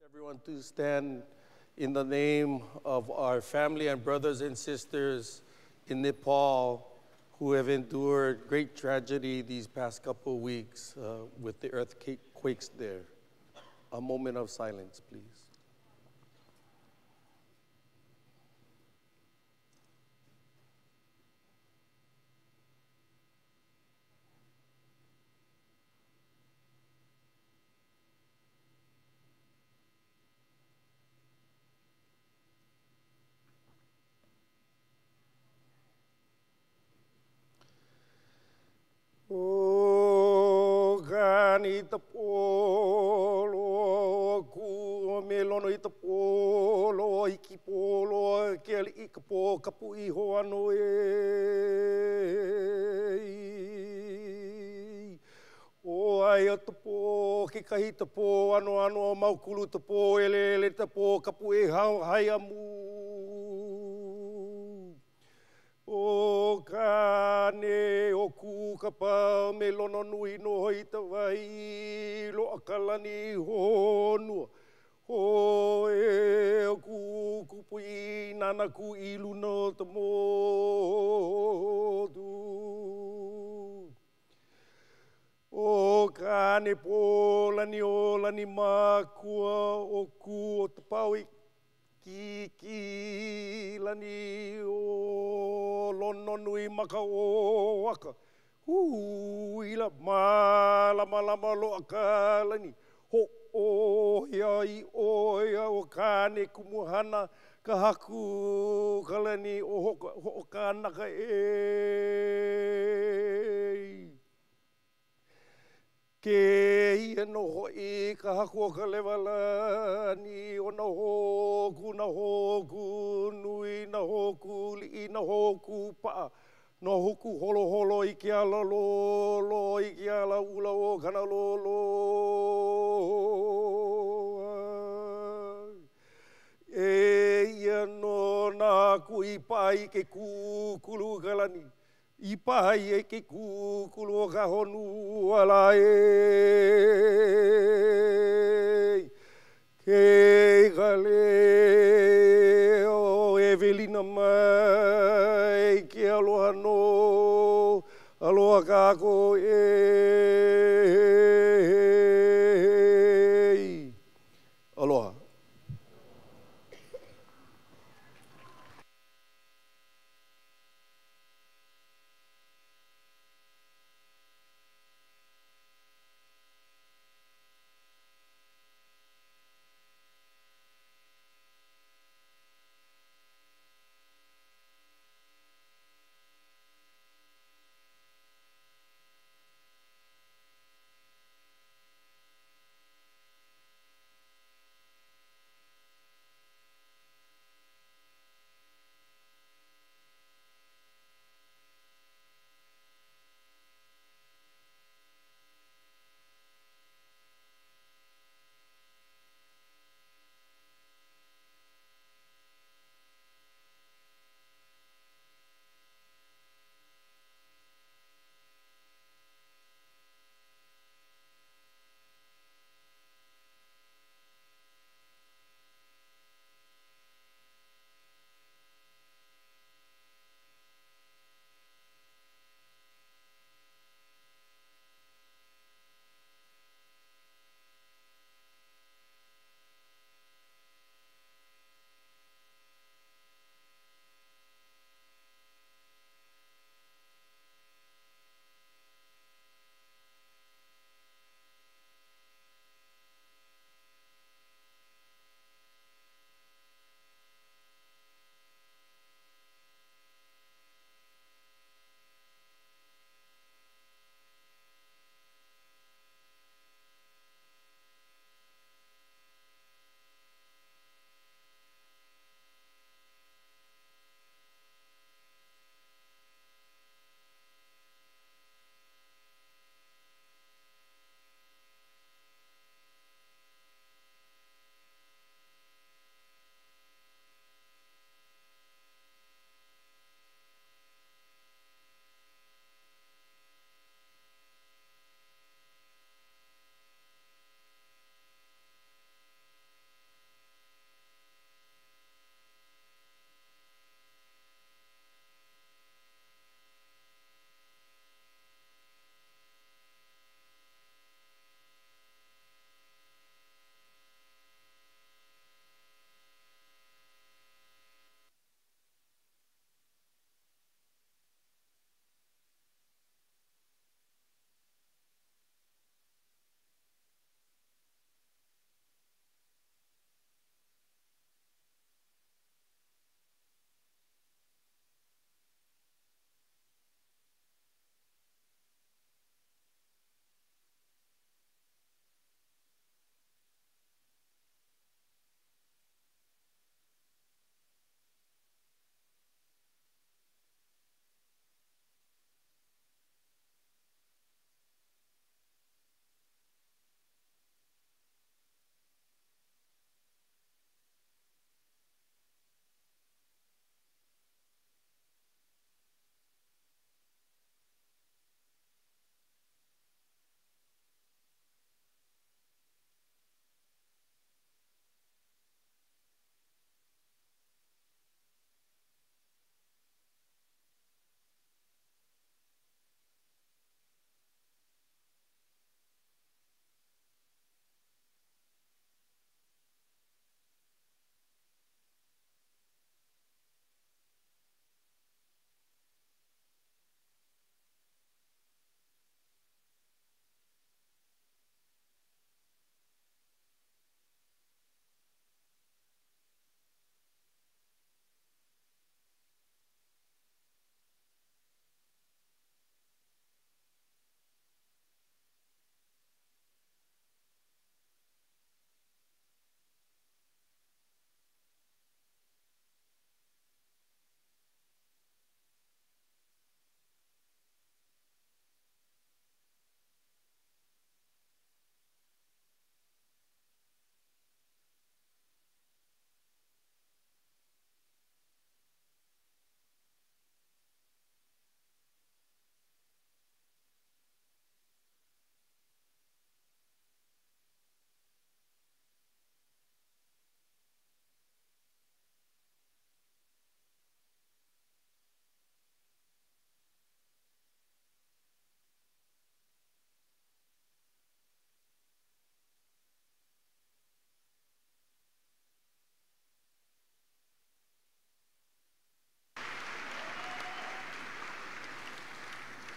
Everyone to stand in the name of our family and brothers and sisters in Nepal who have endured great tragedy these past couple of weeks with the earthquakes there. A moment of silence, please. O gani te polo ku melono i te polo i ki polo ke ali i ka po kapu i ho ano o ai o te po ki kahi te po ano ano maukulu te po ele te po kapu e hai amu o kane o ku ka pau me lono nui no hoi te wai lo akalani honua o e o ku kupui nana ku ilu no te modu o kane po lani o lani makua o ku o te pau ki lani o lono nui maka o waka. Ila malama lo aka lani. Ho o ia o kane kumuhana ka haku ka lani o ho kanaka Ke ia no hoi ka haku o ka lewala ni o na hoku nui na hoku li na hoku paa. Na hoku holo i ke ala lolo i ke ala ula o kana lolo. Ia no na ku i pai ke kukulu ka lani. I pahi e ke kukulu o ka honu ala Ke gale o Evelina mai ke aloha no aloha kako Aloha.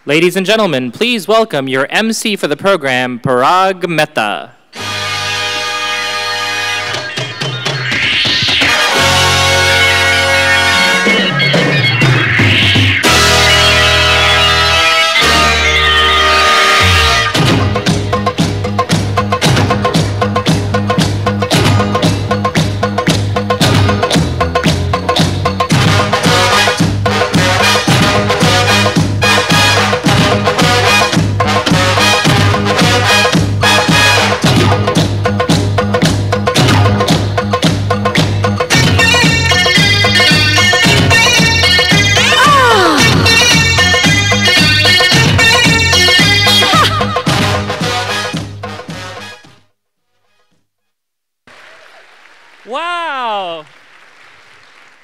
Ladies and gentlemen, please welcome your MC for the program, Parag Mehta. Wow.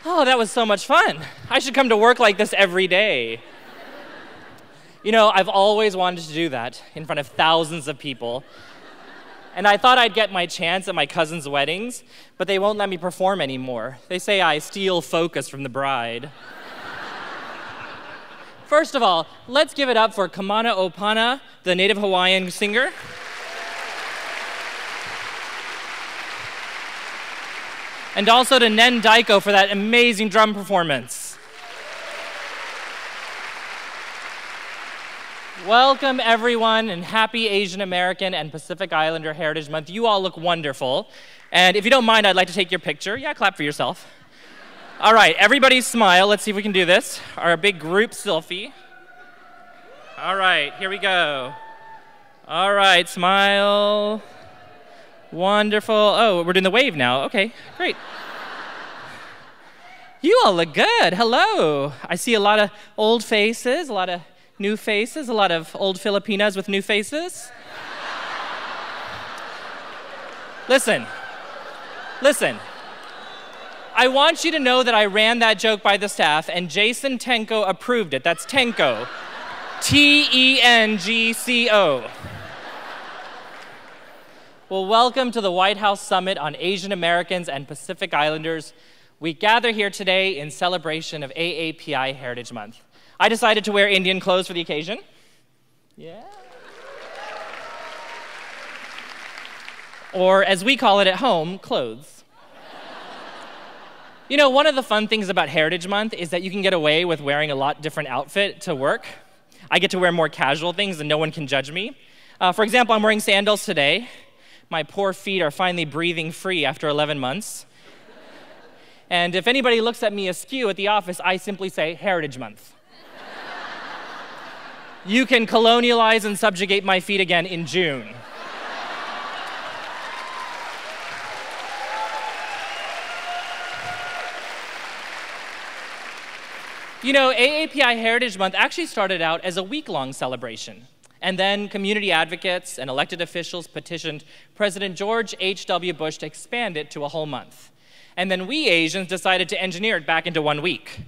Oh, that was so much fun. I should come to work like this every day. You know, I've always wanted to do that in front of thousands of people. And I thought I'd get my chance at my cousin's weddings, but they won't let me perform anymore. They say I steal focus from the bride. First of all, let's give it up for Kamana Opana, the native Hawaiian singer. And also to Nen Daiko for that amazing drum performance. Welcome everyone, and happy Asian American and Pacific Islander Heritage Month. You all look wonderful. And if you don't mind, I'd like to take your picture. Yeah, clap for yourself. All right, everybody smile. Let's see if we can do this. Our big group selfie. All right, here we go. All right, smile. Wonderful. Oh, we're doing the wave now. Okay, great. You all look good. Hello. I see a lot of old faces, a lot of new faces, a lot of old Filipinas with new faces. Listen. I want you to know that I ran that joke by the staff, and Jason Tenko approved it. That's Tenko. T-E-N-G-C-O. Well, welcome to the White House Summit on Asian Americans and Pacific Islanders. We gather here today in celebration of AAPI Heritage Month. I decided to wear Indian clothes for the occasion. Yeah. Or as we call it at home, clothes. You know, one of the fun things about Heritage Month is that you can get away with wearing a lot different outfit to work. I get to wear more casual things and no one can judge me. For example, I'm wearing sandals today. My poor feet are finally breathing free after 11 months. And if anybody looks at me askew at the office, I simply say, Heritage Month. You can colonialize and subjugate my feet again in June. You know, AAPI Heritage Month actually started out as a week-long celebration. And then community advocates and elected officials petitioned President George H.W. Bush to expand it to a whole month. And then we Asians decided to engineer it back into 1 week.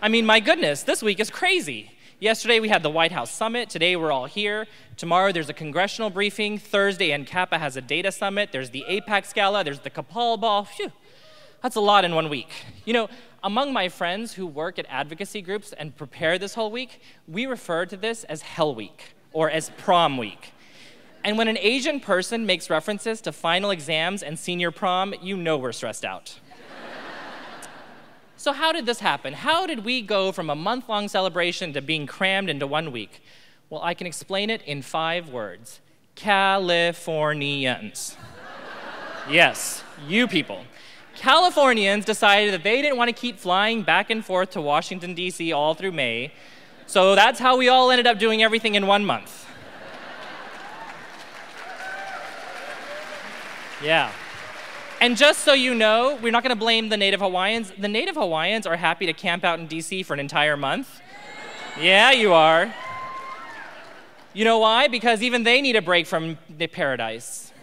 I mean, my goodness, this week is crazy. Yesterday we had the White House Summit. Today we're all here. Tomorrow there's a congressional briefing. Thursday NCAPA has a data summit. There's the APAC Gala. There's the Kapal Ball. Phew. That's a lot in 1 week. You know, among my friends who work at advocacy groups and prepare this whole week, we refer to this as Hell Week, or as Prom Week. And when an Asian person makes references to final exams and senior prom, you know we're stressed out. So how did this happen? How did we go from a month-long celebration to being crammed into 1 week? Well, I can explain it in 5 words. Californians. Yes, you people. Californians decided that they didn't want to keep flying back and forth to Washington, D.C. all through May, so that's how we all ended up doing everything in 1 month. Yeah. And just so you know, we're not going to blame the Native Hawaiians. The Native Hawaiians are happy to camp out in D.C. for an entire month. Yeah, you are. You know why? Because even they need a break from the paradise.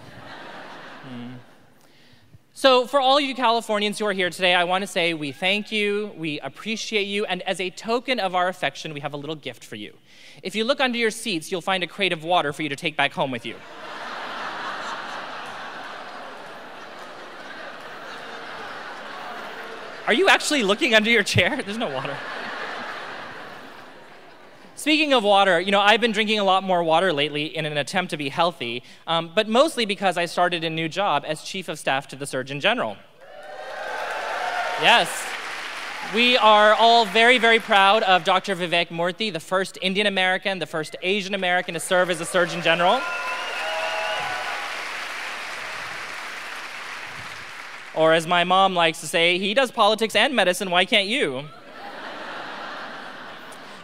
So for all you Californians who are here today, I want to say we thank you, we appreciate you, and as a token of our affection, we have a little gift for you. If you look under your seats, you'll find a crate of water for you to take back home with you. Are you actually looking under your chair? There's no water. speaking of water, I've been drinking a lot more water lately in an attempt to be healthy, but mostly because I started a new job as Chief of Staff to the Surgeon General. Yes. We are all very, very proud of Dr. Vivek Murthy, the first Indian American, the first Asian American to serve as a Surgeon General. Or as my mom likes to say, he does politics and medicine, why can't you?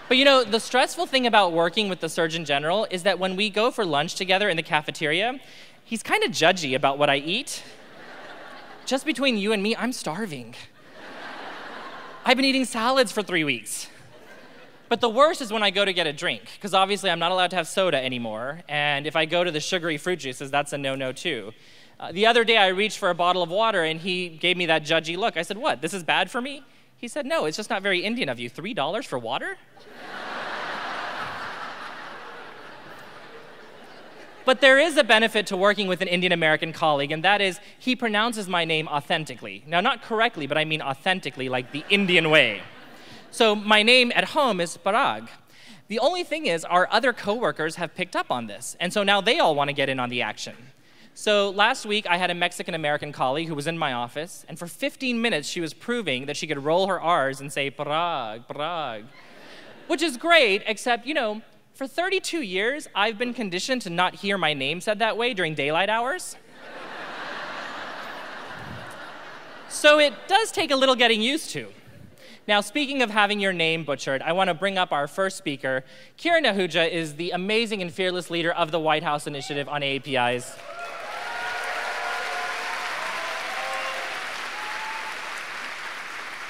But the stressful thing about working with the Surgeon General is that when we go for lunch together in the cafeteria, he's kind of judgy about what I eat. Just between you and me, I'm starving. I've been eating salads for 3 weeks. But the worst is when I go to get a drink, because obviously I'm not allowed to have soda anymore, and if I go to the sugary fruit juices, that's a no-no too. The other day I reached for a bottle of water and he gave me that judgy look. I said, "What, this is bad for me?" He said, "No, it's just not very Indian of you. $3 for water?" But there is a benefit to working with an Indian American colleague, and that is he pronounces my name authentically. Now, not correctly, but I mean authentically, like the Indian way. So my name at home is Parag. The only thing is our other coworkers have picked up on this, and so now they all want to get in on the action. So last week, I had a Mexican American colleague who was in my office, and for 15 minutes, she was proving that she could roll her R's and say, Parag, Parag. Which is great, except, for 32 years, I've been conditioned to not hear my name said that way during daylight hours. So it does take a little getting used to. Now, speaking of having your name butchered, I want to bring up our first speaker. Kiran Ahuja is the amazing and fearless leader of the White House Initiative on AAPIs.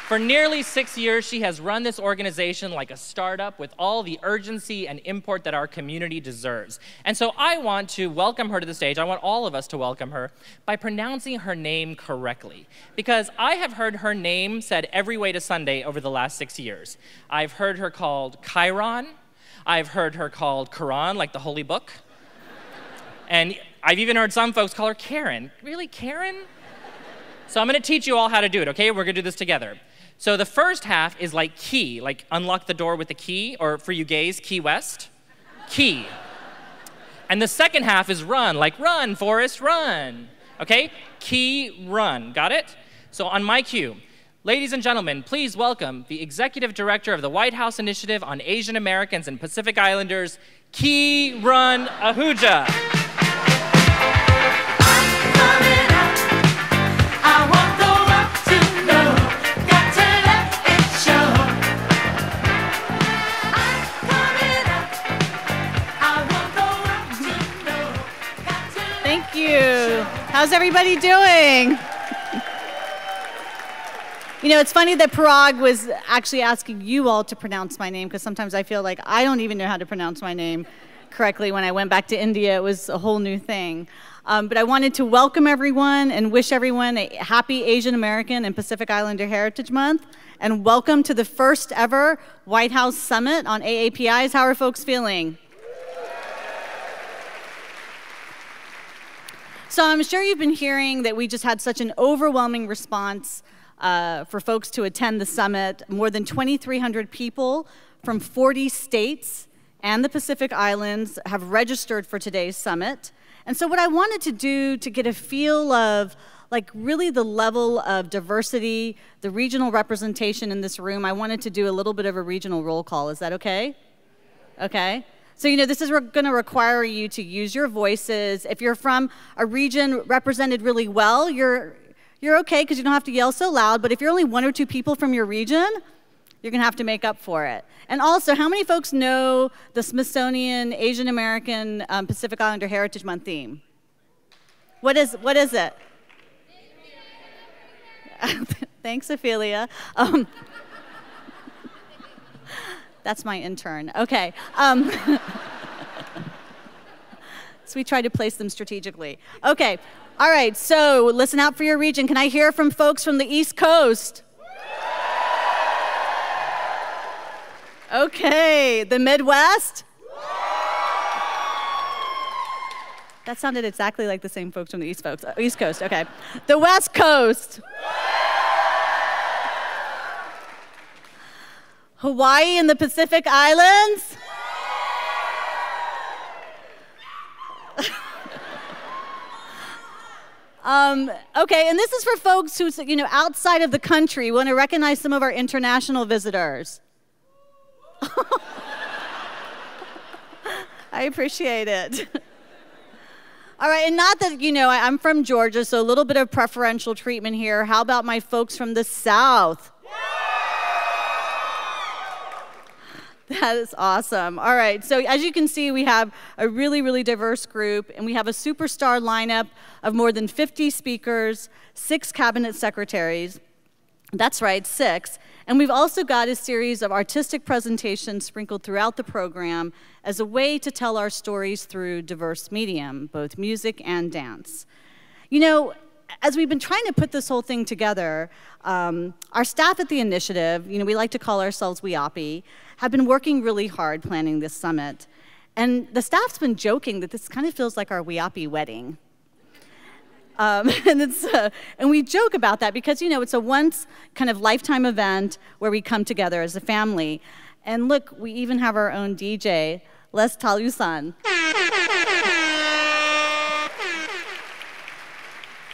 For nearly 6 years, she has run this organization like a startup with all the urgency and import that our community deserves. And so I want to welcome her to the stage. I want all of us to welcome her by pronouncing her name correctly. Because I have heard her name said every way to Sunday over the last 6 years. I've heard her called Chiron. I've heard her called Quran, like the holy book. And I've even heard some folks call her Karen. Really, Karen? So I'm going to teach you all how to do it, okay? We're going to do this together. So the first half is like key, like unlock the door with the key, or for you gays, Key West, key. And the second half is run, like run, Forrest, run. Okay? Key, run. Got it? So on my cue, ladies and gentlemen, please welcome the Executive Director of the White House Initiative on Asian Americans and Pacific Islanders, Kiran Ahuja. Thank you. How's everybody doing? It's funny that Parag was actually asking you all to pronounce my name, because sometimes I feel like I don't even know how to pronounce my name correctly. When I went back to India, it was a whole new thing. But I wanted to welcome everyone and wish everyone a happy Asian American and Pacific Islander Heritage Month, and welcome to the first ever White House Summit on AAPIs. How are folks feeling? So I'm sure you've been hearing that we just had such an overwhelming response for folks to attend the summit. More than 2,300 people from 40 states and the Pacific Islands have registered for today's summit. And so what I wanted to do to get a feel of really the level of diversity, the regional representation in this room, I wanted to do a little bit of a regional roll call. Is that okay? Okay. So, this is going to require you to use your voices. If you're from a region represented really well, you're okay because you don't have to yell so loud. But if you're only one or two people from your region, you're going to have to make up for it. And also, how many folks know the Smithsonian Asian American Pacific Islander Heritage Month theme? What is it? Thanks, Ophelia. That's my intern. Okay. So we try to place them strategically. Okay. All right. So listen out for your region. Can I hear from folks from the East Coast? Okay. The Midwest? That sounded exactly like the same folks from the East Coast. Okay. The West Coast? Hawaii and the Pacific Islands? Okay, and this is for folks who's, outside of the country. We want to recognize some of our international visitors. I appreciate it. All right, and not that, I'm from Georgia, so a little bit of preferential treatment here. How about my folks from the South? That is awesome. All right, so as you can see, we have a really, really diverse group, and we have a superstar lineup of more than 50 speakers, 6 cabinet secretaries. That's right, 6. And we've also got a series of artistic presentations sprinkled throughout the program as a way to tell our stories through diverse medium, both music and dance. As we've been trying to put this whole thing together, our staff at the initiative, we like to call ourselves AAPI, have been working really hard planning this summit. And the staff's been joking that this kind of feels like our AAPI wedding. And we joke about that because, it's a once kind of lifetime event where we come together as a family. And look, we even have our own DJ, Les Talusan.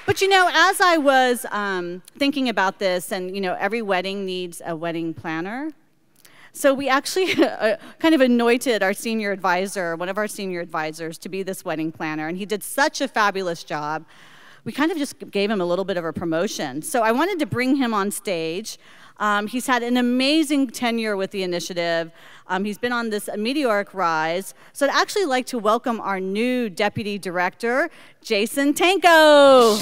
But as I was thinking about this, and every wedding needs a wedding planner, so we actually kind of anointed our senior advisor, one of our senior advisors, to be this wedding planner, and he did such a fabulous job. We kind of just gave him a little bit of a promotion. So I wanted to bring him on stage. He's had an amazing tenure with the initiative. He's been on this meteoric rise. So I'd actually like to welcome our new deputy director, Jason Tanko.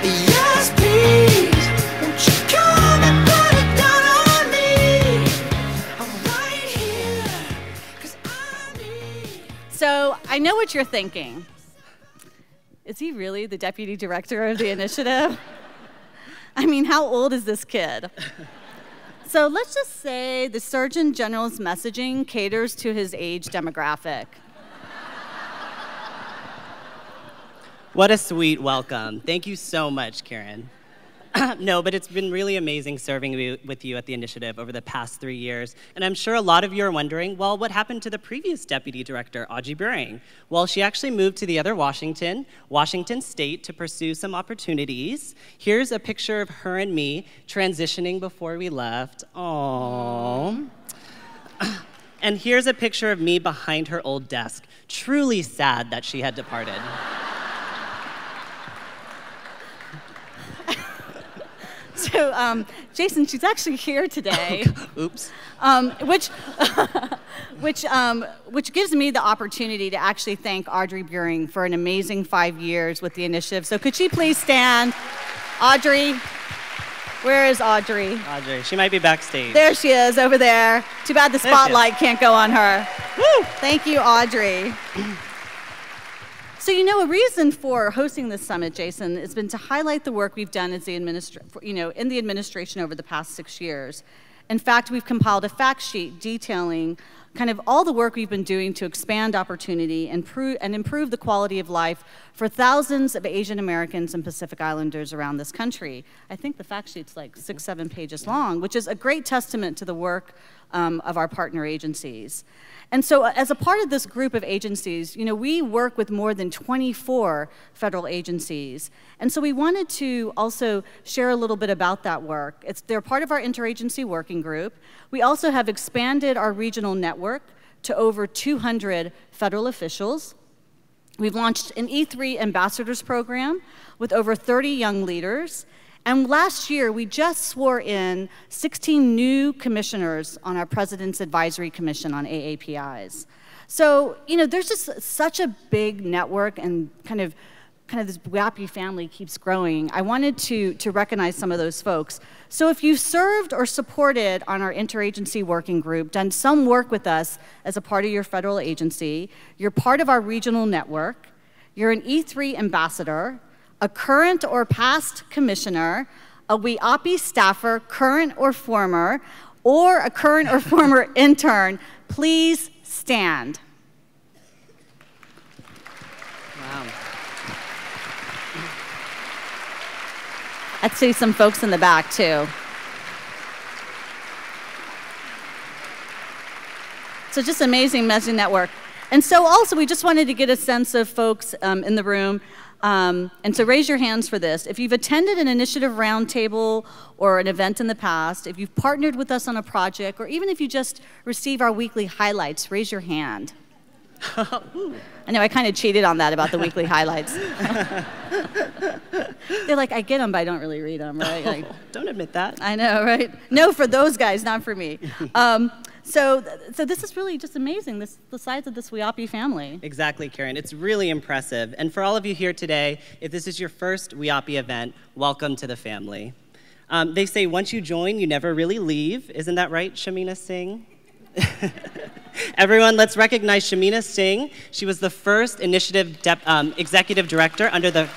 Yes, please. Won't you come and put it down on me? I'm right here, 'cause I need. So I know what you're thinking. Is he really the deputy director of the initiative? I mean, how old is this kid? So let's just say the Surgeon General's messaging caters to his age demographic. What a sweet welcome. Thank you so much, Karen. No, but it's been really amazing serving with you at the initiative over the past 3 years. And I'm sure a lot of you are wondering, well, what happened to the previous deputy director, Audrey Buring? Well, she actually moved to the other Washington State, to pursue some opportunities. Here's a picture of her and me transitioning before we left. Aww. And here's a picture of me behind her old desk. Truly sad that she had departed. So, Jason, she's actually here today. Oops. Which gives me the opportunity to actually thank Audrey Buring for an amazing 5 years with the initiative. So could she please stand? Audrey, where is Audrey? Audrey, she might be backstage. There she is, over there. Too bad the spotlight can't go on her. Woo! Thank you, Audrey. So, a reason for hosting this summit, Jason, has been to highlight the work we've done as the in the administration over the past 6 years. In fact, we've compiled a fact sheet detailing kind of all the work we've been doing to expand opportunity and improve the quality of life for thousands of Asian Americans and Pacific Islanders around this country. I think the fact sheet's like 6-7 pages long, which is a great testament to the work of our partner agencies. And so as a part of this group of agencies, we work with more than 24 federal agencies. And so we wanted to also share a little bit about that work. They're part of our interagency working group. We also have expanded our regional network to over 200 federal officials. We've launched an E3 ambassadors program with over 30 young leaders. And last year, we just swore in 16 new commissioners on our President's Advisory Commission on AAPIs. So, there's just such a big network, and kind of this WAPI family keeps growing. I wanted to recognize some of those folks. So if you served or supported on our interagency working group, done some work with us as a part of your federal agency, you're part of our regional network, you're an E3 ambassador, a current or past commissioner, a WAPI staffer, current or former, or a current or former intern, please stand. Wow. I'd see some folks in the back, too. So just amazing messaging network. And so also, we just wanted to get a sense of folks in the room. And so raise your hands for this. If you've attended an initiative roundtable or an event in the past, if you've partnered with us on a project, or even if you just receive our weekly highlights, raise your hand. I know I kind of cheated on that about the weekly highlights. They're like, I get them, but I don't really read them, right? Like, Don't admit that. I know, right? No, for those guys, not for me. So this is really just amazing, the size of this WIAPI family. Exactly, Karen. It's really impressive. And for all of you here today, if this is your first WIAPI event, welcome to the family. They say once you join, you never really leave. Isn't that right, Shamina Singh? Everyone, let's recognize Shamina Singh. She was the first initiative executive director under the...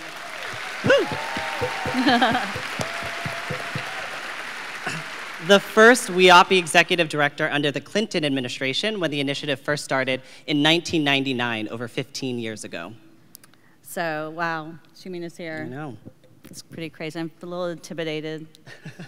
the first WIAPI executive director under the Clinton administration when the initiative first started in 1999, over 15 years ago. So, wow, Shamina's here. I know. It's pretty crazy. I'm a little intimidated,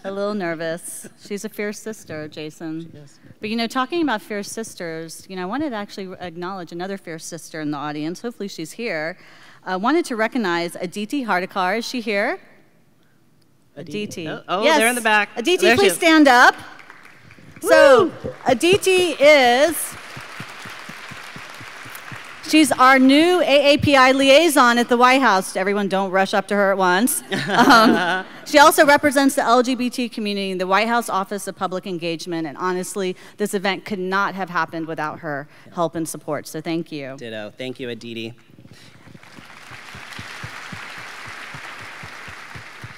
a little nervous. She's a fierce sister, Jason. She is. But, you know, talking about fierce sisters, you know, I wanted to actually acknowledge another fierce sister in the audience. Hopefully she's here. I wanted to recognize Aditi Hardikar. Is she here? Aditi. Oh, yes. they're in the back. Aditi, there please stand up. Woo! So, Aditi she's our new AAPI liaison at the White House. Everyone, don't rush up to her at once. She also represents the LGBT community in the White House Office of Public Engagement, and honestly, this event could not have happened without her help and support, so thank you. Ditto. Thank you, Aditi.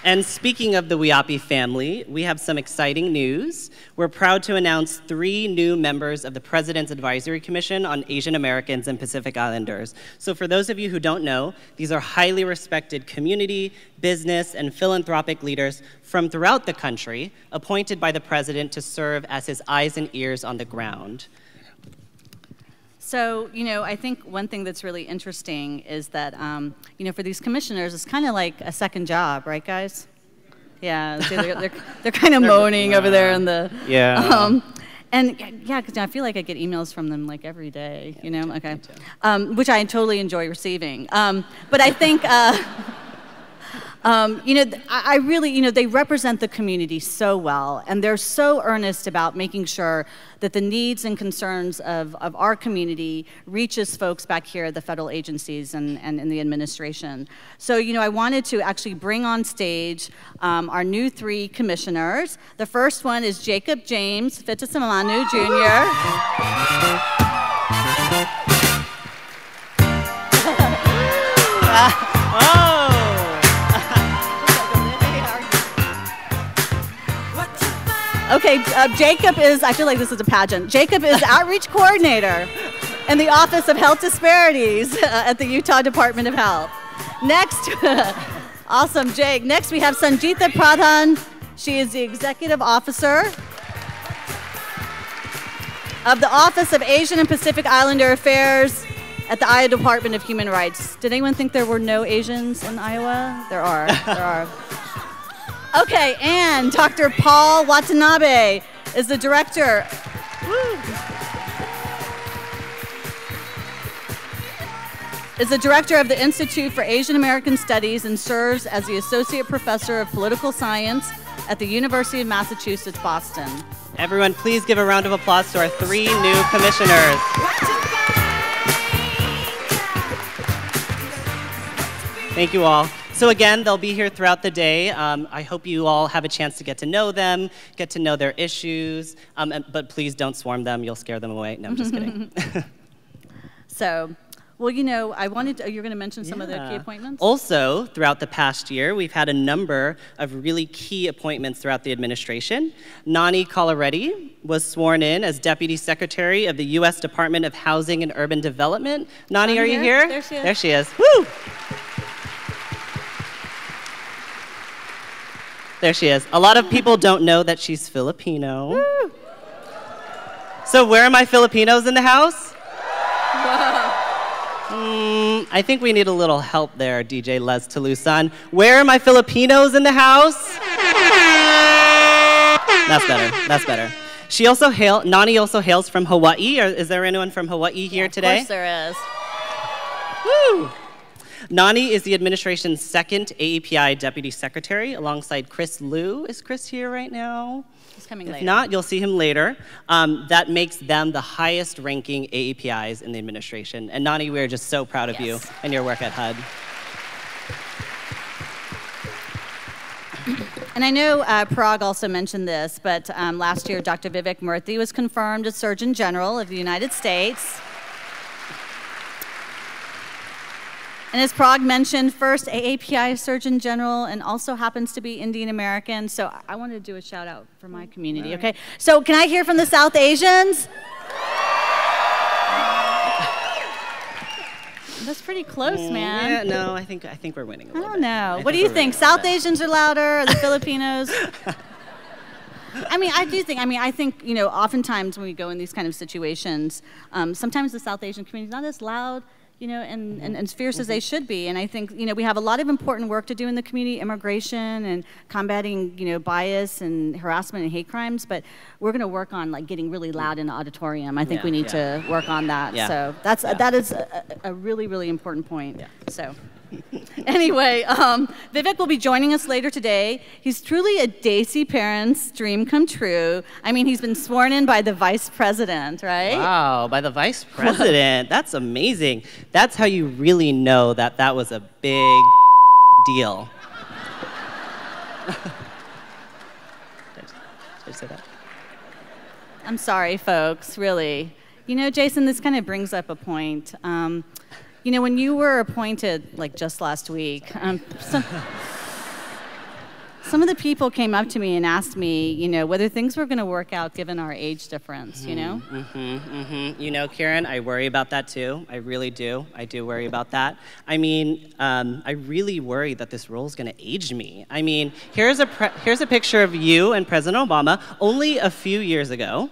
And speaking of the WIAPI family, we have some exciting news. We're proud to announce 3 new members of the President's Advisory Commission on Asian Americans and Pacific Islanders. So for those of you who don't know, these are highly respected community, business, and philanthropic leaders from throughout the country, appointed by the President to serve as his eyes and ears on the ground. So, you know, I think one thing that's really interesting is that, you know, for these commissioners, it's kind of like a second job, right, guys? Yeah, so they're kind of moaning over there in the... Yeah. And yeah, because I feel like I get emails from them like every day, you know? Okay. Which I totally enjoy receiving. But I think... you know, I really, you know, they represent the community so well, and they're so earnest about making sure that the needs and concerns of our community reaches folks back here at the federal agencies and in the administration. So, you know, I wanted to actually bring on stage our new 3 commissioners. The first one is Jacob James Fitasamanu Jr. Okay, Jacob is, I feel like this is a pageant. Jacob is Outreach Coordinator in the Office of Health Disparities at the Utah Department of Health. Next, awesome, Jake. Next, we have Sanjita Pradhan. She is the Executive Officer of the Office of Asian and Pacific Islander Affairs at the Iowa Department of Human Rights. Did anyone think there were no Asians in Iowa? There are, there are. Okay, and Dr. Paul Watanabe is the director. Is the director of the Institute for Asian American Studies and serves as the Associate Professor of Political Science at the University of Massachusetts, Boston. Everyone, please give a round of applause to our 3 new commissioners. Thank you all. So again, they'll be here throughout the day. I hope you all have a chance to get to know them, get to know their issues, but please don't swarm them. You'll scare them away. No, I'm just kidding. So, well, you know, I wanted to, you're going to mention some of the key appointments? Also, throughout the past year, we've had a number of really key appointments throughout the administration. Nani Colaretti was sworn in as Deputy Secretary of the U.S. Department of Housing and Urban Development. Nani, are you here? There she is. There she is. Woo! There she is. A lot of people don't know that she's Filipino. Woo. So where are my Filipinos in the house? I think we need a little help there, DJ Les Tolusan. Where are my Filipinos in the house? That's better. That's better. Nani also hails from Hawaii. Is there anyone from Hawaii here today? Of course there is. Woo! Nani is the administration's second AAPI deputy secretary alongside Chris Liu. Is Chris here right now? He's coming If later. not, you'll see him later. That makes them the highest ranking AAPIs in the administration. And Nani, we're just so proud of you and your work at HUD. And I know Parag also mentioned this, but last year Dr. Vivek Murthy was confirmed as Surgeon General of the United States. And as Parag mentioned, first AAPI Surgeon General, and also happens to be Indian American. So I want to do a shout out for my community, okay? So can I hear from the South Asians? That's pretty close, man. Yeah, no, I think we're winning a little bit. I don't know. What do you think? South Asians are louder, or the Filipinos? I think, you know, oftentimes when we go in these kind of situations, sometimes the South Asian community is not as loud, you know, and as fierce as they should be. And I think, you know, we have a lot of important work to do in the community, immigration and combating, you know, bias and harassment and hate crimes, but we're going to work on, like, getting really loud in the auditorium. I think we need to work on that. Yeah. So that is a really, really important point. Yeah. So. Anyway, Vivek will be joining us later today. He's truly a Desi parent's dream come true. I mean, he's been sworn in by the vice president, right? Wow, by the vice president. That's amazing. That's how you really know that that was a big deal. Did I say that? I'm sorry, folks, really. You know, Jason, this kind of brings up a point. You know, when you were appointed, like just last week, some of the people came up to me and asked me, you know, whether things were going to work out given our age difference, you know? You know, Karen, I worry about that too. I really do. I do worry about that. I mean, I really worry that this role is going to age me. I mean, here's a picture of you and President Obama only a few years ago,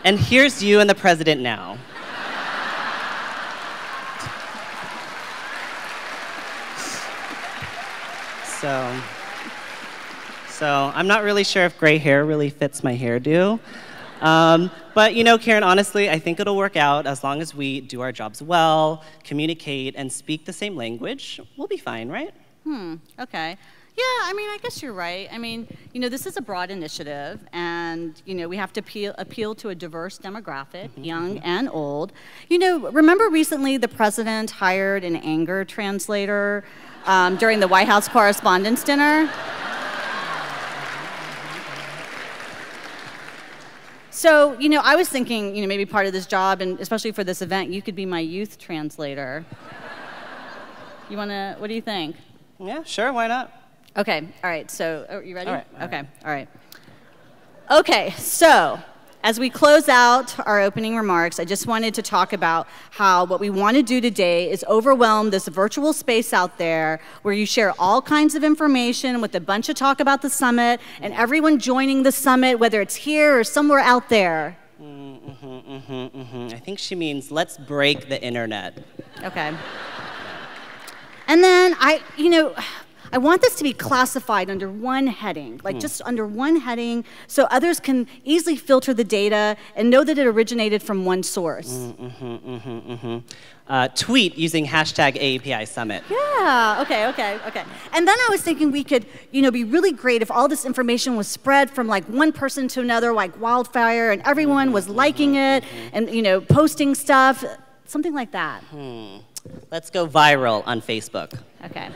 and here's you and the president now. So I'm not really sure if gray hair really fits my hairdo. But you know, Karen, honestly, I think it'll work out as long as we do our jobs well, communicate, and speak the same language. We'll be fine, right? Okay. Yeah, I mean, I guess you're right. I mean, you know, this is a broad initiative, and, you know, we have to appeal to a diverse demographic, young and old. You know, remember recently the president hired an anger translator during the White House Correspondents' Dinner? So, you know, I was thinking, you know, maybe part of this job, and especially for this event, you could be my youth translator. You want to, what do you think? Yeah, sure, why not? Okay, all right, so, are you ready? All right. Okay, all right. Okay, so, as we close out our opening remarks, I just wanted to talk about how what we want to do today is overwhelm this virtual space out there where you share all kinds of information with a bunch of talk about the summit and everyone joining the summit, whether it's here or somewhere out there. I think she means let's break the internet. Okay. And then I want this to be classified under one heading, like just under one heading, so others can easily filter the data and know that it originated from one source. Tweet using hashtag AAPI Summit. Yeah, okay. And then I was thinking we could, you know, be really great if all this information was spread from like one person to another like wildfire and everyone was liking it and, you know, posting stuff, something like that. Let's go viral on Facebook. Okay.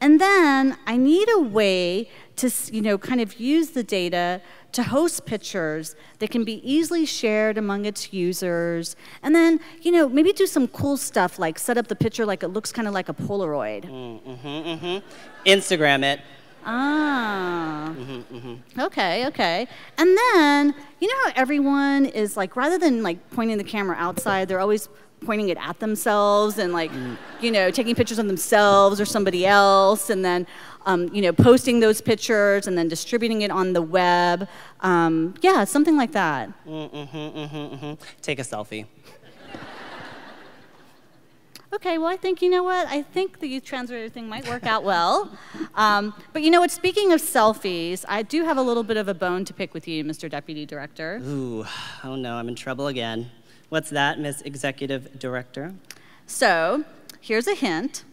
And then I need a way to, you know, kind of use the data to host pictures that can be easily shared among its users. And then, you know, maybe do some cool stuff like set up the picture like it looks kind of like a Polaroid. Instagram it. Ah. Okay. And then, you know how everyone is like, rather than like pointing the camera outside, they're always pointing it at themselves and like, you know, taking pictures of themselves or somebody else and then, you know, posting those pictures and then distributing it on the web. Yeah, something like that. Take a selfie. Okay, well, I think, you know what? I think the youth translator thing might work out well. But you know what? Speaking of selfies, I do have a little bit of a bone to pick with you, Mr. Deputy Director. Ooh, oh no, I'm in trouble again. What's that, Miss Executive Director? So, here's a hint.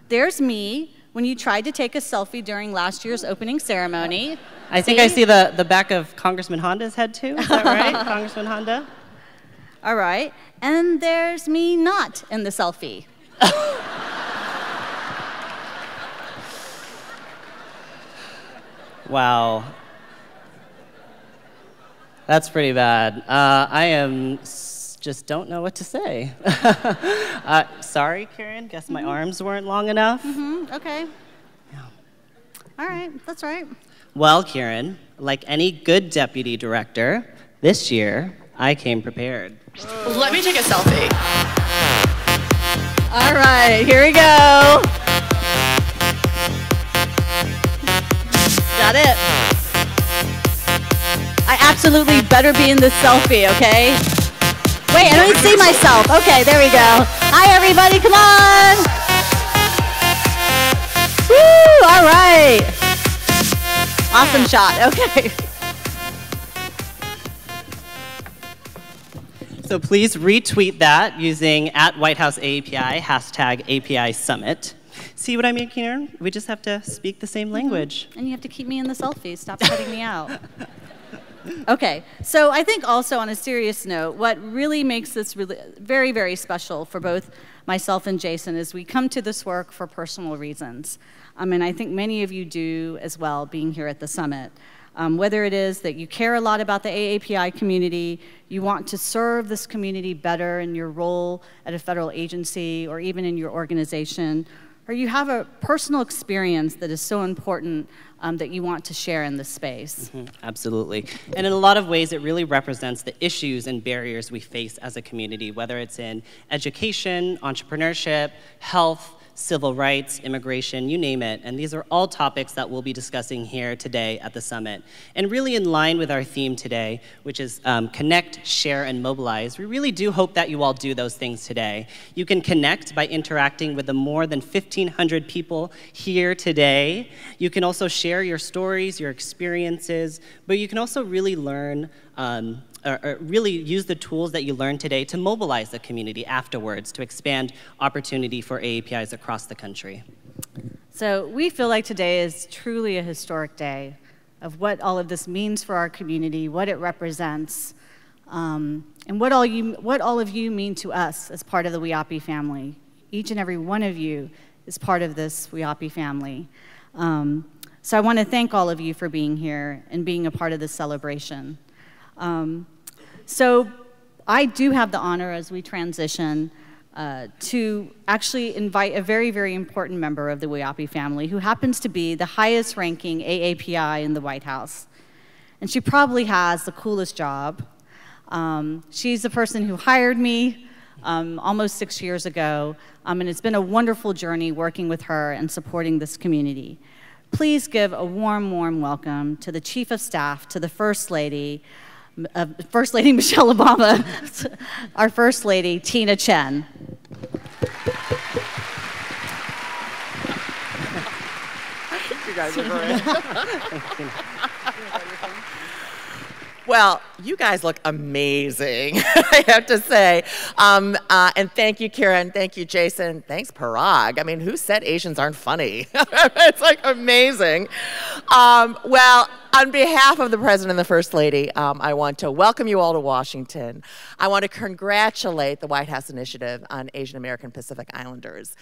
There's me when you tried to take a selfie during last year's opening ceremony. I think I see the back of Congressman Honda's head too. Is that right, Congressman Honda? All right. And there's me not in the selfie. Wow. That's pretty bad. Just don't know what to say. Sorry, Karen. Guess my arms weren't long enough. Okay. Yeah. All right. That's right. Well, Karen, like any good deputy director, this year I came prepared. Let me take a selfie. All right. Here we go. Got it. I absolutely better be in this selfie, okay? Wait, I don't even see myself. Okay, there we go. Hi, everybody, come on. Woo, all right. Awesome shot, okay. So please retweet that using @WhiteHouseAAPI, #API Summit. See what I mean, Karen? We just have to speak the same language. And you have to keep me in the selfie. Stop cutting me out. Okay, so I think also on a serious note, what really makes this really very, very special for both myself and Jason is we come to this work for personal reasons. And I think many of you do as well, being here at the summit. Whether it is that you care a lot about the AAPI community, you want to serve this community better in your role at a federal agency or even in your organization, or you have a personal experience that is so important that you want to share in this space. Absolutely. And in a lot of ways, it really represents the issues and barriers we face as a community, whether it's in education, entrepreneurship, health, civil rights, immigration, you name it. And these are all topics that we'll be discussing here today at the summit. And really in line with our theme today, which is connect, share, and mobilize, we really do hope that you all do those things today. You can connect by interacting with the more than 1,500 people here today. You can also share your stories, your experiences, but you can also really learn or really use the tools that you learned today to mobilize the community afterwards to expand opportunity for AAPIs across the country. So we feel like today is truly a historic day of what all of this means for our community, what it represents, and what all of you mean to us as part of the WIAPI family. Each and every one of you is part of this WIAPI family. So I want to thank all of you for being here and being a part of this celebration. So I do have the honor as we transition to actually invite a very, very important member of the WIAPI family who happens to be the highest ranking AAPI in the White House. And she probably has the coolest job. She's the person who hired me almost 6 years ago, and it's been a wonderful journey working with her and supporting this community. Please give a warm, warm welcome to the Chief of Staff to the First Lady Michelle Obama, our First Lady, Tina Chen. You guys are great. Well, you guys look amazing, I have to say. And thank you, Karen. Thank you, Jason. Thanks, Parag. I mean, who said Asians aren't funny? It's like amazing. Well, on behalf of the President and the First Lady, I want to welcome you all to Washington. I want to congratulate the White House Initiative on Asian American Pacific Islanders.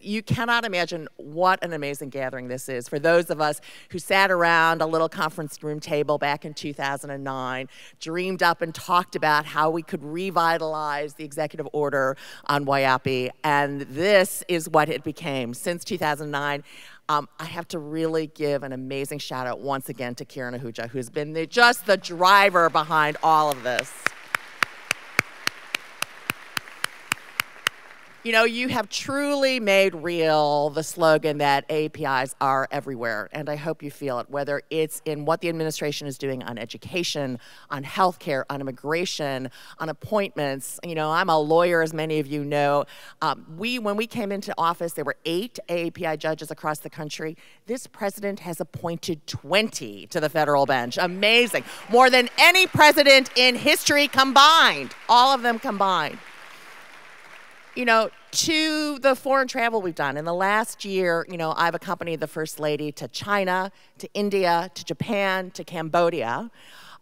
You cannot imagine what an amazing gathering this is for those of us who sat around a little conference room table back in 2009, dreamed up and talked about how we could revitalize the executive order on WIAPI, and this is what it became. Since 2009, I have to really give an amazing shout out once again to Kiran Ahuja, who's been just the driver behind all of this. You know, you have truly made real the slogan that AAPIs are everywhere, and I hope you feel it, whether it's in what the administration is doing on education, on healthcare, on immigration, on appointments. You know, I'm a lawyer, as many of you know. When we came into office, there were 8 AAPI judges across the country. This president has appointed 20 to the federal bench. Amazing. More than any president in history combined, all of them combined. to the foreign travel we've done. In the last year, I've accompanied the First Lady to China, to India, to Japan, to Cambodia.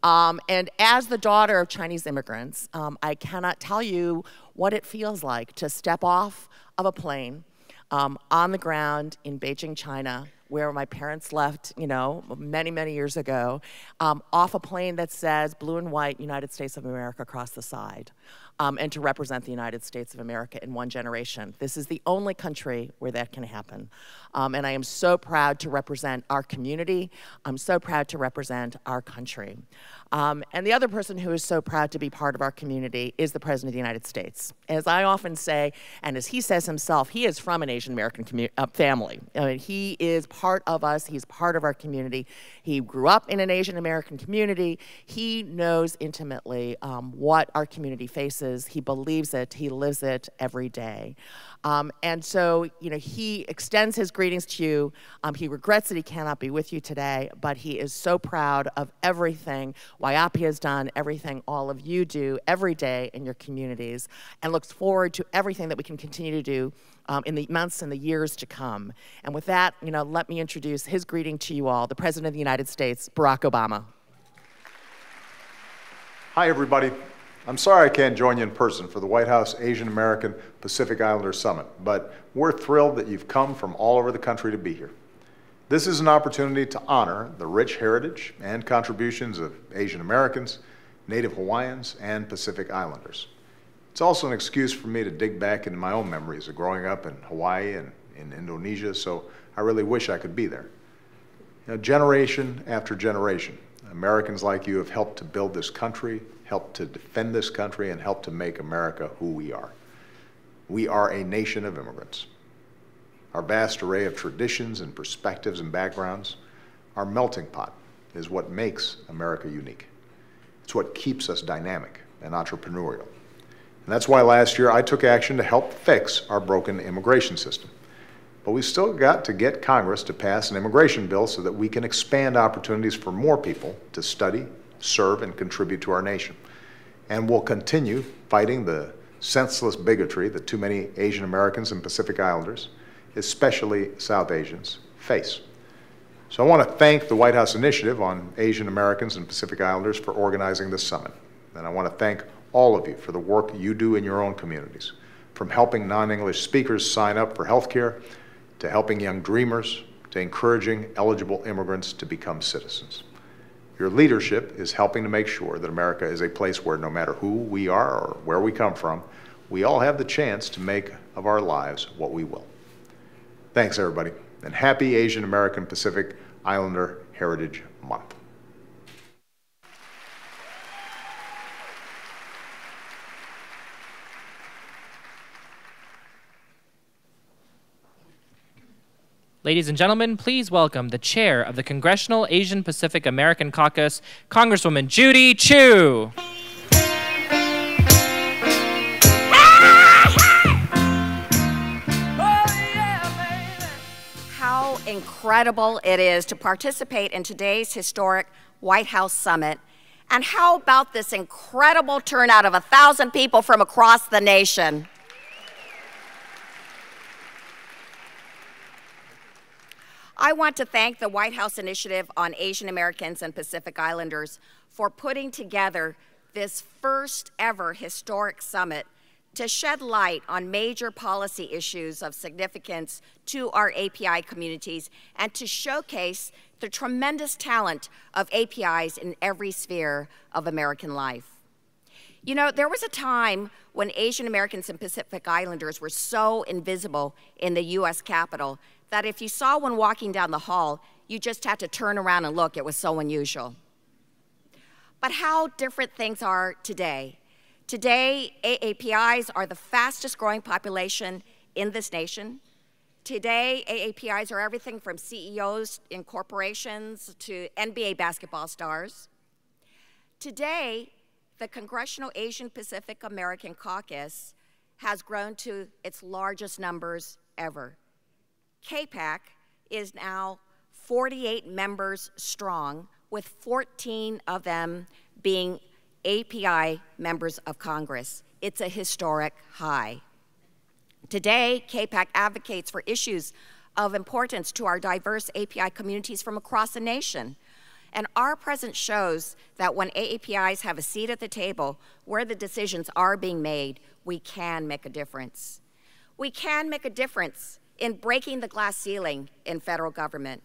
And as the daughter of Chinese immigrants, I cannot tell you what it feels like to step off of a plane on the ground in Beijing, China, where my parents left, many, many years ago, off a plane that says blue and white United States of America across the side, and to represent the United States of America in one generation. This is the only country where that can happen. And I am so proud to represent our community. I'm so proud to represent our country. And the other person who is so proud to be part of our community is the President of the United States. As I often say, and as he says himself, he is from an Asian American family. I mean, he is part of us. He's part of our community. He grew up in an Asian American community. He knows intimately what our community faces. He believes it. He lives it every day. And so, he extends his greetings to you. He regrets that he cannot be with you today, but he is so proud of everything AAPI has done, everything all of you do every day in your communities, and looks forward to everything that we can continue to do in the months and the years to come. And with that, let me introduce his greeting to you all, the President of the United States, Barack Obama. Hi, everybody. I'm sorry I can't join you in person for the White House Asian American Pacific Islander Summit, but we're thrilled that you've come from all over the country to be here. This is an opportunity to honor the rich heritage and contributions of Asian Americans, Native Hawaiians, and Pacific Islanders. It's also an excuse for me to dig back into my own memories of growing up in Hawaii and in Indonesia, so I really wish I could be there. Generation after generation, Americans like you have helped to build this country, helped to defend this country, and helped to make America who we are. We are a nation of immigrants. Our vast array of traditions and perspectives and backgrounds, our melting pot, is what makes America unique. It's what keeps us dynamic and entrepreneurial. And that's why last year I took action to help fix our broken immigration system. But we've still got to get Congress to pass an immigration bill so that we can expand opportunities for more people to study, serve, and contribute to our nation. And we'll continue fighting the senseless bigotry that too many Asian Americans and Pacific Islanders, especially South Asians, face. So I want to thank the White House Initiative on Asian Americans and Pacific Islanders for organizing this summit. And I want to thank all of you for the work you do in your own communities, from helping non-English speakers sign up for health care, to helping young dreamers, to encouraging eligible immigrants to become citizens. Your leadership is helping to make sure that America is a place where no matter who we are or where we come from, we all have the chance to make of our lives what we will. Thanks, everybody, and happy Asian American Pacific Islander Heritage Month. Ladies and gentlemen, please welcome the chair of the Congressional Asian Pacific American Caucus, Congresswoman Judy Chu. How incredible it is to participate in today's historic White House summit. And how about this incredible turnout of 1,000 people from across the nation? I want to thank the White House Initiative on Asian Americans and Pacific Islanders for putting together this first ever historic summit to shed light on major policy issues of significance to our API communities and to showcase the tremendous talent of APIs in every sphere of American life. You know, there was a time when Asian Americans and Pacific Islanders were so invisible in the U.S. Capitol that if you saw one walking down the hall, you just had to turn around and look. It was so unusual. But how different things are today. Today, AAPIs are the fastest growing population in this nation. Today, AAPIs are everything from CEOs in corporations to NBA basketball stars. Today, the Congressional Asian Pacific American Caucus has grown to its largest numbers ever. CAPAC is now 48 members strong, with 14 of them being API members of Congress. It's a historic high. Today, CAPAC advocates for issues of importance to our diverse API communities from across the nation. And our presence shows that when AAPIs have a seat at the table where the decisions are being made, we can make a difference. We can make a difference in breaking the glass ceiling in federal government.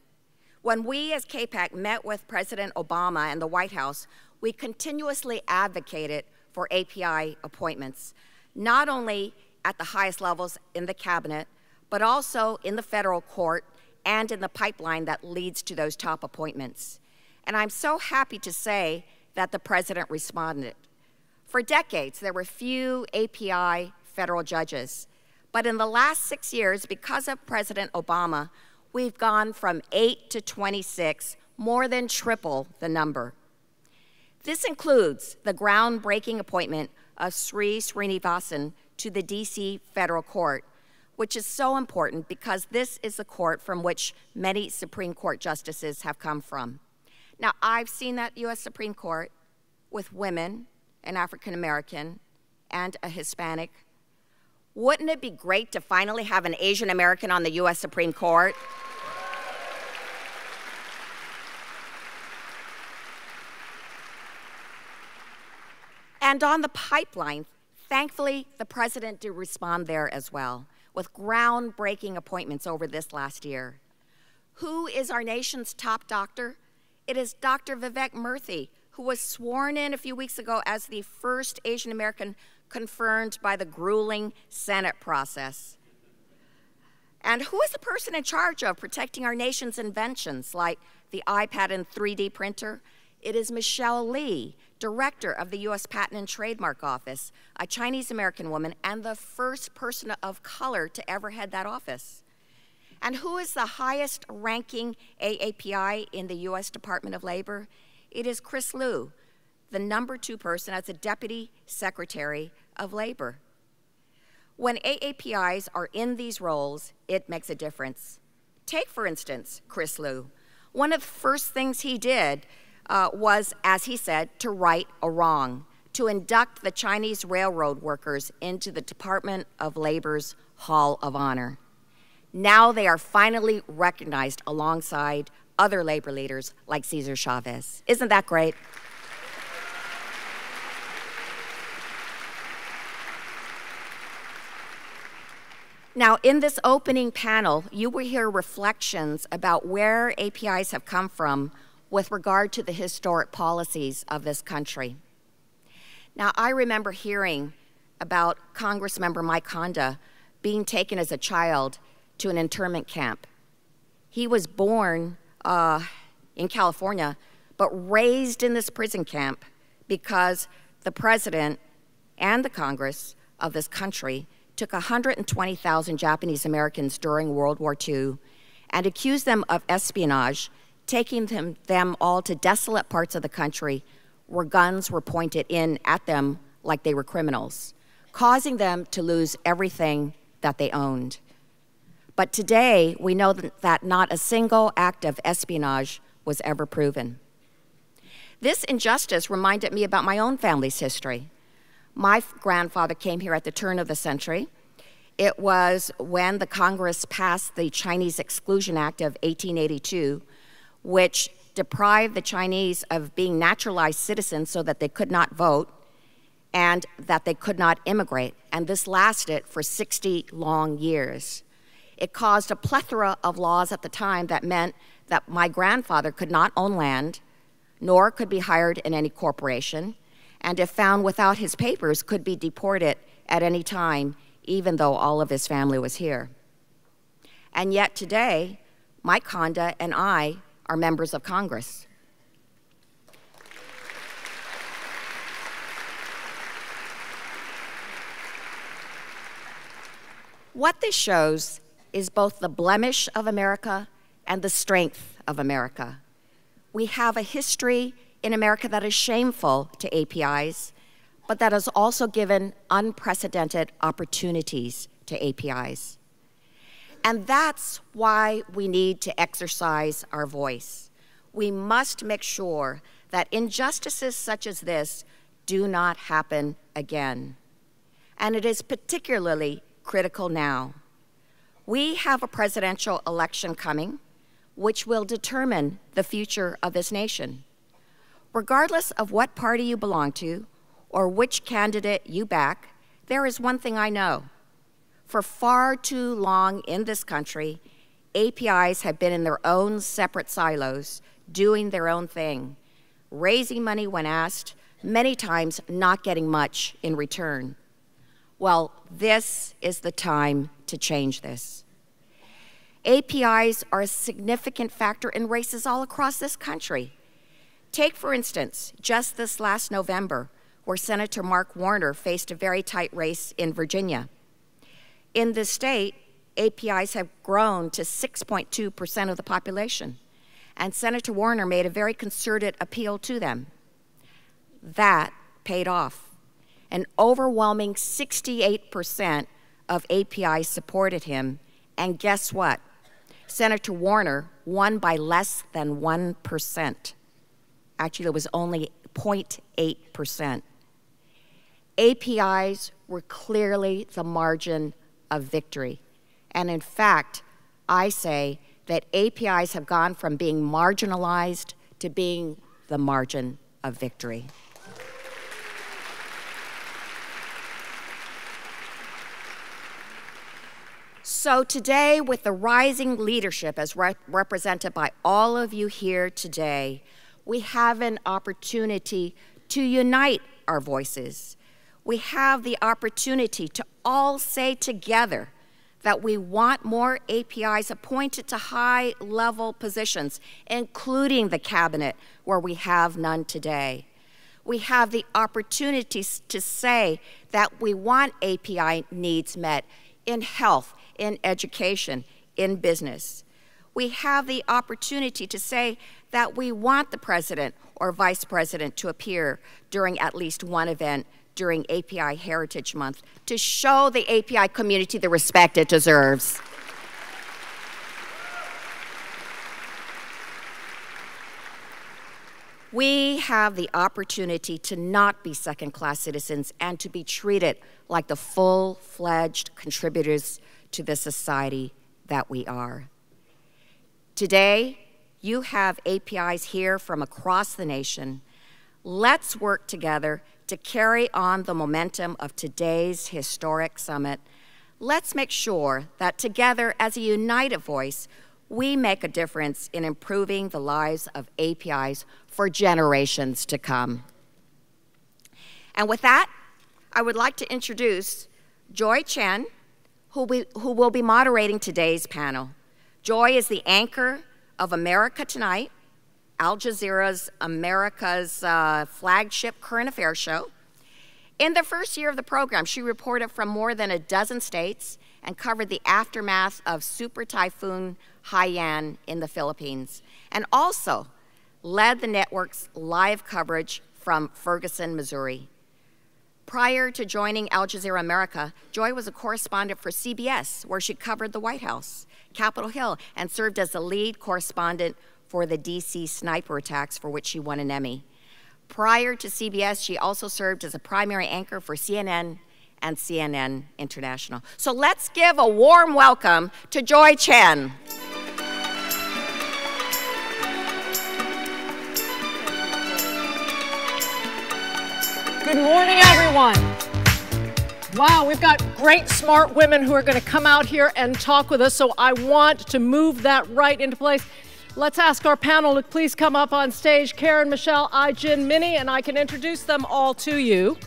When we as CAPAC met with President Obama and the White House, we continuously advocated for API appointments, not only at the highest levels in the cabinet, but also in the federal court and in the pipeline that leads to those top appointments. And I'm so happy to say that the president responded. For decades, there were few API federal judges. But in the last 6 years, because of President Obama, we've gone from 8 to 26, more than triple the number. This includes the groundbreaking appointment of Sri Srinivasan to the DC Federal Court, which is so important because this is the court from which many Supreme Court justices have come from. Now, I've seen that U.S. Supreme Court with women, an African American, and a Hispanic. Wouldn't it be great to finally have an Asian American on the U.S. Supreme Court? And on the pipeline, thankfully, the president did respond there as well, with groundbreaking appointments over this last year. Who is our nation's top doctor? It is Dr. Vivek Murthy, who was sworn in a few weeks ago as the first Asian American confirmed by the grueling Senate process. And who is the person in charge of protecting our nation's inventions, like the iPad and 3D printer? It is Michelle Lee, director of the U.S. Patent and Trademark Office, a Chinese-American woman and the first person of color to ever head that office. And who is the highest-ranking AAPI in the U.S. Department of Labor? It is Chris Liu, the #2 person as the Deputy Secretary of Labor. When AAPIs are in these roles, it makes a difference. Take, for instance, Chris Liu. One of the first things he did was, as he said, to right a wrong, to induct the Chinese railroad workers into the Department of Labor's Hall of Honor. Now they are finally recognized alongside other labor leaders like Cesar Chavez. Isn't that great? Now, in this opening panel, you will hear reflections about where APIs have come from with regard to the historic policies of this country. Now, I remember hearing about Congressmember Mike Honda being taken as a child to an internment camp. He was born in California, but raised in this prison camp because the president and the Congress of this country took 120,000 Japanese Americans during World War II and accused them of espionage, taking them all to desolate parts of the country where guns were pointed in at them like they were criminals, causing them to lose everything that they owned. But today, we know that not a single act of espionage was ever proven. This injustice reminded me about my own family's history. My grandfather came here at the turn of the century. It was when the Congress passed the Chinese Exclusion Act of 1882, which deprived the Chinese of being naturalized citizens so that they could not vote and that they could not immigrate. And this lasted for 60 long years. It caused a plethora of laws at the time that meant that my grandfather could not own land, nor could be hired in any corporation, and if found without his papers, could be deported at any time, even though all of his family was here. And yet today, Mike Honda and I are members of Congress. What this shows is both the blemish of America and the strength of America. We have a history in America that is shameful to APIs, but that has also given unprecedented opportunities to APIs. And that's why we need to exercise our voice. We must make sure that injustices such as this do not happen again. And it is particularly critical now. We have a presidential election coming, which will determine the future of this nation. Regardless of what party you belong to or which candidate you back, there is one thing I know. For far too long in this country, APIs have been in their own separate silos, doing their own thing, raising money when asked, many times not getting much in return. Well, this is the time to change this. APIs are a significant factor in races all across this country. Take, for instance, just this last November, where Senator Mark Warner faced a very tight race in Virginia. In this state, APIs have grown to 6.2% of the population, and Senator Warner made a very concerted appeal to them. That paid off. An overwhelming 68% of APIs supported him, and guess what? Senator Warner won by less than 1%. Actually, it was only 0.8%. APIs were clearly the margin of victory. And in fact, I say that APIs have gone from being marginalized to being the margin of victory. So today, with the rising leadership as represented by all of you here today, we have an opportunity to unite our voices. We have the opportunity to all say together that we want more APIs appointed to high-level positions, including the cabinet, where we have none today. We have the opportunity to say that we want API needs met in health, in education, in business. We have the opportunity to say that we want the president or vice president to appear during at least one event during API Heritage Month to show the API community the respect it deserves. We have the opportunity to not be second-class citizens and to be treated like the full-fledged contributors to the society that we are. Today, you have APIs here from across the nation. Let's work together to carry on the momentum of today's historic summit. Let's make sure that together, as a united voice, we make a difference in improving the lives of APIs for generations to come. And with that, I would like to introduce Joy Chen, who will be moderating today's panel. Joy is the anchor of America Tonight, Al Jazeera's America's flagship current affairs show. In the first year of the program, she reported from more than a dozen states and covered the aftermath of Super Typhoon Haiyan in the Philippines, and also led the network's live coverage from Ferguson, Missouri. Prior to joining Al Jazeera America, Joy was a correspondent for CBS, where she covered the White House, Capitol Hill, and served as the lead correspondent for the DC sniper attacks, for which she won an Emmy. Prior to CBS, she also served as a primary anchor for CNN and CNN International. So let's give a warm welcome to Joy Chen. Good morning, everyone. Wow, we've got great, smart women who are going to come out here and talk with us, so I want to move that right into place. Let's ask our panel to please come up on stage. Karen, Michelle, Jin, Minnie, and I can introduce them all to you.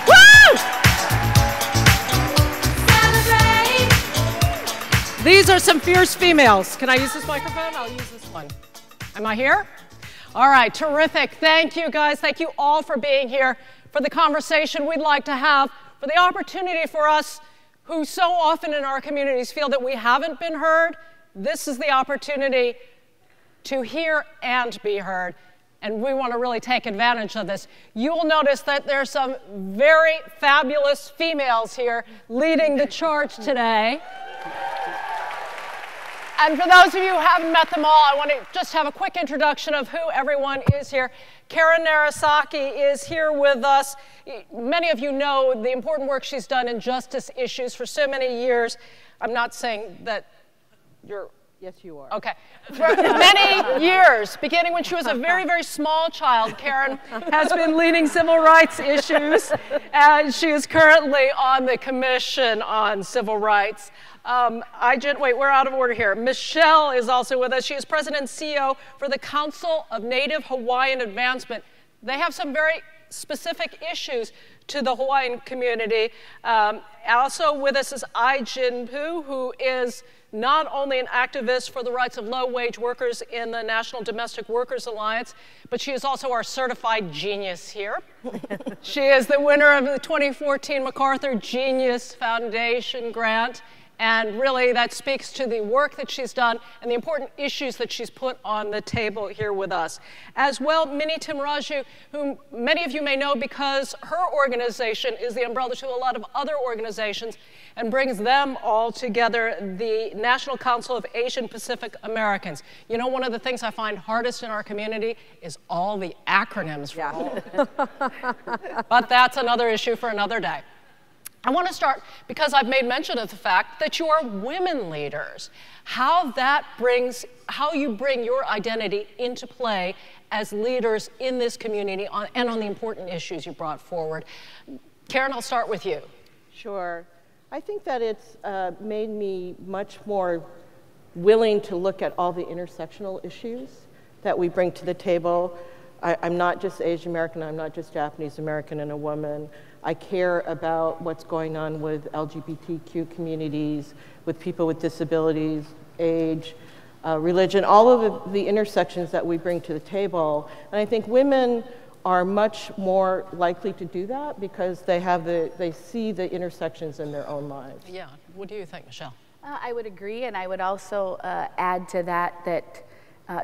Woo! These are some fierce females. Can I use this microphone? I'll use this one. Am I here? All right, terrific. Thank you, guys. Thank you all for being here, for the conversation we'd like to have, for the opportunity for us who so often in our communities feel that we haven't been heard. This is the opportunity to hear and be heard, and we want to really take advantage of this. You will notice that there's some very fabulous females here leading the charge today. And for those of you who haven't met them all, I want to just have a quick introduction of who everyone is here. Karen Narasaki is here with us. Many of you know the important work she's done in justice issues for so many years. I'm not saying that you're... Yes, you are. Okay. For many years, beginning when she was a very, very small child, Karen has been leading civil rights issues, and she is currently on the Commission on Civil Rights. Wait, we're out of order here. Michelle is also with us. She is President and CEO for the Council of Native Hawaiian Advancement. They have some very specific issues to the Hawaiian community. Also with us is Ai Jin Pu, who is not only an activist for the rights of low-wage workers in the National Domestic Workers Alliance, but she is also our certified genius here. She is the winner of the 2014 MacArthur Genius Foundation grant. And really, that speaks to the work that she's done and the important issues that she's put on the table here with us. As well, Minnie Timraju, whom many of you may know because her organization is the umbrella to a lot of other organizations and brings them all together, the National Council of Asian Pacific Americans. You know, one of the things I find hardest in our community is all the acronyms for all. But that's another issue for another day. I want to start because I've made mention of the fact that you are women leaders. How you bring your identity into play as leaders in this community and on the important issues you brought forward. Karen, I'll start with you. Sure. I think that it's made me much more willing to look at all the intersectional issues that we bring to the table. I'm not just Asian American, I'm not just Japanese American and a woman. I care about what's going on with LGBTQ communities, with people with disabilities, age, religion, all of the intersections that we bring to the table. And I think women are much more likely to do that because they see the intersections in their own lives. Yeah, what do you think, Michelle? I would agree, and I would also add to that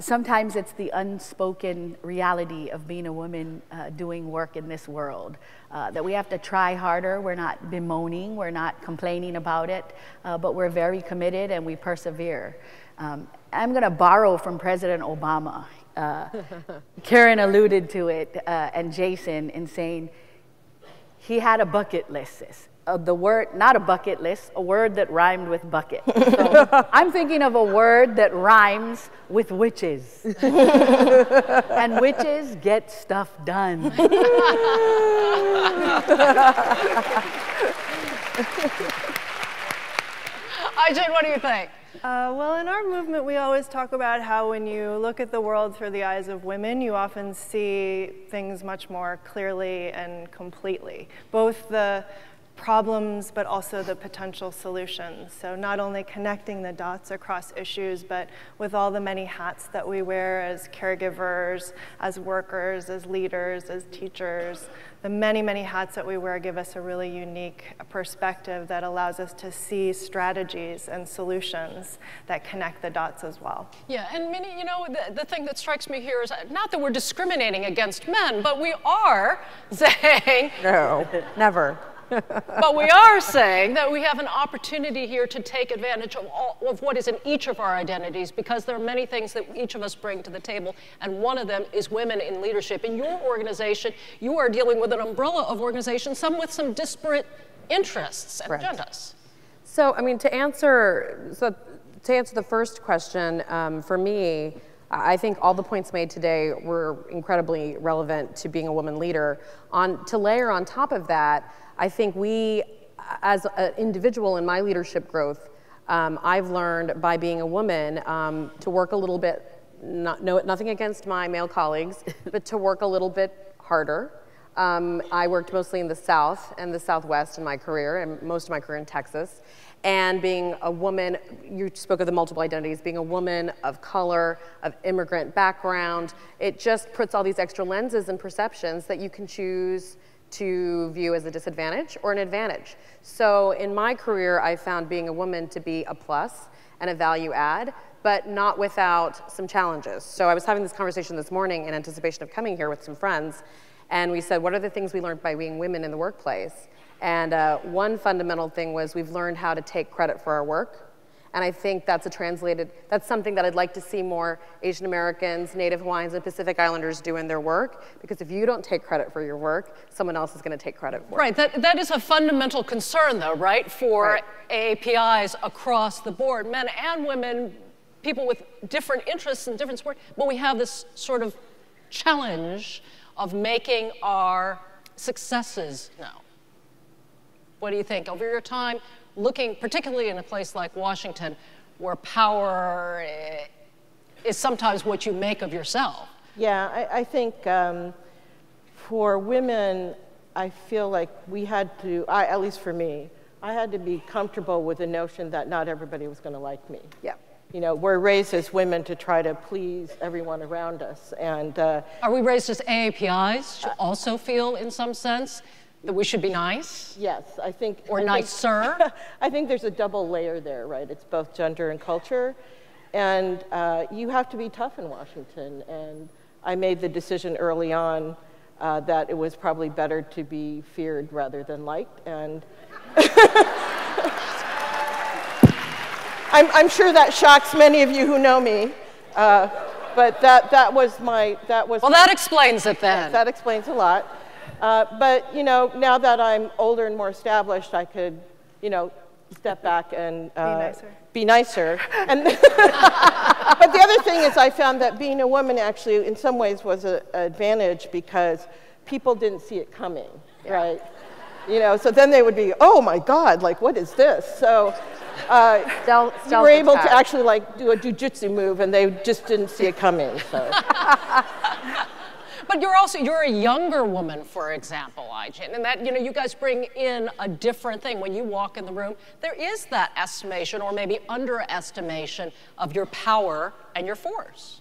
sometimes it's the unspoken reality of being a woman doing work in this world, that we have to try harder. We're not bemoaning, we're not complaining about it, but we're very committed and we persevere. I'm going to borrow from President Obama. Karen alluded to it, and Jason, in saying he had a bucket list. The word, not a bucket list, a word that rhymed with bucket. So I'm thinking of a word that rhymes with witches. And witches get stuff done. Ajay, what do you think? Well, in our movement, we always talk about how when you look at the world through the eyes of women, you often see things much more clearly and completely. Both the problems, but also the potential solutions. So not only connecting the dots across issues, but with all the many hats that we wear as caregivers, as workers, as leaders, as teachers, the many, many hats that we wear give us a really unique perspective that allows us to see strategies and solutions that connect the dots as well. Yeah, and Minnie, you know, the thing that strikes me here is not that we're discriminating against men, but we are saying... No, never. But we are saying that we have an opportunity here to take advantage of what is in each of our identities, because there are many things that each of us bring to the table, and one of them is women in leadership. In your organization, you are dealing with an umbrella of organizations, some with some disparate interests and agendas. So, I mean, to answer the first question, for me, I think all the points made today were incredibly relevant to being a woman leader. To layer on top of that, I think we, as an individual in my leadership growth, I've learned by being a woman to work a little bit, nothing against my male colleagues, but to work a little bit harder. I worked mostly in the South and the Southwest in my career, and most of my career in Texas. And being a woman, you spoke of the multiple identities, being a woman of color, of immigrant background, it just puts all these extra lenses and perceptions that you can choose to view as a disadvantage or an advantage. So in my career, I found being a woman to be a plus and a value add, but not without some challenges. So I was having this conversation this morning in anticipation of coming here with some friends, and we said, what are the things we learned by being women in the workplace? And one fundamental thing was we've learned how to take credit for our work, And I think that's something that I'd like to see more Asian Americans, Native Hawaiians, and Pacific Islanders do in their work, because if you don't take credit for your work, someone else is going to take credit for it. Right, that is a fundamental concern, though, right, for AAPIs across the board, men and women, people with different interests and different sports, but we have this sort of challenge of making our successes known. What do you think? Over your time, looking particularly in a place like Washington, where power is sometimes what you make of yourself. Yeah, I think for women, I feel like we had to, at least for me, I had to be comfortable with the notion that not everybody was going to like me. Yeah. You know, we're raised as women to try to please everyone around us. And are we raised as AAPIs to also feel, in some sense, that we should be nice? Yes, I think. Or nicer? I think there's a double layer there, right? It's both gender and culture. And you have to be tough in Washington. And I made the decision early on that it was probably better to be feared rather than liked. And I'm sure that shocks many of you who know me, but that was my. Well, that explains it then. That explains a lot. But you know, now that I'm older and more established, I could, you know, step back and be nicer. And but the other thing is, I found that being a woman actually, in some ways, was an advantage because people didn't see it coming, right? You know, so then they would be, oh my God, like what is this? So. You were able to actually like do a jujitsu move, and they just didn't see it coming. So. But you're a younger woman, for example, Ai-jen, and that, you know, you guys bring in a different thing. When you walk in the room, there is that estimation or maybe underestimation of your power and your force.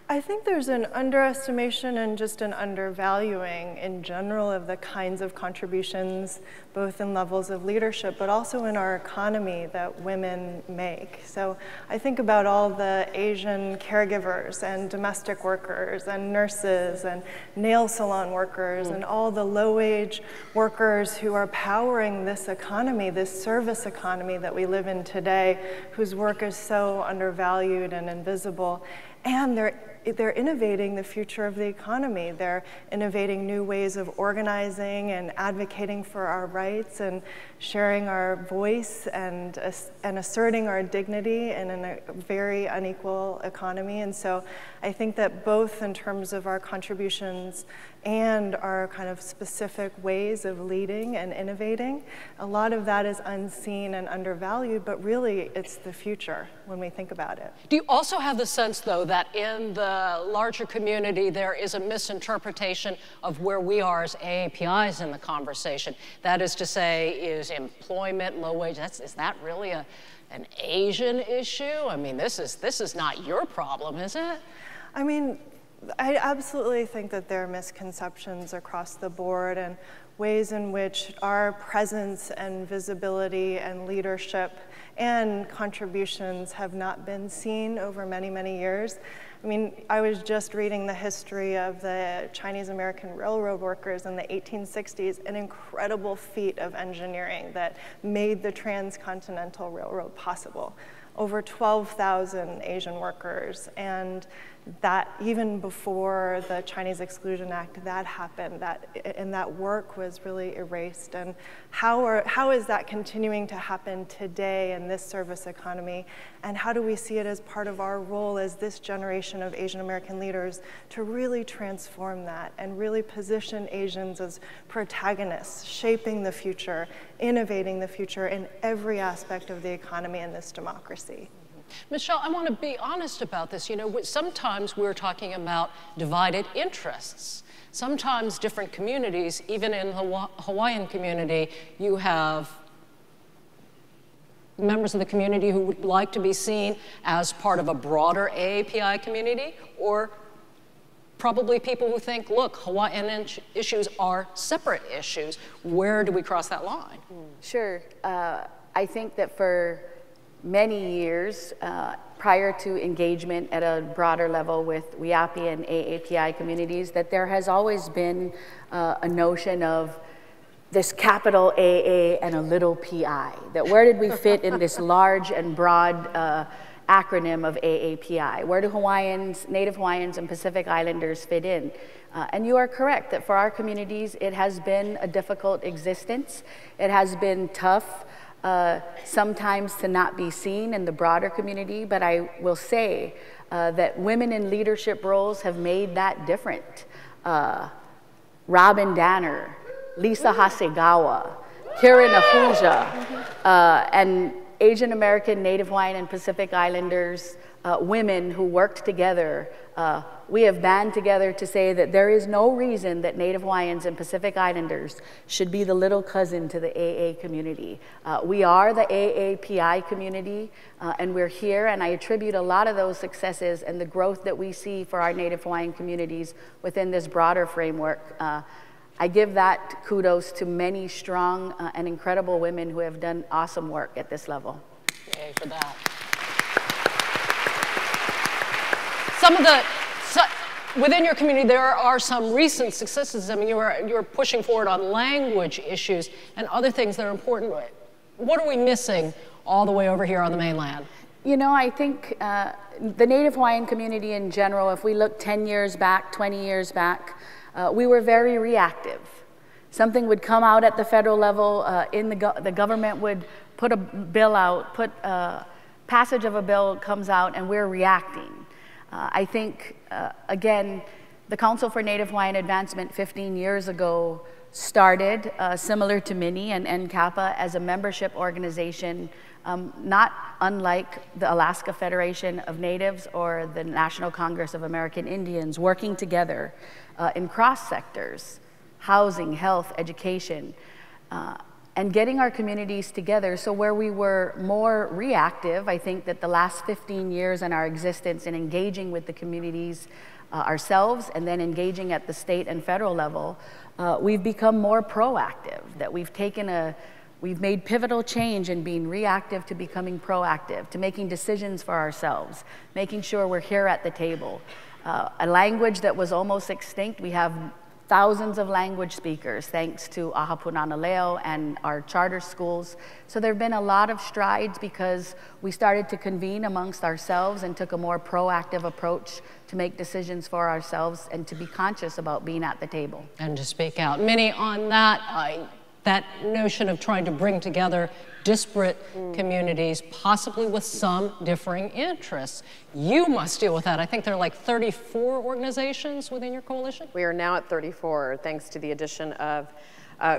I think there's an underestimation and just an undervaluing in general of the kinds of contributions, both in levels of leadership, but also in our economy that women make. So I think about all the Asian caregivers and domestic workers and nurses and nail salon workers and all the low-wage workers who are powering this economy, this service economy that we live in today, whose work is so undervalued and invisible. And they're innovating the future of the economy. They're innovating new ways of organizing and advocating for our rights and sharing our voice and asserting our dignity in a very unequal economy. And so I think that both in terms of our contributions and our kind of specific ways of leading and innovating, a lot of that is unseen and undervalued, but really it's the future when we think about it. Do you also have the sense, though, that in the larger community there is a misinterpretation of where we are as AAPIs in the conversation? That is to say, is employment, low wage, is that really an Asian issue? I mean, this is not your problem, is it? I mean, I absolutely think that there are misconceptions across the board and ways in which our presence and visibility and leadership and contributions have not been seen over many, many years. I mean, I was just reading the history of the Chinese American railroad workers in the 1860s, an incredible feat of engineering that made the transcontinental railroad possible. Over 12,000 Asian workers, and that even before the Chinese Exclusion Act, that happened, and that work was really erased. And how is that continuing to happen today in this service economy? And how do we see it as part of our role as this generation of Asian American leaders to really transform that and really position Asians as protagonists, shaping the future, innovating the future in every aspect of the economy and this democracy? Michelle, I want to be honest about this. You know, sometimes we're talking about divided interests. Sometimes different communities, even in the Hawaiian community, you have members of the community who would like to be seen as part of a broader AAPI community, or probably people who think, look, Hawaiian issues are separate issues. Where do we cross that line? Sure. I think that for many years, prior to engagement at a broader level with WIAPI and AAPI communities, that there has always been a notion of this capital AA and a little PI, that where did we fit in this large and broad acronym of AAPI? Where do Hawaiians, Native Hawaiians and Pacific Islanders fit in? And you are correct that for our communities, it has been a difficult existence. It has been tough sometimes to not be seen in the broader community, but I will say that women in leadership roles have made that different. Robin Danner, Lisa Hasegawa, Kiran Ahuja, and Asian American, Native Hawaiian, and Pacific Islanders, women who worked together. We have band together to say that there is no reason that Native Hawaiians and Pacific Islanders should be the little cousin to the AA community. We are the AAPI community, and we're here, and I attribute a lot of those successes and the growth that we see for our Native Hawaiian communities within this broader framework. I give that kudos to many strong and incredible women who have done awesome work at this level. Yay for that. Within your community, there are some recent successes. I mean, you're pushing forward on language issues and other things that are important. What are we missing all the way over here on the mainland? You know, I think the Native Hawaiian community in general, if we look 10 years back, 20 years back, we were very reactive. Something would come out at the federal level, the government would put a bill out, passage of a bill comes out, and we're reacting. I think, again, the Council for Native Hawaiian Advancement 15 years ago started, similar to MINI and NCAPA, as a membership organization, not unlike the Alaska Federation of Natives or the National Congress of American Indians, working together in cross sectors, housing, health, education, and getting our communities together. So where we were more reactive, I think that the last 15 years in our existence in engaging with the communities ourselves and then engaging at the state and federal level, we've become more proactive, that we've made pivotal change in being reactive to becoming proactive, to making decisions for ourselves, making sure we're here at the table. A language that was almost extinct, we have thousands of language speakers, thanks to Ahapunana Leo and our charter schools. So there have been a lot of strides because we started to convene amongst ourselves and took a more proactive approach to make decisions for ourselves and to be conscious about being at the table. And to speak out. Minnie, on that notion of trying to bring together disparate communities, possibly with some differing interests. You must deal with that. I think there are like 34 organizations within your coalition. We are now at 34, thanks to the addition of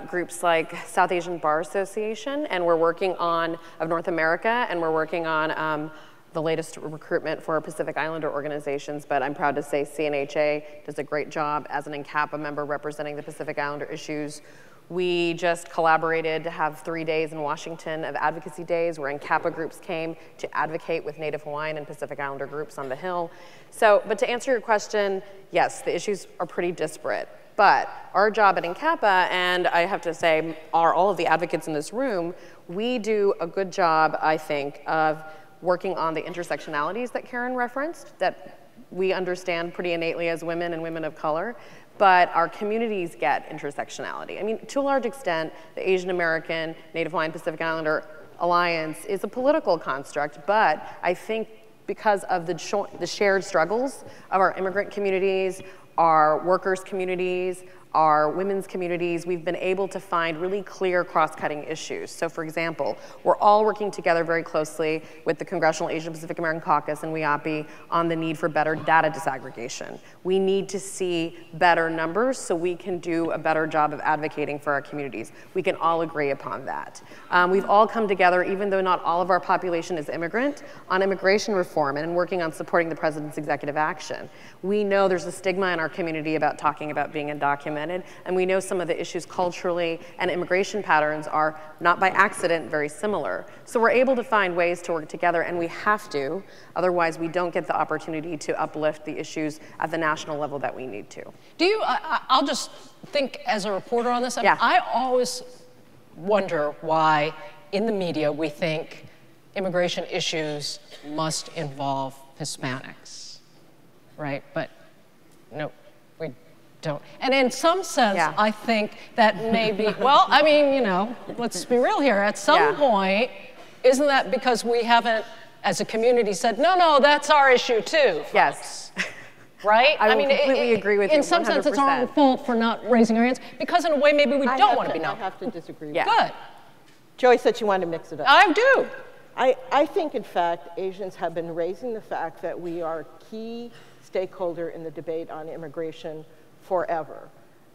groups like South Asian Bar Association, and we're working on, of North America, and we're working on the latest recruitment for Pacific Islander organizations, but I'm proud to say CNHA does a great job as an NCAPA member representing the Pacific Islander issues. We just collaborated to have 3 days in Washington of advocacy days where NCAPA groups came to advocate with Native Hawaiian and Pacific Islander groups on the Hill. So, but to answer your question, yes, the issues are pretty disparate. But our job at NCAPA, and I have to say, all of the advocates in this room, we do a good job, I think, of working on the intersectionalities that Karen referenced, that we understand pretty innately as women and women of color. But our communities get intersectionality. I mean, to a large extent, the Asian American, Native Hawaiian, Pacific Islander Alliance is a political construct, but I think because of the shared struggles of our immigrant communities, our workers' communities, our women's communities, we've been able to find really clear cross-cutting issues. So for example, we're all working together very closely with the Congressional Asian Pacific American Caucus and AAPI on the need for better data disaggregation. We need to see better numbers so we can do a better job of advocating for our communities. We can all agree upon that. We've all come together, even though not all of our population is immigrant, on immigration reform and working on supporting the president's executive action. We know there's a stigma in our community about talking about being undocumented, and we know some of the issues culturally and immigration patterns are not by accident very similar. So we're able to find ways to work together, and we have to, otherwise we don't get the opportunity to uplift the issues at the national level that we need to. Do you, I'll just think as a reporter on this, Yeah. I always wonder why in the media we think immigration issues must involve Hispanics, right? But no, don't. And in some sense, I think that maybe, well, I mean, you know, let's be real here. At some point, isn't that because we haven't, as a community, said, no, that's our issue too, folks. Yes. Right? I mean, completely agree with you. In some sense, it's our own fault for not raising our hands, because in a way, maybe we don't want to be known. I have to disagree. Yeah. Good. Joey said she wanted to mix it up. I do. I think, in fact, Asians have been raising the fact that we are a key stakeholder in the debate on immigration forever.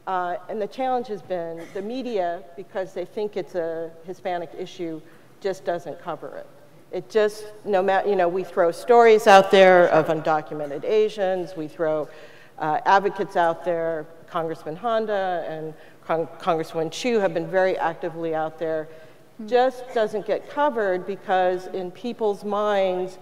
And the challenge has been the media, because they think it's a Hispanic issue, just doesn't cover it. It just, no matter, you know, we throw stories out there of undocumented Asians, we throw advocates out there, Congressman Honda and Congresswoman Chu have been very actively out there. Just doesn't get covered because in people's minds,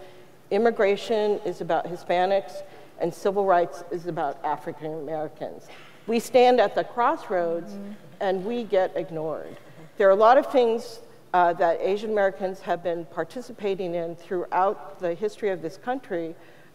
immigration is about Hispanics and civil rights is about African Americans. We stand at the crossroads and we get ignored. There are a lot of things that Asian Americans have been participating in throughout the history of this country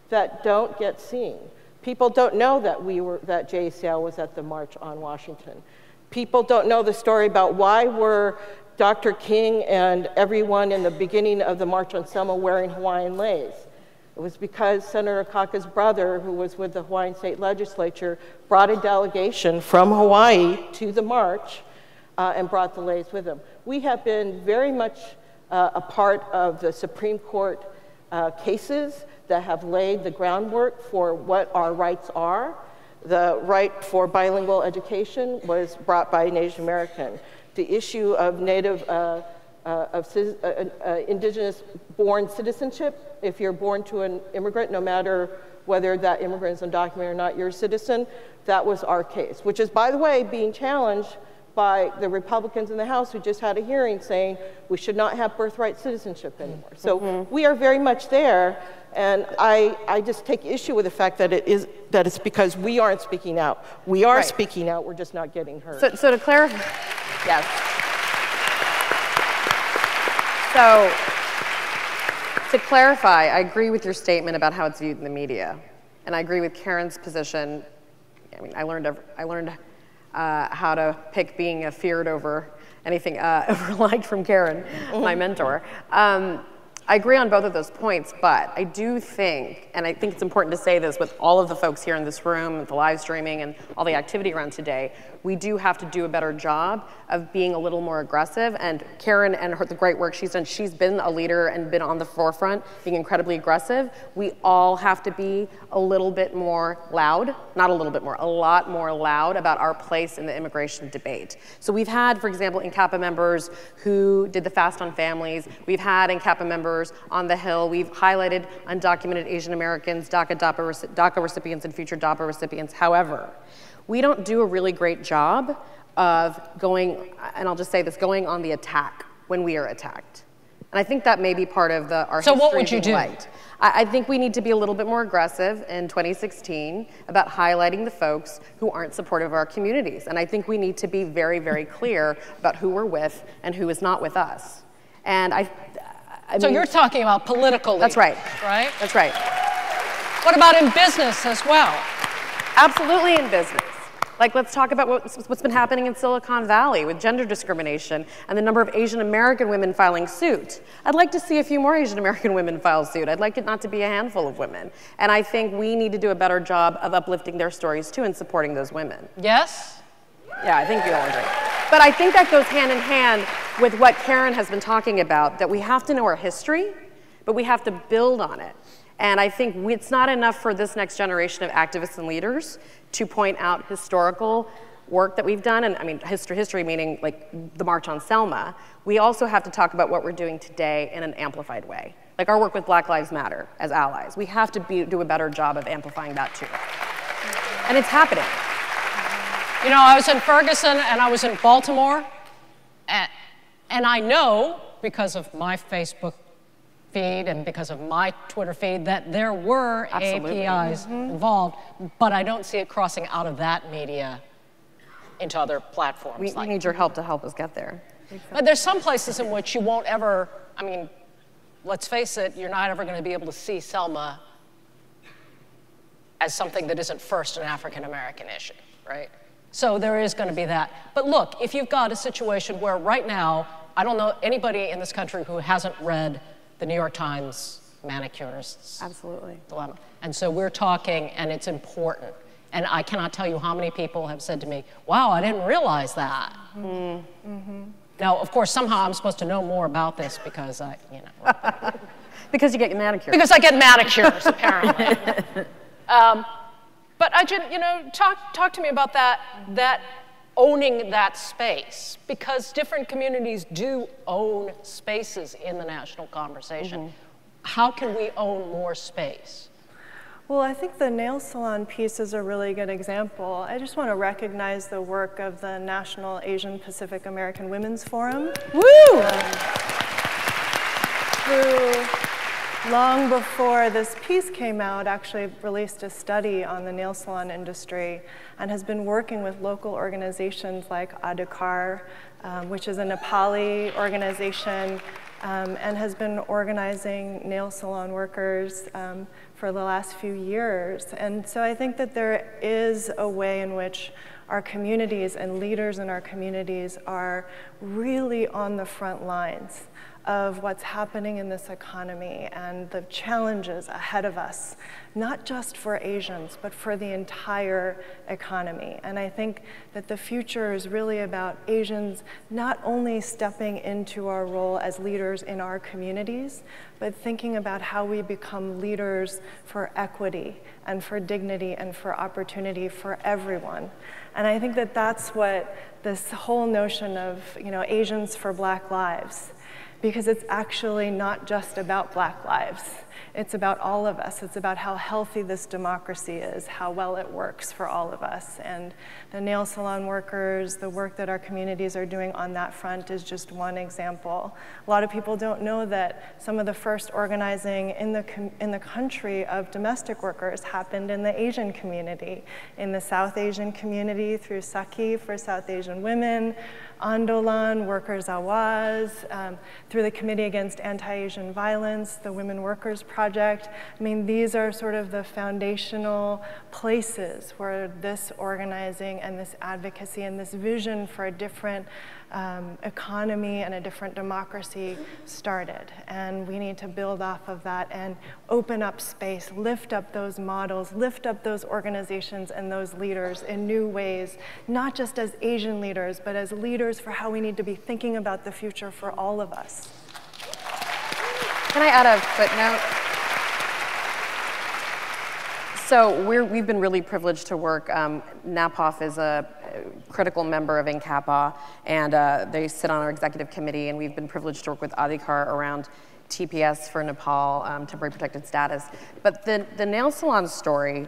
that don't get seen. People don't know that that JACL was at the March on Washington. People don't know the story about why were Dr. King and everyone in the beginning of the March on Selma wearing Hawaiian leis. It was because Senator Kaka's brother, who was with the Hawaiian State Legislature, brought a delegation from Hawaii to the march and brought the leis with him. We have been very much a part of the Supreme Court cases that have laid the groundwork for what our rights are. The right for bilingual education was brought by an Asian American. The issue of indigenous-born citizenship, if you're born to an immigrant, no matter whether that immigrant is undocumented or not, you're a citizen, that was our case, which is, by the way, being challenged by the Republicans in the House who just had a hearing saying we should not have birthright citizenship anymore. So we are very much there, and I just take issue with the fact that it's because we aren't speaking out. We are speaking out, we're just not getting heard. So to clarify, yes. So to clarify, I agree with your statement about how it's viewed in the media, and I agree with Karen's position. I mean, I learned how to pick being feared over anything over liked from Karen, my mentor. I agree on both of those points, but I do think, and I think it's important to say this with all of the folks here in this room, with the live streaming and all the activity around today, we do have to do a better job of being a little more aggressive. And Karen and the great work she's done, she's been a leader and been on the forefront, being incredibly aggressive. We all have to be a little bit more loud, not a little bit more, a lot more loud about our place in the immigration debate. So we've had, for example, NCAPA members who did the Fast on Families. We've had NCAPA members on the Hill. We've highlighted undocumented Asian Americans, DACA recipients, and future DAPA recipients. However, we don't do a really great job of going, and I'll just say this, going on the attack when we are attacked. And I think that may be part of our history. So what would you do? I think we need to be a little bit more aggressive in 2016 about highlighting the folks who aren't supportive of our communities. And I think we need to be very, very clear about who we're with and who is not with us. And so you're talking about politically. That's right. Right? That's right. What about in business as well? Absolutely in business. Like, let's talk about what's been happening in Silicon Valley with gender discrimination and the number of Asian American women filing suit. I'd like to see a few more Asian American women file suit. I'd like it not to be a handful of women. And I think we need to do a better job of uplifting their stories too and supporting those women. Yes? Yeah, I think you all agree. But I think that goes hand in hand with what Karen has been talking about, that we have to know our history, but we have to build on it. And I think it's not enough for this next generation of activists and leaders to point out historical work that we've done, and I mean history meaning like the March on Selma. We also have to talk about what we're doing today in an amplified way. Like our work with Black Lives Matter as allies. We have to do a better job of amplifying that too. And it's happening. You know, I was in Ferguson and I was in Baltimore, and I know because of my Facebook feed and because of my Twitter feed that there were AAPIs involved, but I don't see it crossing out of that media into other platforms. We need your help to help us get there. But there's some places in which you won't ever, I mean, let's face it, you're not ever going to be able to see Selma as something that isn't first an African American issue. right? So there is going to be that. But look, if you've got a situation where right now, I don't know anybody in this country who hasn't read the New York Times manicurists dilemma. And so we're talking, and it's important. And I cannot tell you how many people have said to me, wow, I didn't realize that. Now, of course, somehow I'm supposed to know more about this because I, Because you get manicures. Because I get manicures, apparently. But Ajit, talk to me about that owning that space, because different communities do own spaces in the national conversation. How can we own more space? Well, I think the nail salon piece is a really good example. I just want to recognize the work of the National Asian Pacific American Women's Forum. Woo! Who, long before this piece came out, actually released a study on the nail salon industry and has been working with local organizations like Adhikar, which is a Nepali organization, and has been organizing nail salon workers for the last few years. And so I think that there is a way in which our communities and leaders in our communities are really on the front lines of what's happening in this economy and the challenges ahead of us, not just for Asians, but for the entire economy. And I think that the future is really about Asians not only stepping into our role as leaders in our communities, but thinking about how we become leaders for equity and for dignity and for opportunity for everyone. And I think that that's what this whole notion of, Asians for Black Lives, because it's actually not just about Black lives. It's about all of us. It's about how healthy this democracy is, how well it works for all of us. And the nail salon workers, the work that our communities are doing on that front is just one example. A lot of people don't know that some of the first organizing in the country of domestic workers happened in the Asian community, in the South Asian community through Saki for South Asian women, Andolan, Workers' Awaz, through the Committee Against Anti-Asian Violence, the Women Workers Project. I mean, these are sort of the foundational places where this organizing and this advocacy and this vision for a different economy and a different democracy started. And we need to build off of that and open up space, lift up those models, lift up those organizations and those leaders in new ways, not just as Asian leaders, but as leaders for how we need to be thinking about the future for all of us. Can I add a footnote? So we've been really privileged to work. NAPOF is a critical member of NCAPA, and they sit on our executive committee, and we've been privileged to work with Adhikar around TPS for Nepal, temporary protected status. But the nail salon story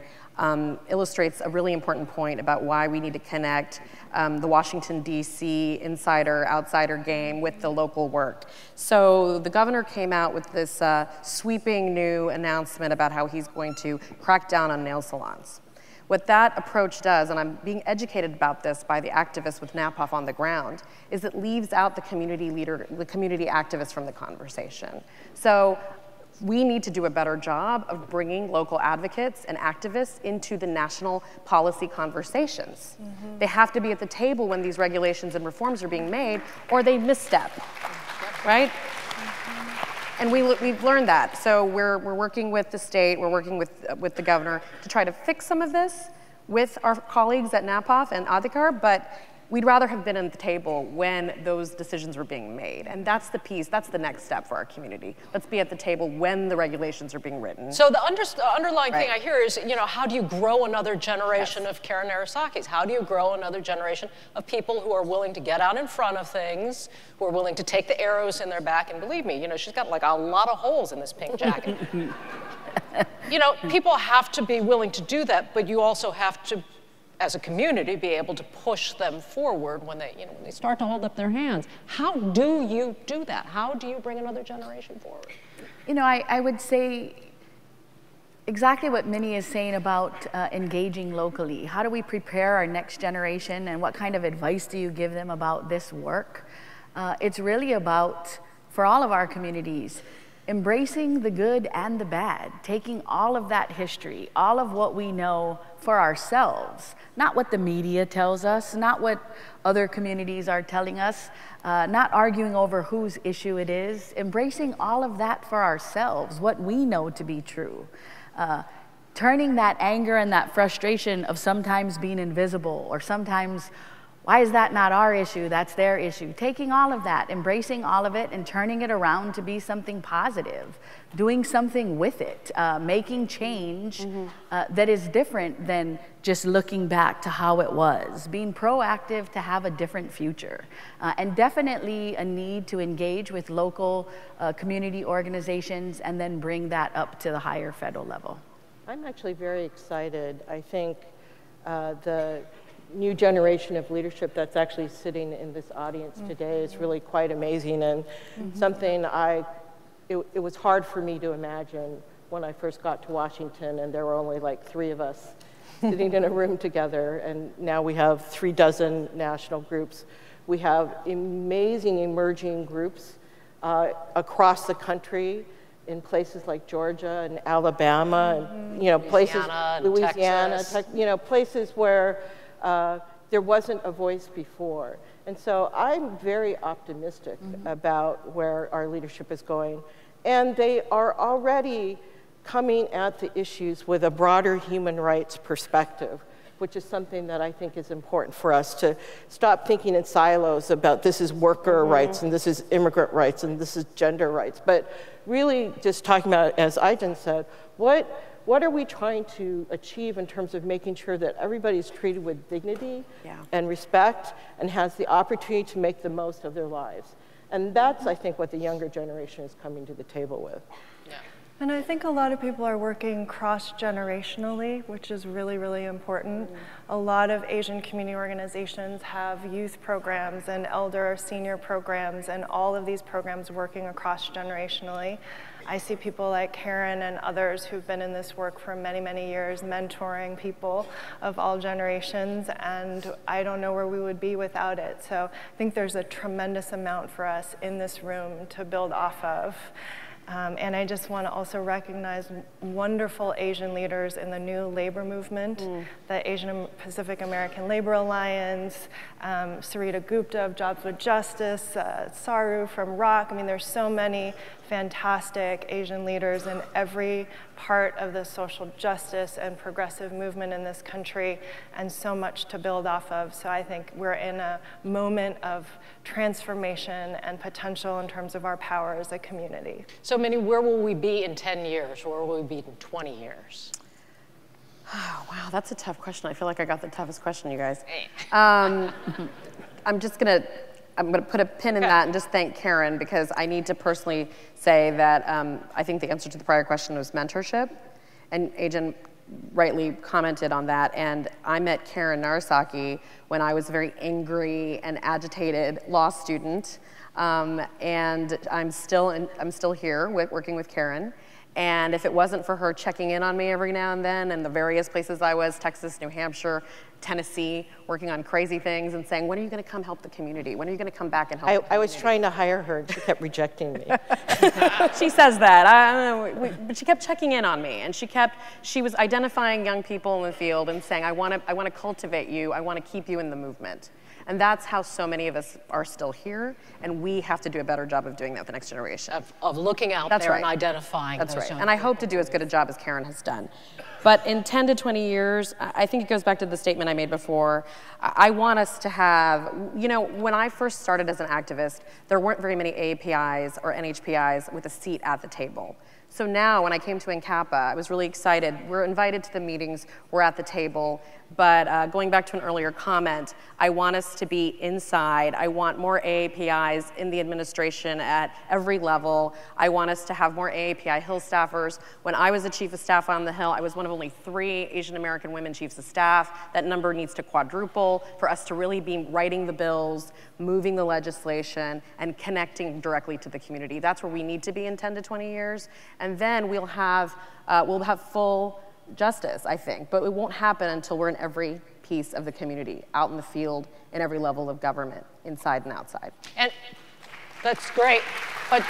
illustrates a really important point about why we need to connect the Washington, D.C. insider-outsider game with the local work. So the governor came out with this sweeping new announcement about how he's going to crack down on nail salons. What that approach does, and I'm being educated about this by the activists with NAPOF on the ground, is it leaves out the community leader, the community activists from the conversation. So we need to do a better job of bringing local advocates and activists into the national policy conversations. They have to be at the table when these regulations and reforms are being made, or they misstep, right? And we've learned that. So we're working with the state, we're working with the governor to try to fix some of this with our colleagues at NAPOF and Adhikar, but we'd rather have been at the table when those decisions were being made. And that's the piece, that's the next step for our community. Let's be at the table when the regulations are being written. So the underlying thing I hear is, how do you grow another generation of Karen Arasakis? How do you grow another generation of people who are willing to get out in front of things, who are willing to take the arrows in their back? And believe me, she's got like a lot of holes in this pink jacket. People have to be willing to do that, but you also have to, as a community, be able to push them forward when they, when they start to hold up their hands. How do you do that? How do you bring another generation forward? I would say exactly what Minnie is saying about engaging locally. How do we prepare our next generation, and what kind of advice do you give them about this work? It's really about, for all of our communities, embracing the good and the bad, taking all of that history, all of what we know for ourselves, not what the media tells us, not what other communities are telling us, not arguing over whose issue it is, embracing all of that for ourselves, what we know to be true. Turning that anger and that frustration of sometimes being invisible or sometimes, why is that not our issue, that's their issue? Taking all of that, embracing all of it and turning it around to be something positive, doing something with it, making change that is different than just looking back to how it was, being proactive to have a different future. And definitely a need to engage with local community organizations and then bring that up to the higher federal level. I'm actually very excited. I think the new generation of leadership that's actually sitting in this audience today is really quite amazing, and something it was hard for me to imagine when I first got to Washington and there were only like 3 of us sitting in a room together, and now we have 36 national groups. We have amazing emerging groups across the country in places like Georgia and Alabama and places, Louisiana, places where there wasn't a voice before. And so I'm very optimistic about where our leadership is going. And they are already coming at the issues with a broader human rights perspective, which is something that I think is important for us to stop thinking in silos about this is worker rights and this is immigrant rights and this is gender rights, but really just talking about, as Aiden said, what are we trying to achieve in terms of making sure that everybody's treated with dignity and respect and has the opportunity to make the most of their lives. And that's, I think, what the younger generation is coming to the table with. And I think a lot of people are working cross-generationally, which is really, really important. A lot of Asian community organizations have youth programs and elder senior programs, and all of these programs working across generationally. I see people like Karen and others who've been in this work for many, many years, mentoring people of all generations, and I don't know where we would be without it. So I think there's a tremendous amount for us in this room to build off of. And I just want to also recognize wonderful Asian leaders in the new labor movement, the Asian Pacific American Labor Alliance, Sarita Gupta of Jobs with Justice, Saru from ROC. I mean, there's so many fantastic Asian leaders in every part of the social justice and progressive movement in this country, and so much to build off of. So I think we're in a moment of transformation and potential in terms of our power as a community. So, Minnie, where will we be in 10 years? Where will we be in 20 years? Oh, wow, that's a tough question. I feel like I got the toughest question, you guys. I'm gonna put a pin in that and just thank Karen, because I need to personally say that I think the answer to the prior question was mentorship, and Aiden rightly commented on that. And I met Karen Narasaki when I was a very angry and agitated law student, and I'm still here working with Karen. And if it wasn't for her checking in on me every now and then, and the various places I was, Texas, New Hampshire, Tennessee, working on crazy things and saying, when are you gonna come help the community? When are you gonna come back and help the community? I was trying to hire her and she kept rejecting me. She says that, but she kept checking in on me, and she was identifying young people in the field and saying, I wanna cultivate you, I wanna keep you in the movement. And that's how so many of us are still here, and we have to do a better job of doing that with the next generation. Of looking out there and identifying those young And I hope to do as good a job as Karen has done. But in 10 to 20 years, I think it goes back to the statement I made before. I want us to have, when I first started as an activist, there weren't very many AAPIs or NHPIs with a seat at the table. So now when I came to NCAPA, I was really excited. We're invited to the meetings, we're at the table, but going back to an earlier comment, I want us to be inside. I want more AAPIs in the administration at every level. I want us to have more AAPI Hill staffers. When I was the chief of staff on the Hill, I was one of only 3 Asian American women chiefs of staff. That number needs to quadruple for us to really be writing the bills, moving the legislation, and connecting directly to the community. That's where we need to be in 10 to 20 years. And then we'll have full justice, I think, but it won't happen until we're in every piece of the community, out in the field, in every level of government, inside and outside. And that's great, but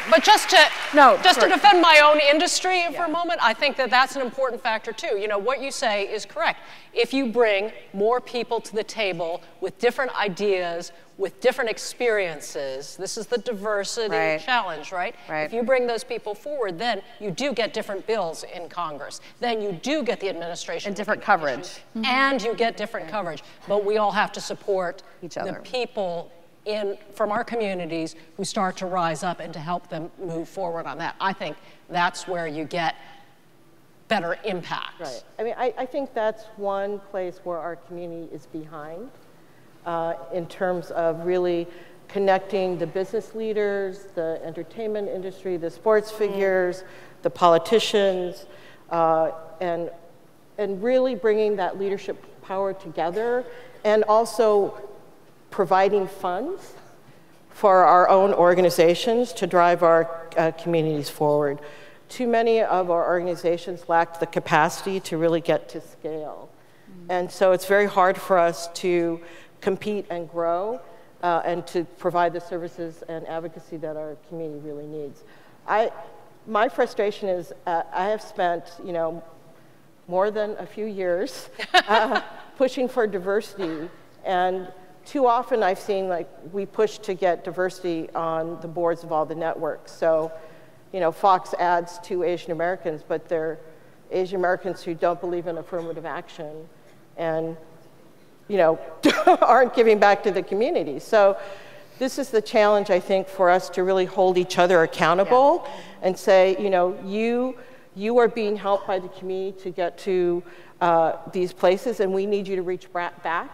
But just to defend my own industry for a moment, I think that that's an important factor too. You know, what you say is correct. If you bring more people to the table with different ideas, with different experiences, this is the diversity challenge, right? If you bring those people forward, then you do get different bills in Congress. Then you do get the administration. And different coverage. And you get different coverage. But we all have to support each other. The people from our communities who start to rise up and to help them move forward on that. I think that's where you get better impact. Right. I mean, I think that's one place where our community is behind in terms of really connecting the business leaders, the entertainment industry, the sports figures, the politicians, and really bringing that leadership power together, and also providing funds for our own organizations to drive our communities forward. Too many of our organizations lack the capacity to really get to scale. And so it's very hard for us to compete and grow and to provide the services and advocacy that our community really needs. My frustration is I have spent, you know, more than a few years pushing for diversity, and too often I've seen, like, we push to get diversity on the boards of all the networks. So, you know, Fox adds 2 Asian Americans, but they're Asian Americans who don't believe in affirmative action and, you know, aren't giving back to the community. So this is the challenge, I think, for us to really hold each other accountable and say, you know, you are being helped by the community to get to these places, and we need you to reach back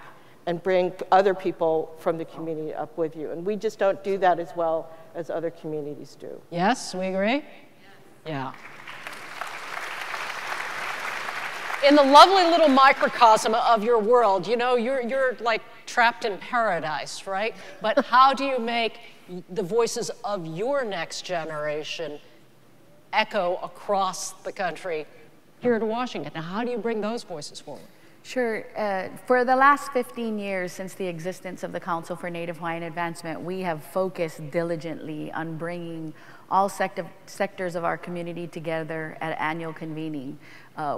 and bring other people from the community up with you. And we just don't do that as well as other communities do. Yes, we agree? Yeah. In the lovely little microcosm of your world, you know, you're like trapped in paradise, right? But how do you make the voices of your next generation echo across the country here to Washington? Now, how do you bring those voices forward? Sure. For the last 15 years since the existence of the Council for Native Hawaiian Advancement, we have focused diligently on bringing all sectors of our community together at annual convening.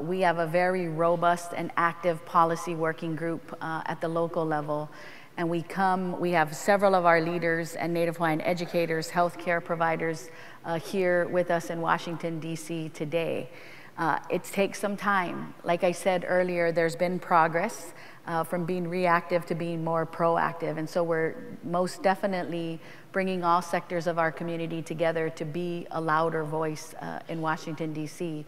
We have a very robust and active policy working group at the local level, and we have several of our leaders and Native Hawaiian educators, healthcare providers here with us in Washington, D.C. today. It takes some time. Like I said earlier, there's been progress from being reactive to being more proactive. And so we're most definitely bringing all sectors of our community together to be a louder voice in Washington, D.C.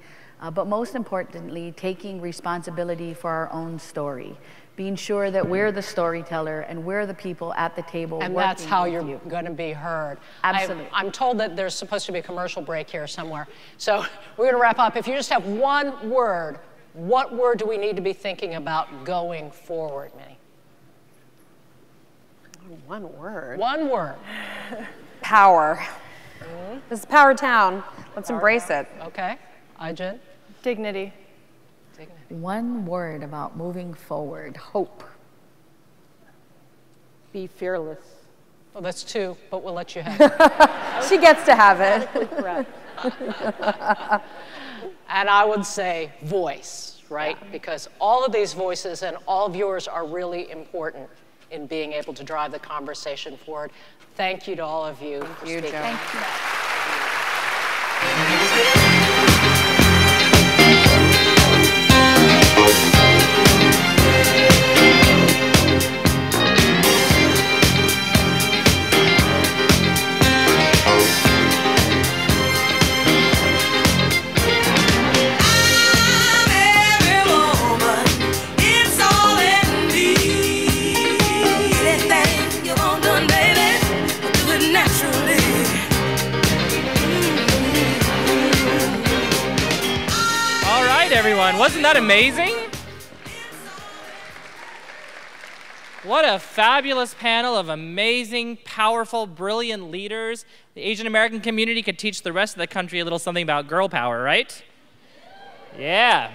But most importantly, taking responsibility for our own story, being sure that we're the storyteller and we're the people at the table. And that's how you're going to be heard. Absolutely. I'm told that there's supposed to be a commercial break here somewhere. So we're going to wrap up. If you just have one word, what word do we need to be thinking about going forward, Minnie? One word. One word. Power. This is Power Town. Let's embrace it. Okay. Ajit? Dignity. One word about moving forward: hope. Be fearless. Well, that's 2, but we'll let you have it. She gets to have it. Correct. And I would say voice, right? Yeah. Because all of these voices and all of yours are really important in being able to drive the conversation forward. Thank you to all of you. Thank you, Joe. Thank you. Everyone, wasn't that amazing? What a fabulous panel of amazing, powerful, brilliant leaders. The Asian American community could teach the rest of the country a little something about girl power, right? Yeah.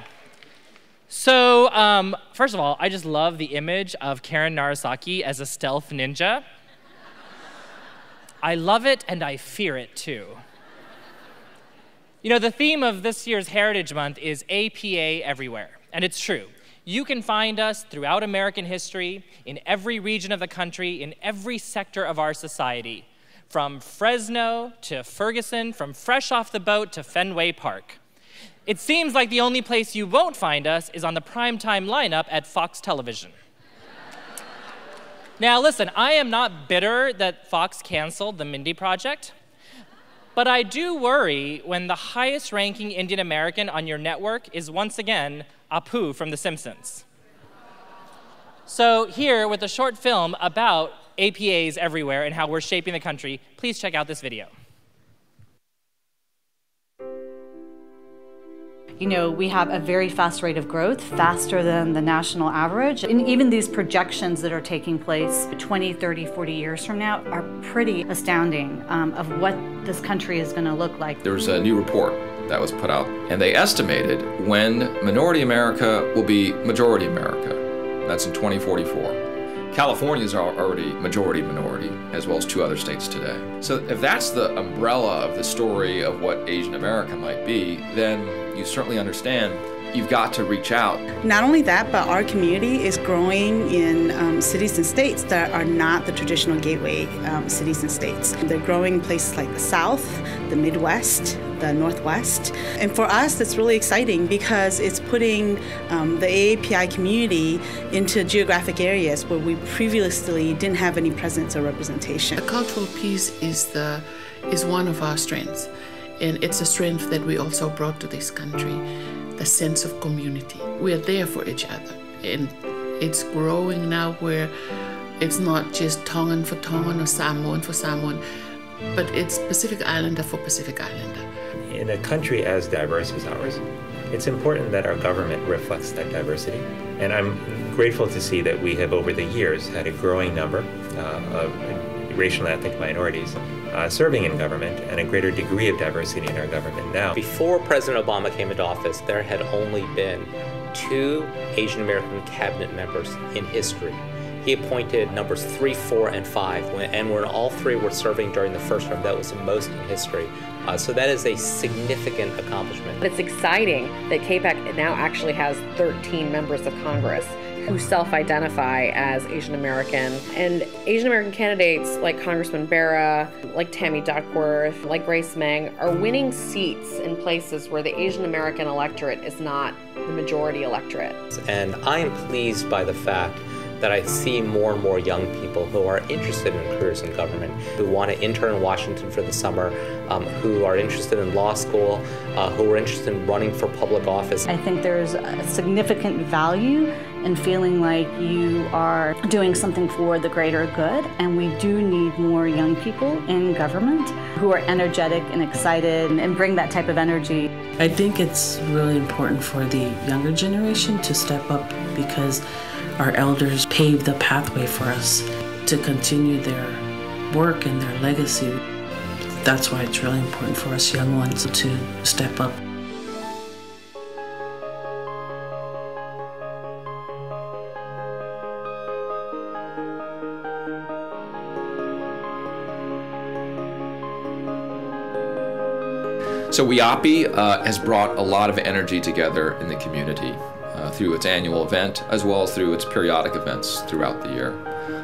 So, first of all, I just love the image of Karen Narasaki as a stealth ninja. I love it and I fear it too. You know, the theme of this year's Heritage Month is APA everywhere, and it's true. You can find us throughout American history, in every region of the country, in every sector of our society, from Fresno to Ferguson, from fresh off the boat to Fenway Park. It seems like the only place you won't find us is on the primetime lineup at Fox Television. Now listen, I am not bitter that Fox canceled the Mindy Project, but I do worry when the highest ranking Indian American on your network is once again Apu from The Simpsons. So here, with a short film about APAs everywhere and how we're shaping the country, please check out this video. You know, we have a very fast rate of growth, faster than the national average. And even these projections that are taking place 20, 30, 40 years from now are pretty astounding of what this country is going to look like. There was a new report that was put out, and they estimated when minority America will be majority America. That's in 2044. Californians are already majority minority, as well as 2 other states today. So if that's the umbrella of the story of what Asian America might be, then you certainly understand you've got to reach out. Not only that, but our community is growing in cities and states that are not the traditional gateway cities and states. They're growing in places like the South, the Midwest, the Northwest. And for us, that's really exciting because it's putting the AAPI community into geographic areas where we previously didn't have any presence or representation. The cultural piece is one of our strengths. And it's a strength that we also brought to this country, the sense of community. We are there for each other. And it's growing now where it's not just Tongan for Tongan or Samoan for Samoan, but it's Pacific Islander for Pacific Islander. In a country as diverse as ours, it's important that our government reflects that diversity. And I'm grateful to see that we have, over the years, had a growing number of racial and ethnic minorities serving in government, and a greater degree of diversity in our government now. Before President Obama came into office, there had only been 2 Asian American cabinet members in history. He appointed numbers 3, 4, and 5, and when all 3 were serving during the first term, that was the most in history. So that is a significant accomplishment. It's exciting that CAPAC now actually has 13 members of Congress who self-identify as Asian American. And Asian American candidates like Congressman Barra, like Tammy Duckworth, like Grace Meng are winning seats in places where the Asian American electorate is not the majority electorate. And I am pleased by the fact that I see more and more young people who are interested in careers in government, who want to intern in Washington for the summer, who are interested in law school, who are interested in running for public office. I think there's a significant value in feeling like you are doing something for the greater good, and we do need more young people in government who are energetic and excited and bring that type of energy. I think it's really important for the younger generation to step up because our elders paved the pathway for us to continue their work and their legacy. That's why it's really important for us young ones to step up. So AAPI has brought a lot of energy together in the community through its annual event as well as through its periodic events throughout the year.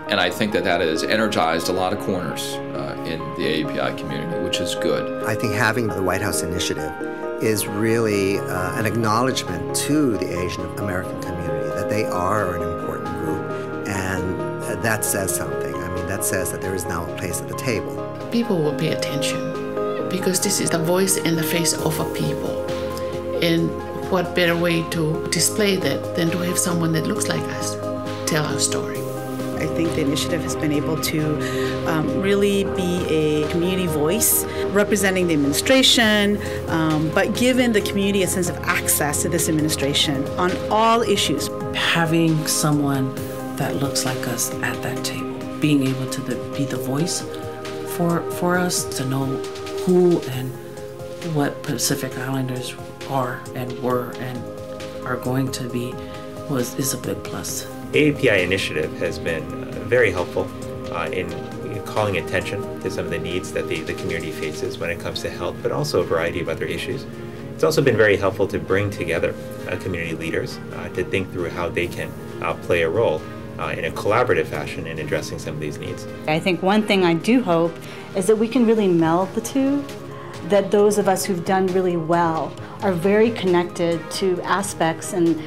And I think that that has energized a lot of corners in the AAPI community, which is good. I think having the White House initiative is really an acknowledgement to the Asian American community that they are an important group, and that says something. I mean, that says that there is now a place at the table. People will pay attention because this is the voice and the face of a people. And what better way to display that than to have someone that looks like us tell our story. I think the initiative has been able to really be a community voice representing the administration, but giving the community a sense of access to this administration on all issues. Having someone that looks like us at that table, being able to be the voice for us to know who and what Pacific Islanders are and were and are going to be is a big plus. AAPI initiative has been very helpful in calling attention to some of the needs that the community faces when it comes to health, but also a variety of other issues. It's also been very helpful to bring together community leaders to think through how they can play a role in a collaborative fashion in addressing some of these needs. I think one thing I do hope is that we can really meld the two, that those of us who've done really well are very connected to aspects and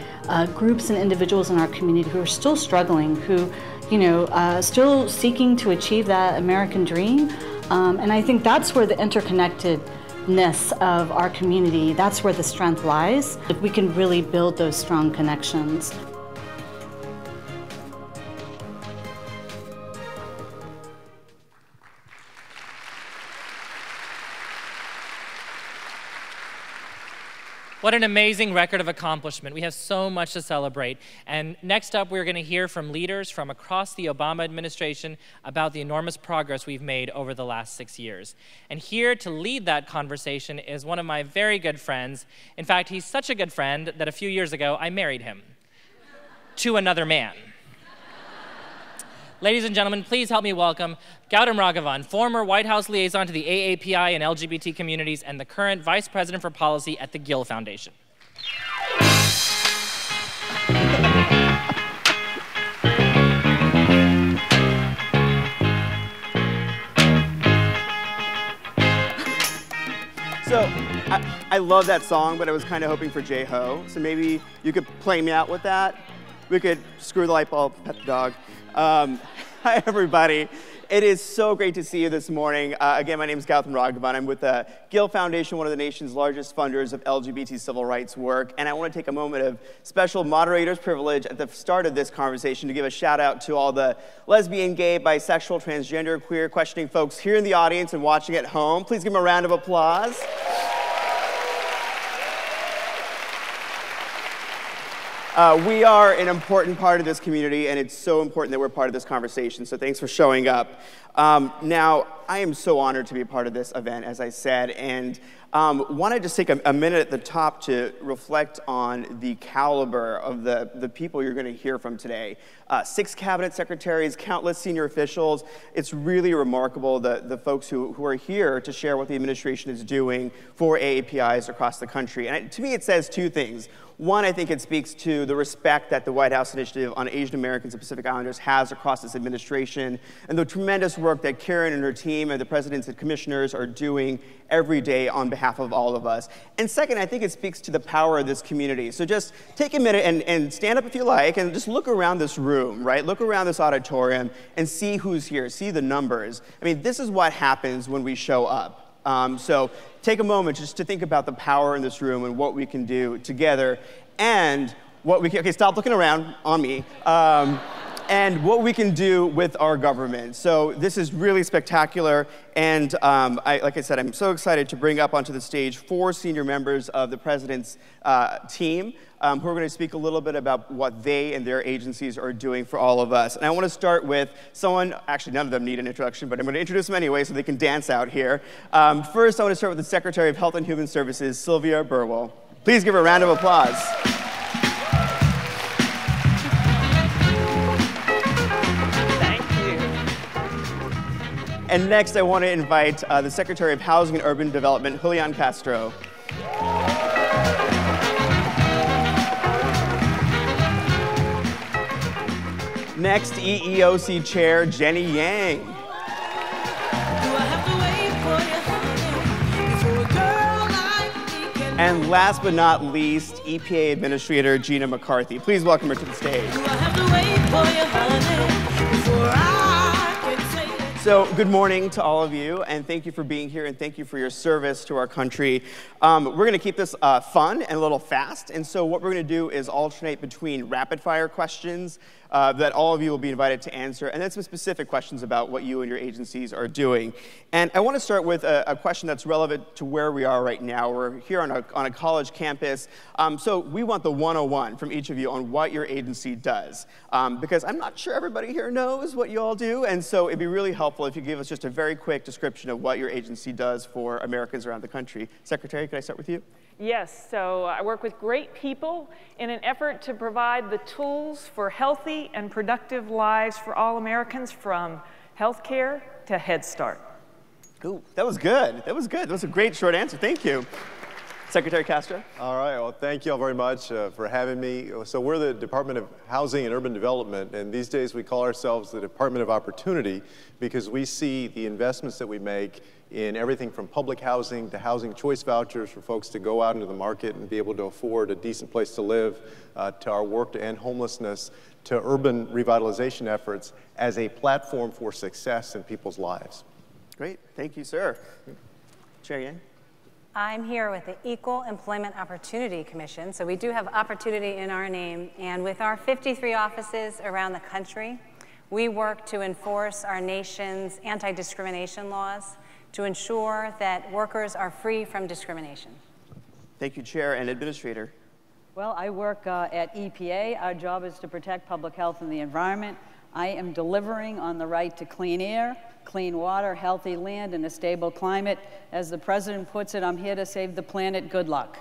groups and individuals in our community who are still struggling, who, still seeking to achieve that American dream. And I think that's where the interconnectedness of our community, that's where the strength lies. If we can really build those strong connections. What an amazing record of accomplishment. We have so much to celebrate. And next up, we're going to hear from leaders from across the Obama administration about the enormous progress we've made over the last 6 years. And here to lead that conversation is one of my very good friends. In fact, he's such a good friend that a few years ago, I married him to another man. Ladies and gentlemen, please help me welcome Gautam Raghavan, former White House liaison to the AAPI and LGBT communities and the current Vice President for Policy at the Gill Foundation. So, I love that song, but I was kind of hoping for J-Ho, so maybe you could play me out with that. We could screw the light bulb, pet the dog. Hi, everybody. It is so great to see you this morning. Again, my name is Gautam Raghavan. I'm with the Gill Foundation, one of the nation's largest funders of LGBT civil rights work. And I want to take a moment of special moderator's privilege at the start of this conversation to give a shout out to all the lesbian, gay, bisexual, transgender, queer, questioning folks here in the audience and watching at home. Please give them a round of applause. We are an important part of this community, and it's so important that we're part of this conversation, so thanks for showing up. Now, I am so honored to be a part of this event, as I said, and want to just take a minute at the top to reflect on the caliber of the people you're going to hear from today. 6 cabinet secretaries, countless senior officials. It's really remarkable, the folks who are here to share what the administration is doing for AAPIs across the country. And to me, it says 2 things. One, I think it speaks to the respect that the White House Initiative on Asian Americans and Pacific Islanders has across this administration, and the tremendous work that Karen and her team and the presidents and commissioners are doing every day on behalf of all of us. And second, I think it speaks to the power of this community. So just take a minute and stand up if you like, and just look around this room, right? Look around this auditorium and see who's here, see the numbers. I mean, this is what happens when we show up. So take a moment just to think about the power in this room and what we can do together, and what we can, okay, stop looking around on me, and what we can do with our government. So this is really spectacular, and like I said, I'm so excited to bring up onto the stage 4 senior members of the president's team who are going to speak a little bit about what they and their agencies are doing for all of us. And I want to start with someone, actually none of them need an introduction, but I'm going to introduce them anyway so they can dance out here. First, I want to start with the Secretary of Health and Human Services, Sylvia Burwell. Please give her a round of applause. And next, I want to invite the Secretary of Housing and Urban Development, Julian Castro. Next, EEOC Chair, Jenny Yang. And last but not least, EPA Administrator, Gina McCarthy. Please welcome her to the stage. So good morning to all of you, and thank you for being here, and thank you for your service to our country. We're going to keep this fun and a little fast, and so what we're going to do is alternate between rapid-fire questions that all of you will be invited to answer, and then some specific questions about what you and your agencies are doing. And I want to start with a question that's relevant to where we are right now. We're here on a college campus, so we want the 101 from each of you on what your agency does, because I'm not sure everybody here knows what you all do, and so it'd be really helpful if you give us just a very quick description of what your agency does for Americans around the country. Secretary, can I start with you? Yes, so I work with great people in an effort to provide the tools for healthy and productive lives for all Americans, from health care to to Head Start. Ooh, that was good. That was good. That was a great short answer. Thank you. Secretary Castro. All right, well, thank you all very much for having me. So we're the Department of Housing and Urban Development, and these days we call ourselves the Department of Opportunity because we see the investments that we make in everything from public housing to housing choice vouchers for folks to go out into the market and be able to afford a decent place to live, to our work to end homelessness, to urban revitalization efforts as a platform for success in people's lives. Great, thank you, sir. Chair Yang. I'm here with the Equal Employment Opportunity Commission. So we do have opportunity in our name. And with our 53 offices around the country, we work to enforce our nation's anti-discrimination laws to ensure that workers are free from discrimination. Thank you, Chair and Administrator. Well, I work at EPA. Our job is to protect public health and the environment. I am delivering on the right to clean air, clean water, healthy land, and a stable climate. As the president puts it, I'm here to save the planet. Good luck.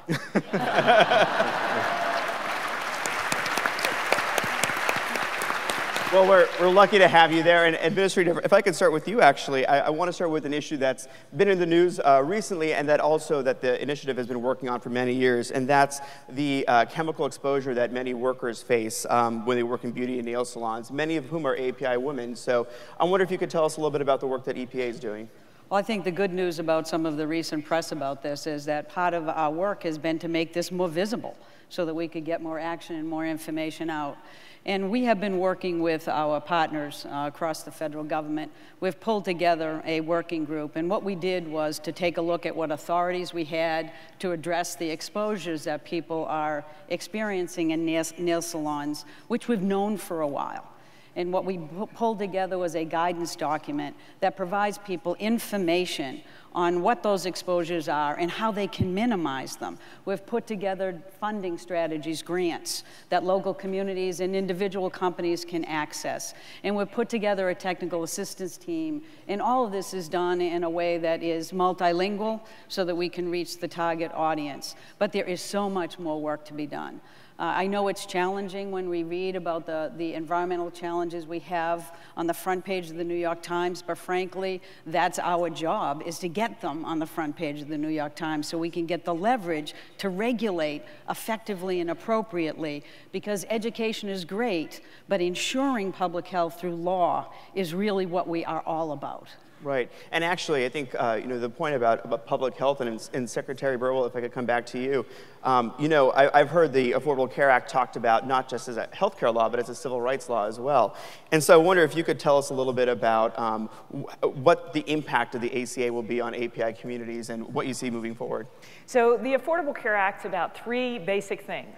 Well, we're lucky to have you there. And Administrator, if I could start with you, actually, I want to start with an issue that's been in the news recently and that also that the initiative has been working on for many years, and that's the chemical exposure that many workers face when they work in beauty and nail salons, many of whom are AAPI women. So I wonder if you could tell us a little bit about the work that EPA is doing. Well, I think the good news about some of the recent press about this is that part of our work has been to make this more visible so that we could get more action and more information out. And we have been working with our partners across the federal government. We've pulled together a working group, and what we did was to take a look at what authorities we had to address the exposures that people are experiencing in nail salons, which we've known for a while. And what we pulled together was a guidance document that provides people information on what those exposures are and how they can minimize them. We've put together funding strategies, grants, that local communities and individual companies can access. And we've put together a technical assistance team. And all of this is done in a way that is multilingual so that we can reach the target audience. But there is so much more work to be done. I know it's challenging when we read about the environmental challenges we have on the front page of the New York Times, but frankly, that's our job, is to get them on the front page of the New York Times so we can get the leverage to regulate effectively and appropriately, because education is great, but ensuring public health through law is really what we are all about. Right, and actually, I think the point about public health, and Secretary Burwell, if I could come back to you, I've heard the Affordable Care Act talked about not just as a healthcare law, but as a civil rights law as well. And so I wonder if you could tell us a little bit about what the impact of the ACA will be on API communities and what you see moving forward. So the Affordable Care Act's about three basic things: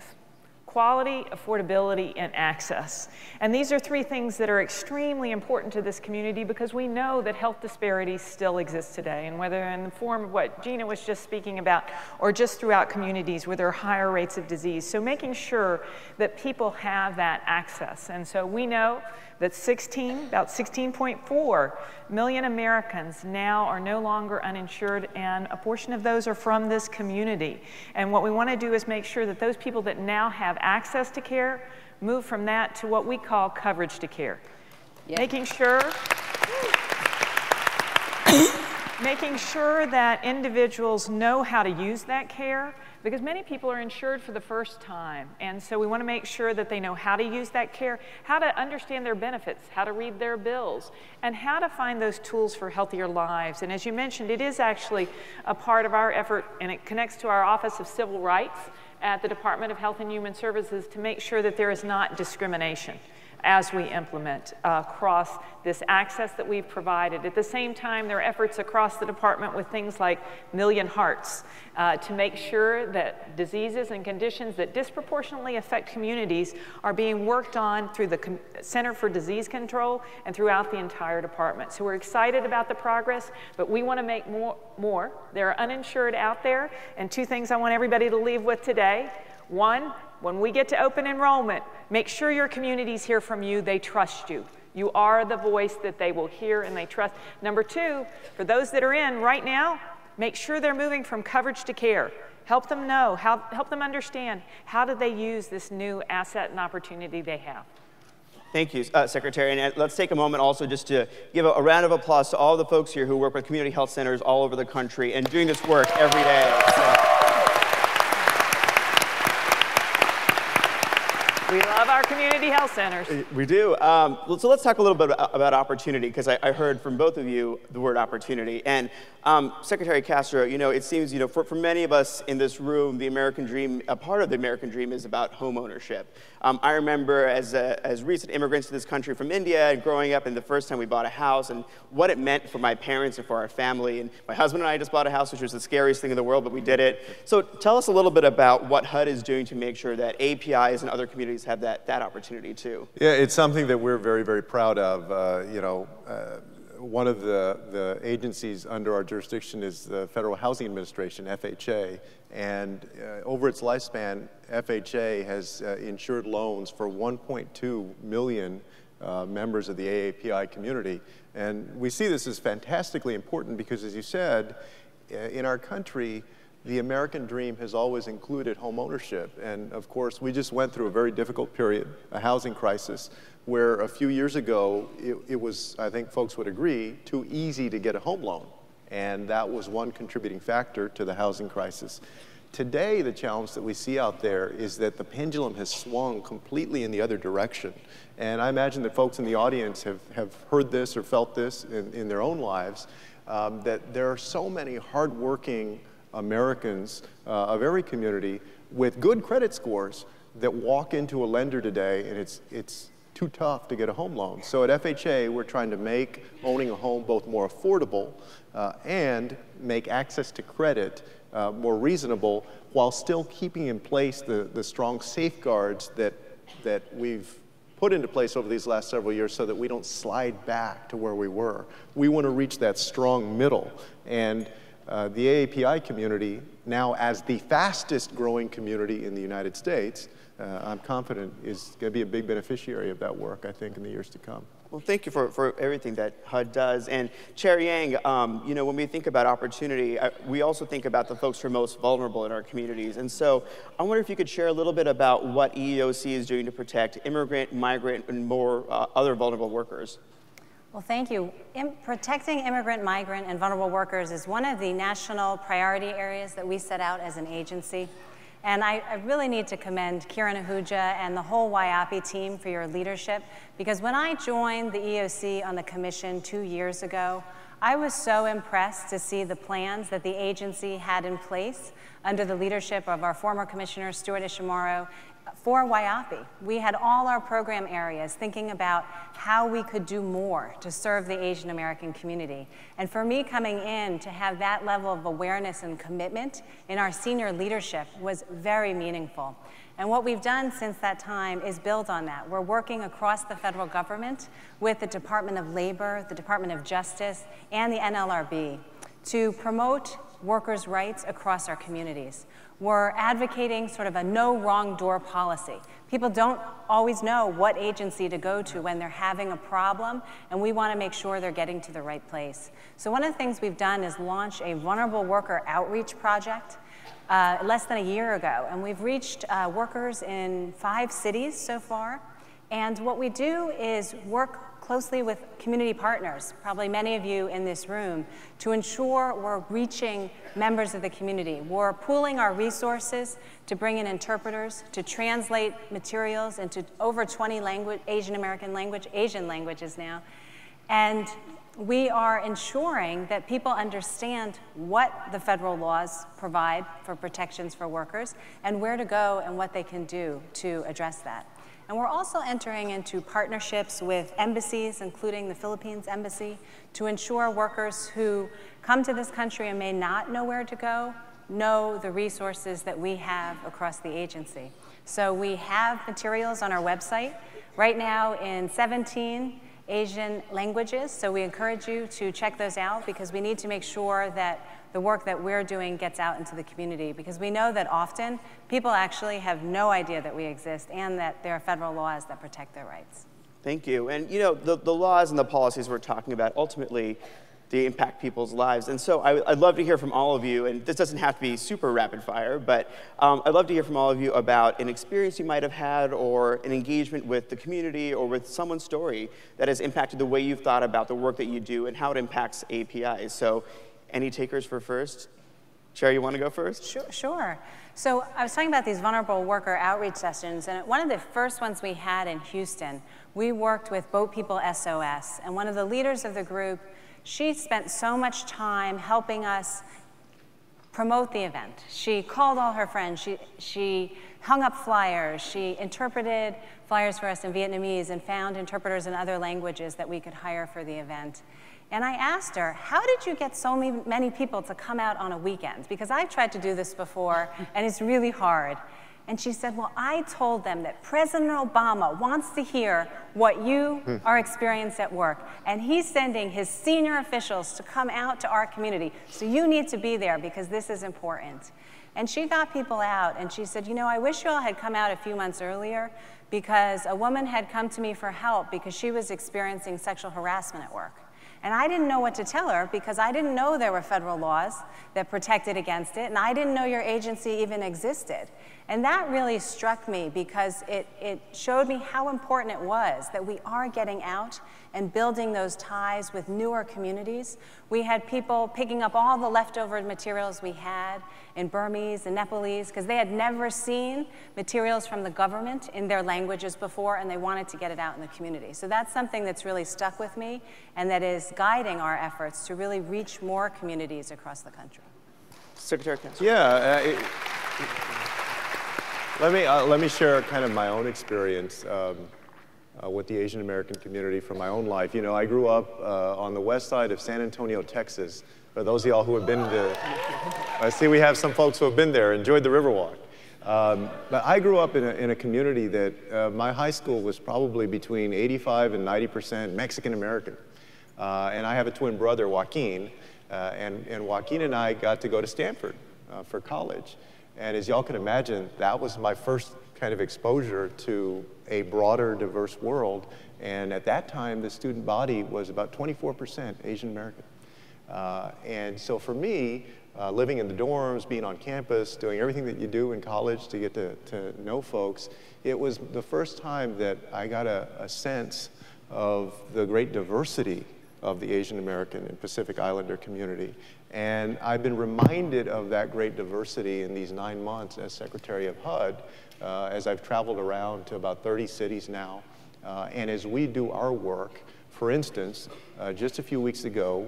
quality, affordability, and access. And these are three things that are extremely important to this community because we know that health disparities still exist today, and whether in the form of what Gina was just speaking about or just throughout communities where there are higher rates of disease. So making sure that people have that access. And so we know that about 16.4 million Americans now are no longer uninsured, and a portion of those are from this community. And what we want to do is make sure that those people that now have access to care move from that to what we call coverage to care. Yeah. Making sure that individuals know how to use that care, because many people are insured for the first time. And so we want to make sure that they know how to use that care, how to understand their benefits, how to read their bills, and how to find those tools for healthier lives. And as you mentioned, it is actually a part of our effort, and it connects to our Office of Civil Rights at the Department of Health and Human Services to make sure that there is not discrimination as we implement across this access that we've provided. At the same time, there are efforts across the department with things like Million Hearts to make sure that diseases and conditions that disproportionately affect communities are being worked on through the Center for Disease Control and throughout the entire department. So we're excited about the progress, but we want to make more. There are uninsured out there, and two things I want everybody to leave with today. One, when we get to open enrollment, make sure your communities hear from you, they trust you. You are the voice that they will hear and they trust. Number two, for those that are in right now, make sure they're moving from coverage to care. Help them know, help them understand how do they use this new asset and opportunity they have. Thank you, Secretary. And let's take a moment also just to give a round of applause to all the folks here who work with community health centers all over the country and doing this work every day. We love our community health centers. We do. So let's talk a little bit about opportunity, because I heard from both of you the word opportunity. And Secretary Castro, it seems, for many of us in this room, the American dream, a part of the American dream is about home ownership. I remember as recent immigrants to this country from India and growing up, and the first time we bought a house and what it meant for my parents and for our family. And my husband and I just bought a house, which was the scariest thing in the world, but we did it. So tell us a little bit about what HUD is doing to make sure that AAPIs and other communities have that opportunity too. Yeah, it's something that we're very, very proud of. One of the agencies under our jurisdiction is the Federal Housing Administration, FHA, and over its lifespan, FHA has insured loans for 1.2 million members of the AAPI community. And we see this as fantastically important because, as you said, in our country, the American dream has always included home ownership. And of course, we just went through a very difficult period, a housing crisis, where a few years ago, it was, I think folks would agree, too easy to get a home loan. And that was one contributing factor to the housing crisis. Today, the challenge that we see out there is that the pendulum has swung completely in the other direction. And I imagine that folks in the audience have heard this or felt this in their own lives, that there are so many hardworking Americans of every community with good credit scores that walk into a lender today and it's too tough to get a home loan. So at FHA, we're trying to make owning a home both more affordable and make access to credit more reasonable while still keeping in place the strong safeguards that we've put into place over these last several years so that we don't slide back to where we were. We want to reach that strong middle. And the AAPI community, now as the fastest growing community in the United States, I'm confident is going to be a big beneficiary of that work, I think, in the years to come. Well, thank you for everything that HUD does. And Chair Yang, when we think about opportunity, we also think about the folks who are most vulnerable in our communities. And so I wonder if you could share a little bit about what EEOC is doing to protect immigrant, migrant, and more other vulnerable workers. Well, thank you. Protecting immigrant, migrant, and vulnerable workers is one of the national priority areas that we set out as an agency. And I really need to commend Kiran Ahuja and the whole AAPI team for your leadership, because when I joined the EEOC on the commission 2 years ago, I was so impressed to see the plans that the agency had in place under the leadership of our former Commissioner, Stuart Ishimaro, for AAPI. We had all our program areas thinking about how we could do more to serve the Asian American community. And for me coming in to have that level of awareness and commitment in our senior leadership was very meaningful. And what we've done since that time is build on that. We're working across the federal government with the Department of Labor, the Department of Justice, and the NLRB to promote workers' rights across our communities. We're advocating sort of a no wrong door policy. People don't always know what agency to go to when they're having a problem, and we want to make sure they're getting to the right place. So one of the things we've done is launch a vulnerable worker outreach project less than a year ago, and we've reached workers in 5 cities so far. And what we do is work closely with community partners, probably many of you in this room, to ensure we're reaching members of the community. We're pooling our resources to bring in interpreters, to translate materials into over 20 Asian languages now. And we are ensuring that people understand what the federal laws provide for protections for workers and where to go and what they can do to address that. And we're also entering into partnerships with embassies, including the Philippines Embassy, to ensure workers who come to this country and may not know where to go, know the resources that we have across the agency. So we have materials on our website right now in 17 Asian languages. So we encourage you to check those out because we need to make sure that the work that we're doing gets out into the community, because we know that often people actually have no idea that we exist and that there are federal laws that protect their rights. Thank you. And the laws and the policies we're talking about, ultimately, to impact people's lives. And so I'd love to hear from all of you, and this doesn't have to be super rapid fire, but I'd love to hear from all of you about an experience you might have had or an engagement with the community or with someone's story that has impacted the way you've thought about the work that you do and how it impacts AAPIs. So any takers for first? Sherry, you want to go first? Sure. So I was talking about these vulnerable worker outreach sessions, and one of the first ones we had in Houston, we worked with Boat People SOS, and one of the leaders of the group, she spent so much time helping us promote the event. She called all her friends, she hung up flyers, she interpreted flyers for us in Vietnamese and found interpreters in other languages that we could hire for the event. And I asked her, how did you get so many people to come out on a weekend? Because I've tried to do this before, and it's really hard. And she said, well, I told them that President Obama wants to hear what you are experiencing at work, and he's sending his senior officials to come out to our community. So you need to be there because this is important. And she got people out, and she said, you know, I wish you all had come out a few months earlier because a woman had come to me for help because she was experiencing sexual harassment at work. And I didn't know what to tell her because I didn't know there were federal laws that protected against it, and I didn't know your agency even existed. And that really struck me because it showed me how important it was that we are getting out and building those ties with newer communities. We had people picking up all the leftover materials we had in Burmese and Nepalese because they had never seen materials from the government in their languages before, and they wanted to get it out in the community. So that's something that's really stuck with me and that is guiding our efforts to really reach more communities across the country. Secretary Castro. Yeah. Let me share kind of my own experience with the Asian American community from my own life. You know, I grew up on the west side of San Antonio, Texas. For those of y'all who have been to, I see we have some folks who have been there, enjoyed the Riverwalk. But I grew up in a community that my high school was probably between 85 and 90% Mexican American. And I have a twin brother, Joaquin, and Joaquin and I got to go to Stanford for college. And as y'all can imagine, that was my first kind of exposure to a broader, diverse world. And at that time, the student body was about 24% Asian American. And so for me, living in the dorms, being on campus, doing everything that you do in college to get to know folks, it was the first time that I got a sense of the great diversity of the Asian American and Pacific Islander community. And I've been reminded of that great diversity in these 9 months as Secretary of HUD, as I've traveled around to about 30 cities now. And as we do our work, for instance, just a few weeks ago,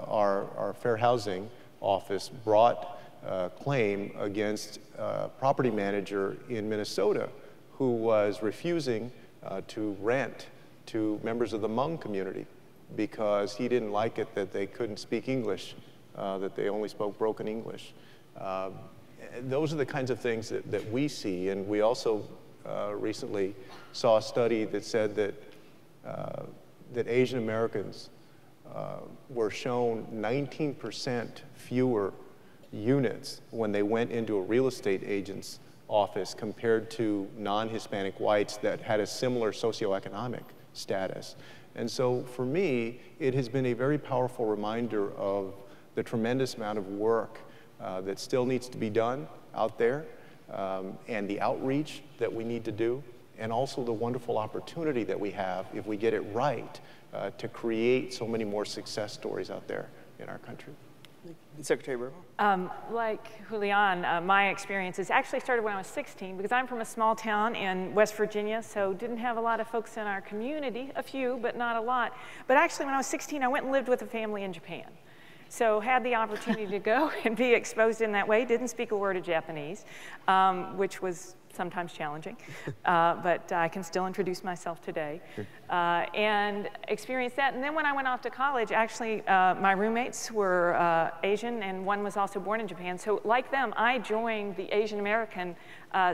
our Fair Housing office brought a claim against a property manager in Minnesota who was refusing to rent to members of the Hmong community because he didn't like it that they couldn't speak English, that they only spoke broken English. Those are the kinds of things that we see, and we also recently saw a study that said that that Asian Americans were shown 19% fewer units when they went into a real estate agent's office compared to non-Hispanic whites that had a similar socioeconomic status. And so for me, it has been a very powerful reminder of the tremendous amount of work that still needs to be done out there, and the outreach that we need to do, and also the wonderful opportunity that we have, if we get it right, to create so many more success stories out there in our country. Secretary Burwell? Like Julian, my experiences actually started when I was 16 because I'm from a small town in West Virginia, so didn't have a lot of folks in our community, a few, but not a lot. But actually when I was 16, I went and lived with a family in Japan. So had the opportunity to go and be exposed in that way. Didn't speak a word of Japanese, which was sometimes challenging, but I can still introduce myself today, and experience that. And then when I went off to college, actually my roommates were Asian, and one was also born in Japan. So like them, I joined the Asian American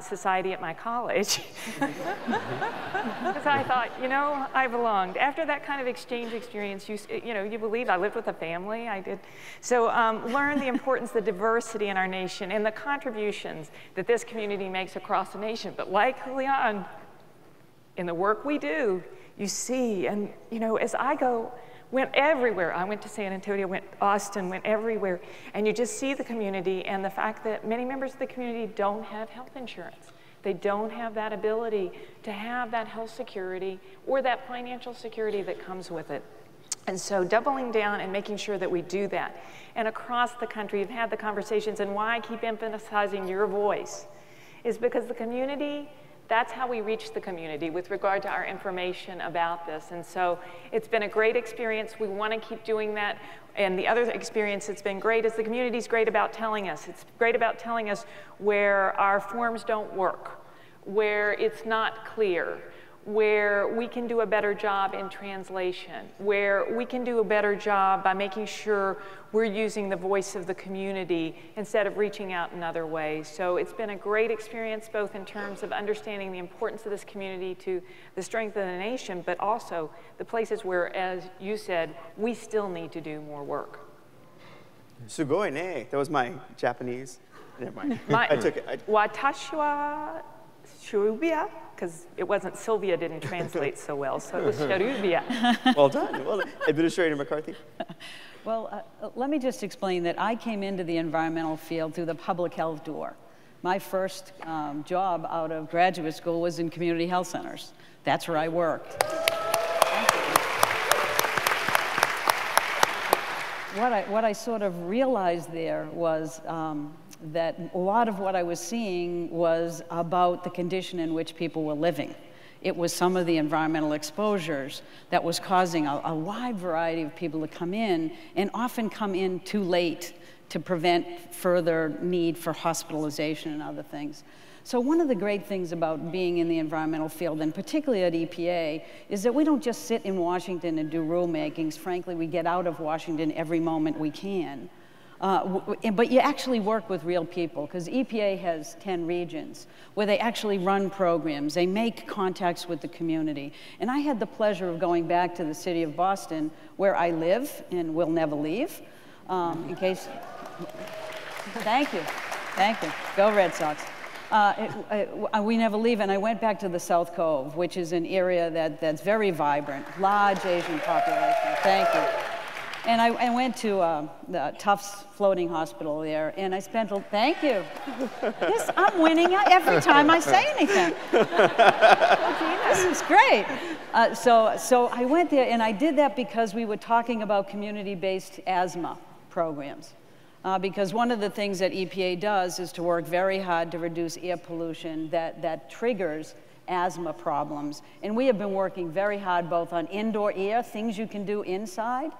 Society at my college. Because I thought, you know, I belonged. After that kind of exchange experience, you believe I lived with a family, I did. So learned the importance, the diversity in our nation, and the contributions that this community makes across the nation. But like Julian, in the work we do, you see, and as I go, Went everywhere. I went to San Antonio, went to Austin, went everywhere. And you just see the community and the fact that many members of the community don't have health insurance. They don't have that ability to have that health security or that financial security that comes with it. And so doubling down and making sure that we do that. And across the country, we've had the conversations, and why I keep emphasizing your voice is because the community, that's how we reach the community with regard to our information about this. And so it's been a great experience. We want to keep doing that. And the other experience that's been great is the community's great about telling us. It's great about telling us where our forms don't work, where it's not clear, where we can do a better job in translation, where we can do a better job by making sure we're using the voice of the community instead of reaching out in other ways. So it's been a great experience, both in terms of understanding the importance of this community to the strength of the nation, but also the places where, as you said, we still need to do more work. Sugoi ne. That was my Japanese. Never mind. I took it. Watashi wa shurubia, because it wasn't Sylvia didn't translate so well, so it was Sharubia. Well done. Well done. Administrator McCarthy. Well, let me just explain that I came into the environmental field through the public health door. My first job out of graduate school was in community health centers. That's where I worked. What I sort of realized there was that a lot of what I was seeing was about the condition in which people were living. It was some of the environmental exposures that was causing a wide variety of people to come in, and often come in too late to prevent further need for hospitalization and other things. So one of the great things about being in the environmental field, and particularly at EPA, is that we don't just sit in Washington and do rulemakings. Frankly, we get out of Washington every moment we can. But you actually work with real people, because EPA has 10 regions where they actually run programs. They make contacts with the community. And I had the pleasure of going back to the city of Boston, where I live and will never leave, in case. Thank you. Thank you. Go Red Sox. We never leave, and I went back to the South Cove, which is an area that's very vibrant, large Asian population. Thank you. And I went to the Tufts Floating Hospital there, and I spent, thank you. Yes, I'm winning every time I say anything. This is great. So I went there, and I did that because we were talking about community-based asthma programs. Because one of the things that EPA does is to work very hard to reduce air pollution that triggers asthma problems. And we have been working very hard both on indoor air, things you can do inside,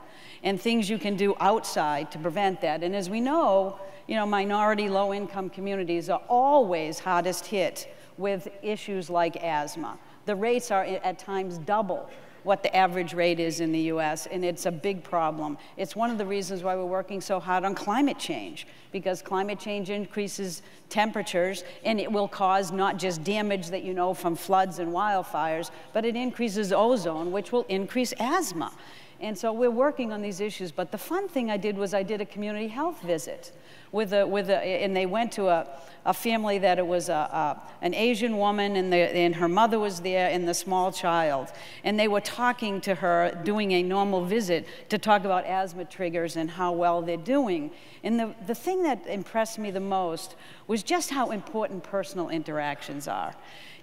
and things you can do outside to prevent that. And as we know, minority, low-income communities are always hardest hit with issues like asthma. The rates are at times double what the average rate is in the US, and it's a big problem. It's one of the reasons why we're working so hard on climate change, because climate change increases temperatures, and it will cause not just damage that you know from floods and wildfires, but it increases ozone, which will increase asthma. And so we're working on these issues. But the fun thing I did was I did a community health visit and they went to a family that it was an Asian woman, and her mother was there and the small child. And they were talking to her, doing a normal visit to talk about asthma triggers and how well they're doing. And the thing that impressed me the most was just how important personal interactions are.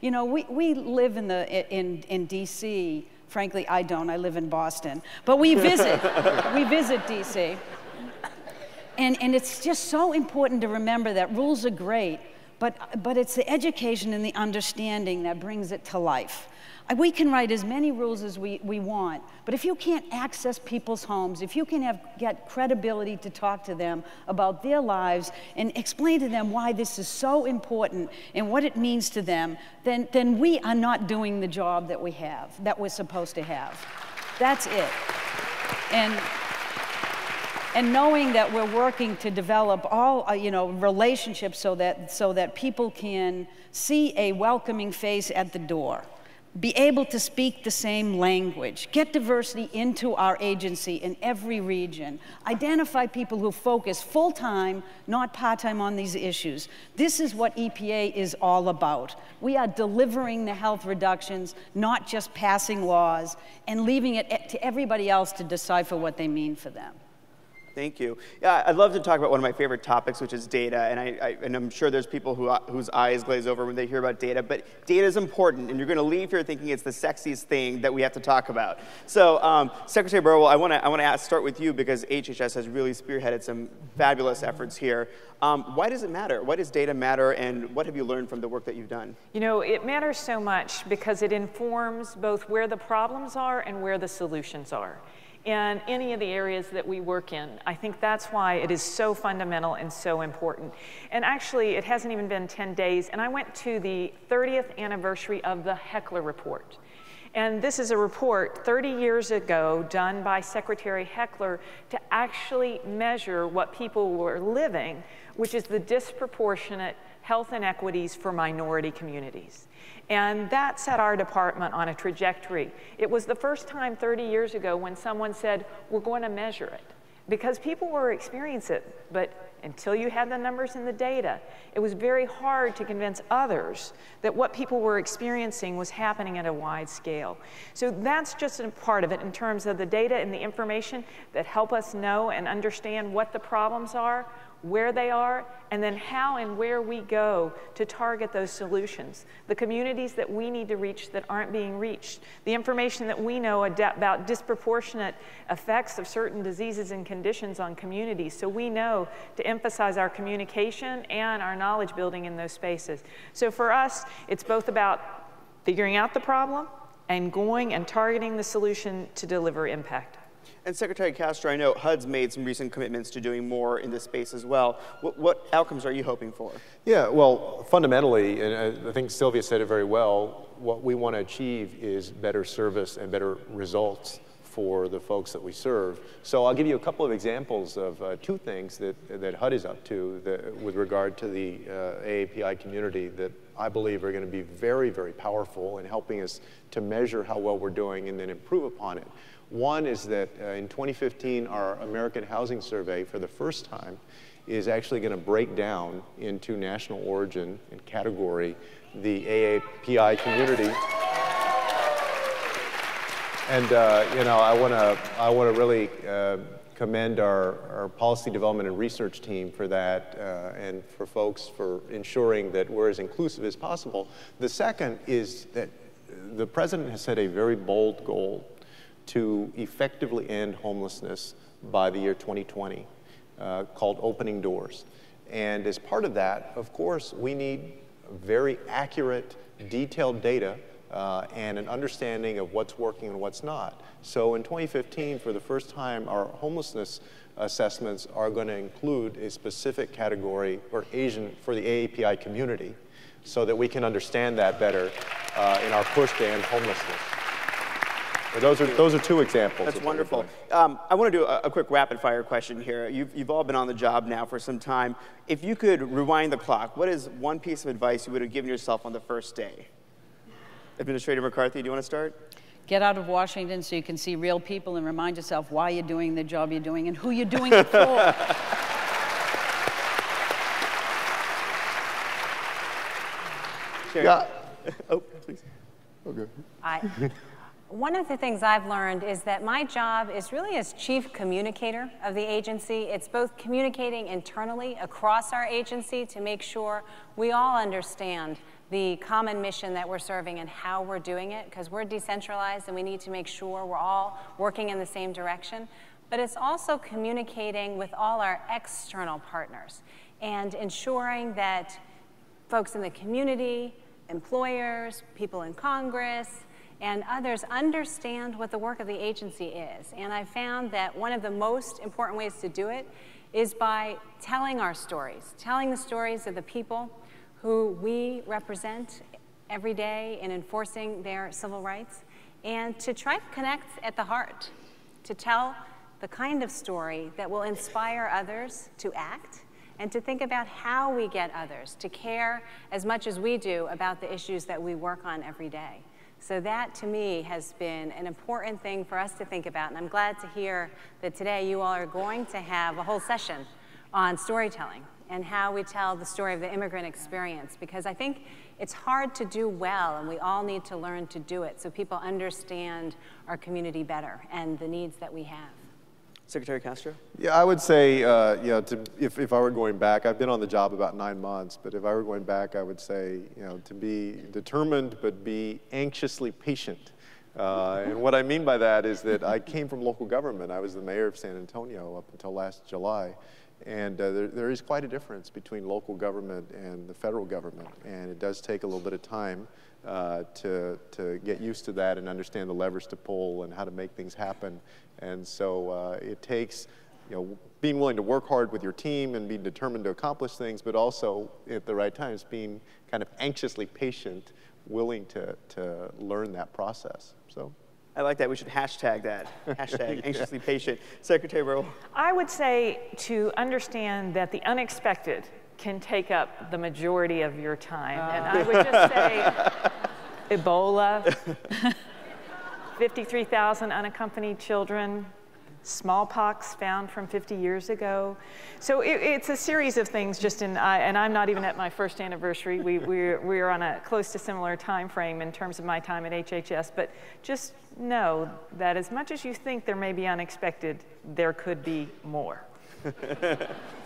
We live in DC. Frankly, I don't. I live in Boston. But we visit. We visit DC. And it's just so important to remember that rules are great, but it's the education and the understanding that brings it to life. We can write as many rules as we want, but if you can't access people's homes, if you can get credibility to talk to them about their lives and explain to them why this is so important and what it means to them, then we are not doing the job that we're supposed to have. That's it. And knowing that we're working to develop all relationships so that people can see a welcoming face at the door. be able to speak the same language, get diversity into our agency in every region, identify people who focus full-time, not part-time on these issues. This is what EPA is all about. We are delivering the health reductions, not just passing laws and leaving it to everybody else to decipher what they mean for them. Thank you. Yeah, I'd love to talk about one of my favorite topics, which is data. And I'm sure there's people whose eyes glaze over when they hear about data. But data is important, and you're going to leave here thinking it's the sexiest thing that we have to talk about. So, Secretary Burwell, I want to start with you because HHS has really spearheaded some fabulous efforts here. Why does it matter? Why does data matter, and what have you learned from the work that you've done? You know, it matters so much because it informs both where the problems are and where the solutions are. In any of the areas that we work in. I think that's why it is so fundamental and so important. And actually, it hasn't even been 10 days, and I went to the 30th anniversary of the Heckler Report. And this is a report 30 years ago done by Secretary Heckler to actually measure what people were living, which is the disproportionate health inequities for minority communities. And that set our department on a trajectory. It was the first time 30 years ago when someone said, we're going to measure it. Because people were experiencing it, but until you had the numbers and the data, it was very hard to convince others that what people were experiencing was happening at a wide scale. So that's just a part of it in terms of the data and the information that help us know and understand what the problems are, where they are, and then how and where we go to target those solutions. The communities that we need to reach that aren't being reached. The information that we know about disproportionate effects of certain diseases and conditions on communities. So we know to emphasize our communication and our knowledge building in those spaces. So for us, it's both about figuring out the problem and going and targeting the solution to deliver impact. And Secretary Castro, I know HUD's made some recent commitments to doing more in this space as well. What outcomes are you hoping for? Yeah, well, fundamentally, and I think Sylvia said it very well, what we want to achieve is better service and better results for the folks that we serve. So I'll give you a couple of examples of two things that HUD is up to with regard to the AAPI community that I believe are going to be very, very powerful in helping us to measure how well we're doing and then improve upon it. One is that in 2015, our American Housing Survey, for the first time, is actually going to break down into national origin and category the AAPI community. And you know, I want to really commend our policy development and research team for that, and for folks for ensuring that we're as inclusive as possible. The second is that the president has set a very bold goal to effectively end homelessness by the year 2020, called Opening Doors. And as part of that, of course, we need very accurate, detailed data and an understanding of what's working and what's not. So in 2015, for the first time, our homelessness assessments are going to include a specific category or Asian for the AAPI community so that we can understand that better in our push to end homelessness. Those are two examples. That's wonderful. I want to do a quick rapid fire question here. You've all been on the job now for some time. If you could rewind the clock, what is one piece of advice you would have given yourself on the first day? Administrator McCarthy, do you want to start? Get out of Washington so you can see real people and remind yourself why you're doing the job you're doing and who you're doing it for. Yeah. Oh, please. Okay. One of the things I've learned is that my job is really as chief communicator of the agency. It's both communicating internally across our agency to make sure we all understand the common mission that we're serving and how we're doing it, because we're decentralized and we need to make sure we're all working in the same direction. But it's also communicating with all our external partners and ensuring that folks in the community, employers, people in Congress, and others understand what the work of the agency is. And I found that one of the most important ways to do it is by telling our stories, telling the stories of the people who we represent every day in enforcing their civil rights, and to try to connect at the heart, to tell the kind of story that will inspire others to act, and to think about how we get others to care as much as we do about the issues that we work on every day. So that, to me, has been an important thing for us to think about. And I'm glad to hear that today you all are going to have a whole session on storytelling and how we tell the story of the immigrant experience, because I think it's hard to do well, and we all need to learn to do it so people understand our community better and the needs that we have. Secretary Castro? Yeah, I would say, if I were going back, I've been on the job about 9 months, but if I were going back, I would say, to be determined, but be anxiously patient. And what I mean by that is that I came from local government. I was the mayor of San Antonio up until last July. And there is quite a difference between local government and the federal government. And it does take a little bit of time to get used to that and understand the levers to pull and how to make things happen. And so it takes, being willing to work hard with your team and being determined to accomplish things, but also at the right times being kind of anxiously patient, willing to learn that process. So. I like that. We should hashtag that. Hashtag anxiously patient. Secretary Burwell. I would say to understand that the unexpected can take up the majority of your time. And I would just say Ebola, 53,000 unaccompanied children, smallpox found from 50 years ago. So it's a series of things just and I'm not even at my first anniversary. We're on a close to similar time frame in terms of my time at HHS, but just know that as much as you think there may be unexpected, there could be more.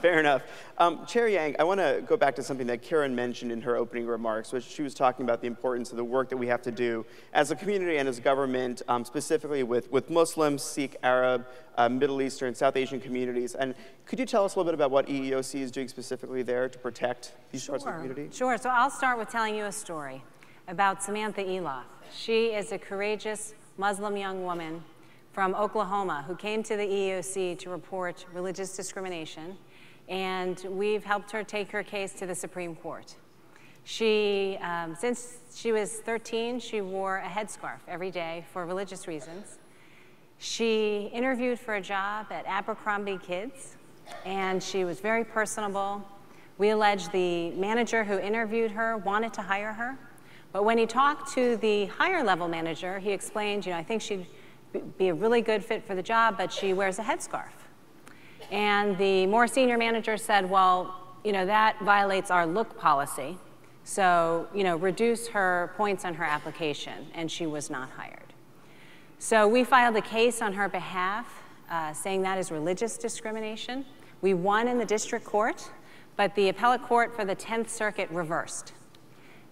Fair enough. Chair Yang, I want to go back to something that Karen mentioned in her opening remarks, which she was talking about the importance of the work that we have to do as a community and as government, specifically with Muslims, Sikh, Arab, Middle Eastern, South Asian communities. And could you tell us a little bit about what EEOC is doing specifically there to protect these parts of the community? Sure. So I'll start with telling you a story about Samantha Eloff. She is a courageous Muslim young woman from Oklahoma who came to the EEOC to report religious discrimination, and we've helped her take her case to the Supreme Court. She, since she was 13, she wore a headscarf every day for religious reasons. She interviewed for a job at Abercrombie Kids, and she was very personable. We allege the manager who interviewed her wanted to hire her, but when he talked to the higher level manager, he explained, I think she'd be a really good fit for the job, but she wears a headscarf. And the more senior manager said, well, that violates our look policy. So, reduce her points on her application, and she was not hired. So we filed a case on her behalf, saying that is religious discrimination. We won in the district court, but the appellate court for the 10th Circuit reversed.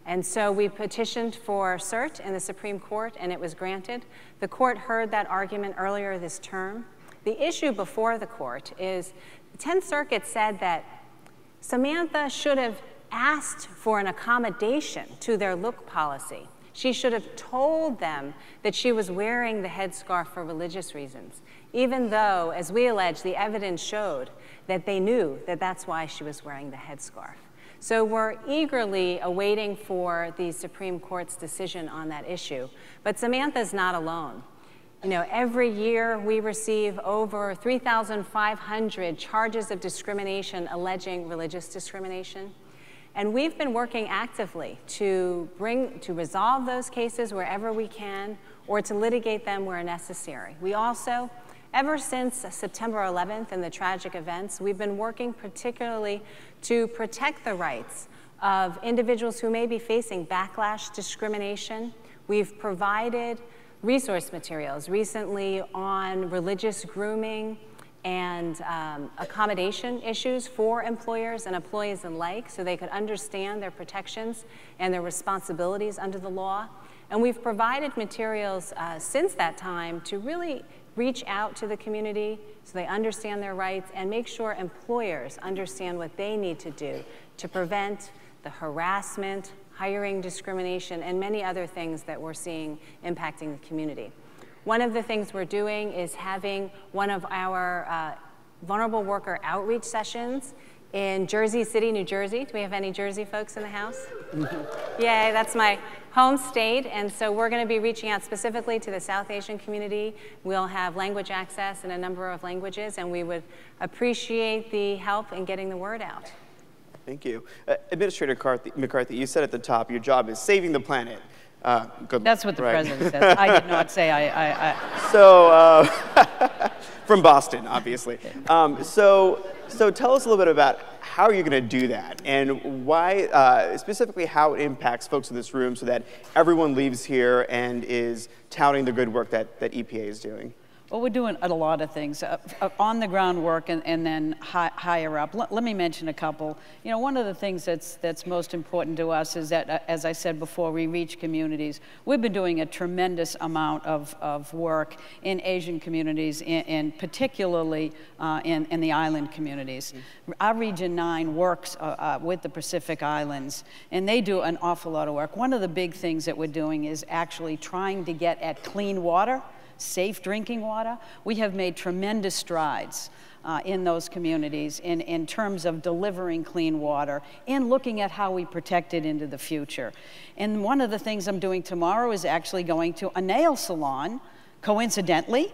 And so we petitioned for cert in the Supreme Court, and it was granted. The court heard that argument earlier this term. The issue before the court is the 10th Circuit said that Samantha should have asked for an accommodation to their look policy. She should have told them that she was wearing the headscarf for religious reasons, even though, as we allege, the evidence showed that they knew that that's why she was wearing the headscarf. So we're eagerly awaiting for the Supreme Court's decision on that issue. But Samantha's not alone. Every year we receive over 3,500 charges of discrimination alleging religious discrimination. And we've been working actively to resolve those cases wherever we can or to litigate them where necessary. We also, ever since September 11th and the tragic events, we've been working particularly to protect the rights of individuals who may be facing backlash, discrimination. We've provided resource materials recently on religious grooming and accommodation issues for employers and employees alike so they could understand their protections and their responsibilities under the law. And we've provided materials since that time to really reach out to the community so they understand their rights and make sure employers understand what they need to do to prevent the harassment, hiring discrimination, and many other things that we're seeing impacting the community. One of the things we're doing is having one of our vulnerable worker outreach sessions in Jersey City, New Jersey. Do we have any Jersey folks in the house? Yay, that's my home state, and so we're going to be reaching out specifically to the South Asian community. We'll have language access in a number of languages, and we would appreciate the help in getting the word out. Thank you. Administrator McCarthy, you said at the top your job is saving the planet. Good. That's what the right. president says. I did not say So, from Boston, obviously. So tell us a little bit about how are you going to do that, and why, specifically how it impacts folks in this room so that everyone leaves here and is touting the good work that EPA is doing. Well, we're doing a lot of things, on the ground work and then higher up. Let me mention a couple. You know, one of the things that's most important to us is that, as I said before, we reach communities. We've been doing a tremendous amount of work in Asian communities, and particularly in the island communities. Our Region 9 works with the Pacific Islands, and they do an awful lot of work. One of the big things that we're doing is actually trying to get at clean water, safe drinking water. We have made tremendous strides in those communities in terms of delivering clean water and looking at how we protect it into the future. And one of the things I'm doing tomorrow is actually going to a nail salon, coincidentally,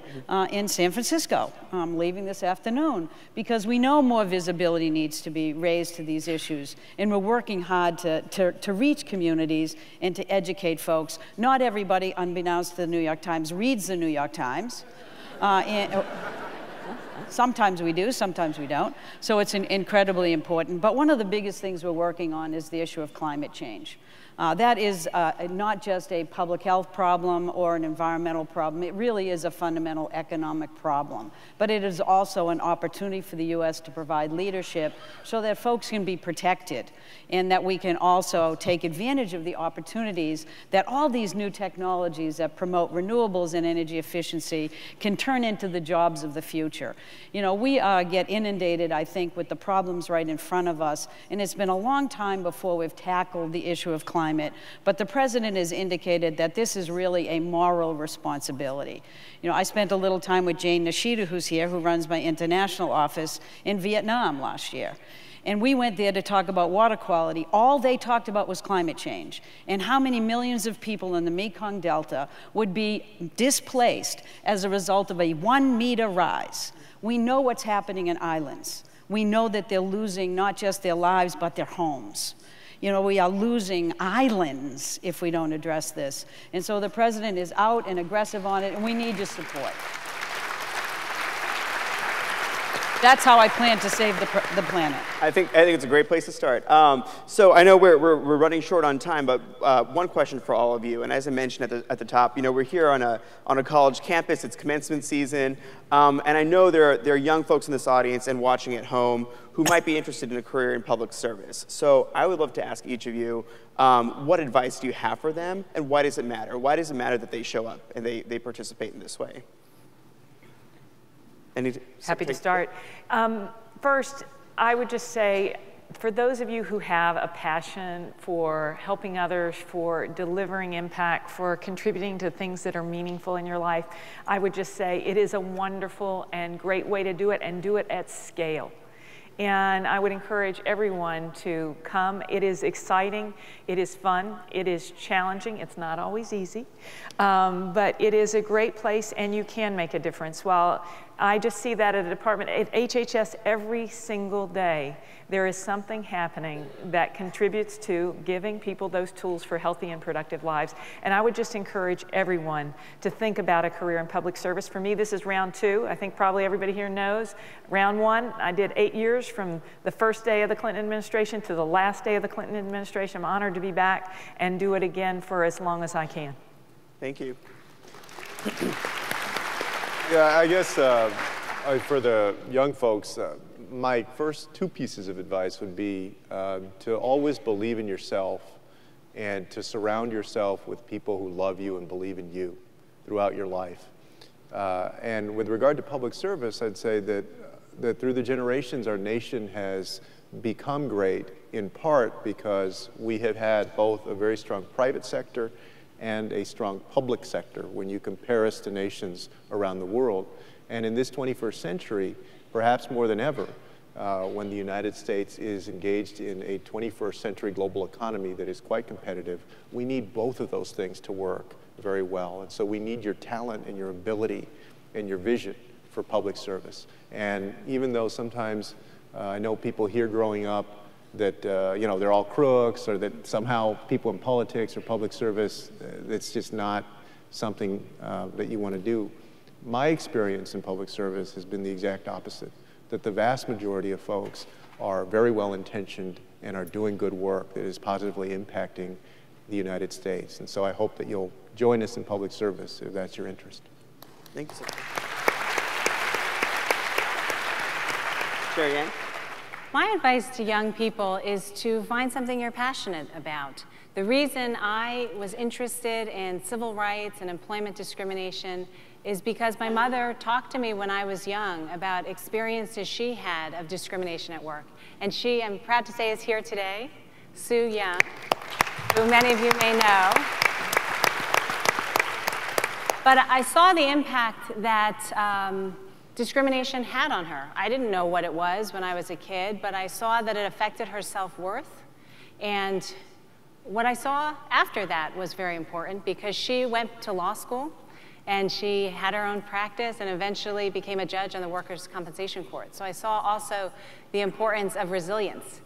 in San Francisco. I'm leaving this afternoon because we know more visibility needs to be raised to these issues, and we're working hard to reach communities and to educate folks. Not everybody, unbeknownst to the New York Times, reads the New York Times. Sometimes we do, sometimes we don't. So it's incredibly important. But one of the biggest things we're working on is the issue of climate change. That is not just a public health problem or an environmental problem. It really is a fundamental economic problem. But it is also an opportunity for the U.S. to provide leadership so that folks can be protected, and that we can also take advantage of the opportunities that all these new technologies that promote renewables and energy efficiency can turn into the jobs of the future. You know, we get inundated, I think, with the problems right in front of us, and it's been a long time before we've tackled the issue of climate. But the president has indicated that this is really a moral responsibility. You know, I spent a little time with Jane Nishida, who's here, who runs my international office, in Vietnam last year. And we went there to talk about water quality. All they talked about was climate change and how many millions of people in the Mekong Delta would be displaced as a result of a 1-meter rise. We know what's happening in islands. We know that they're losing not just their lives, but their homes. You know, we are losing islands if we don't address this. And so the president is out and aggressive on it, and we need your support. That's how I plan to save the planet. I think it's a great place to start. So I know we're running short on time, but one question for all of you. And as I mentioned at the top, you know, we're here on a college campus. It's commencement season, and I know there are young folks in this audience and watching at home who might be interested in a career in public service. So I would love to ask each of you, what advice do you have for them, and why does it matter? Why does it matter that they show up and they participate in this way? Happy to start. First, I would just say, for those of you who have a passion for helping others, for delivering impact, for contributing to things that are meaningful in your life, I would just say it is a wonderful and great way to do it, and do it at scale. And I would encourage everyone to come. It is exciting, it is fun, it is challenging, it's not always easy, but it is a great place, and you can make a difference. While I just see that at a department, at HHS every single day, there is something happening that contributes to giving people those tools for healthy and productive lives. And I would just encourage everyone to think about a career in public service. For me, this is round 2. I think probably everybody here knows. Round 1, I did 8 years from the first day of the Clinton administration to the last day of the Clinton administration. I'm honored to be back and do it again for as long as I can. Thank you. Yeah, I guess for the young folks, my first 2 pieces of advice would be to always believe in yourself and to surround yourself with people who love you and believe in you throughout your life. And with regard to public service, I'd say that through the generations, our nation has become great in part because we have had both a very strong private sector and a strong public sector when you compare us to nations around the world. And in this 21st century, perhaps more than ever, when the United States is engaged in a 21st century global economy that is quite competitive, we need both of those things to work very well. And so we need your talent and your ability and your vision for public service. And even though sometimes I know people here growing up that you know, they're all crooks, or that somehow people in politics or public service, it's just not something that you want to do. My experience in public service has been the exact opposite, that the vast majority of folks are very well intentioned and are doing good work that is positively impacting the United States. And so I hope that you'll join us in public service if that's your interest. Thank you so much. Sherry Ann? My advice to young people is to find something you're passionate about. The reason I was interested in civil rights and employment discrimination is because my mother talked to me when I was young about experiences she had of discrimination at work. And she, I'm proud to say, is here today, Sue Young, who many of you may know. But I saw the impact that discrimination had on her. I didn't know what it was when I was a kid, but I saw that it affected her self-worth. And what I saw after that was very important, because she went to law school and she had her own practice and eventually became a judge on the Workers' Compensation Court. So I saw also the importance of resilience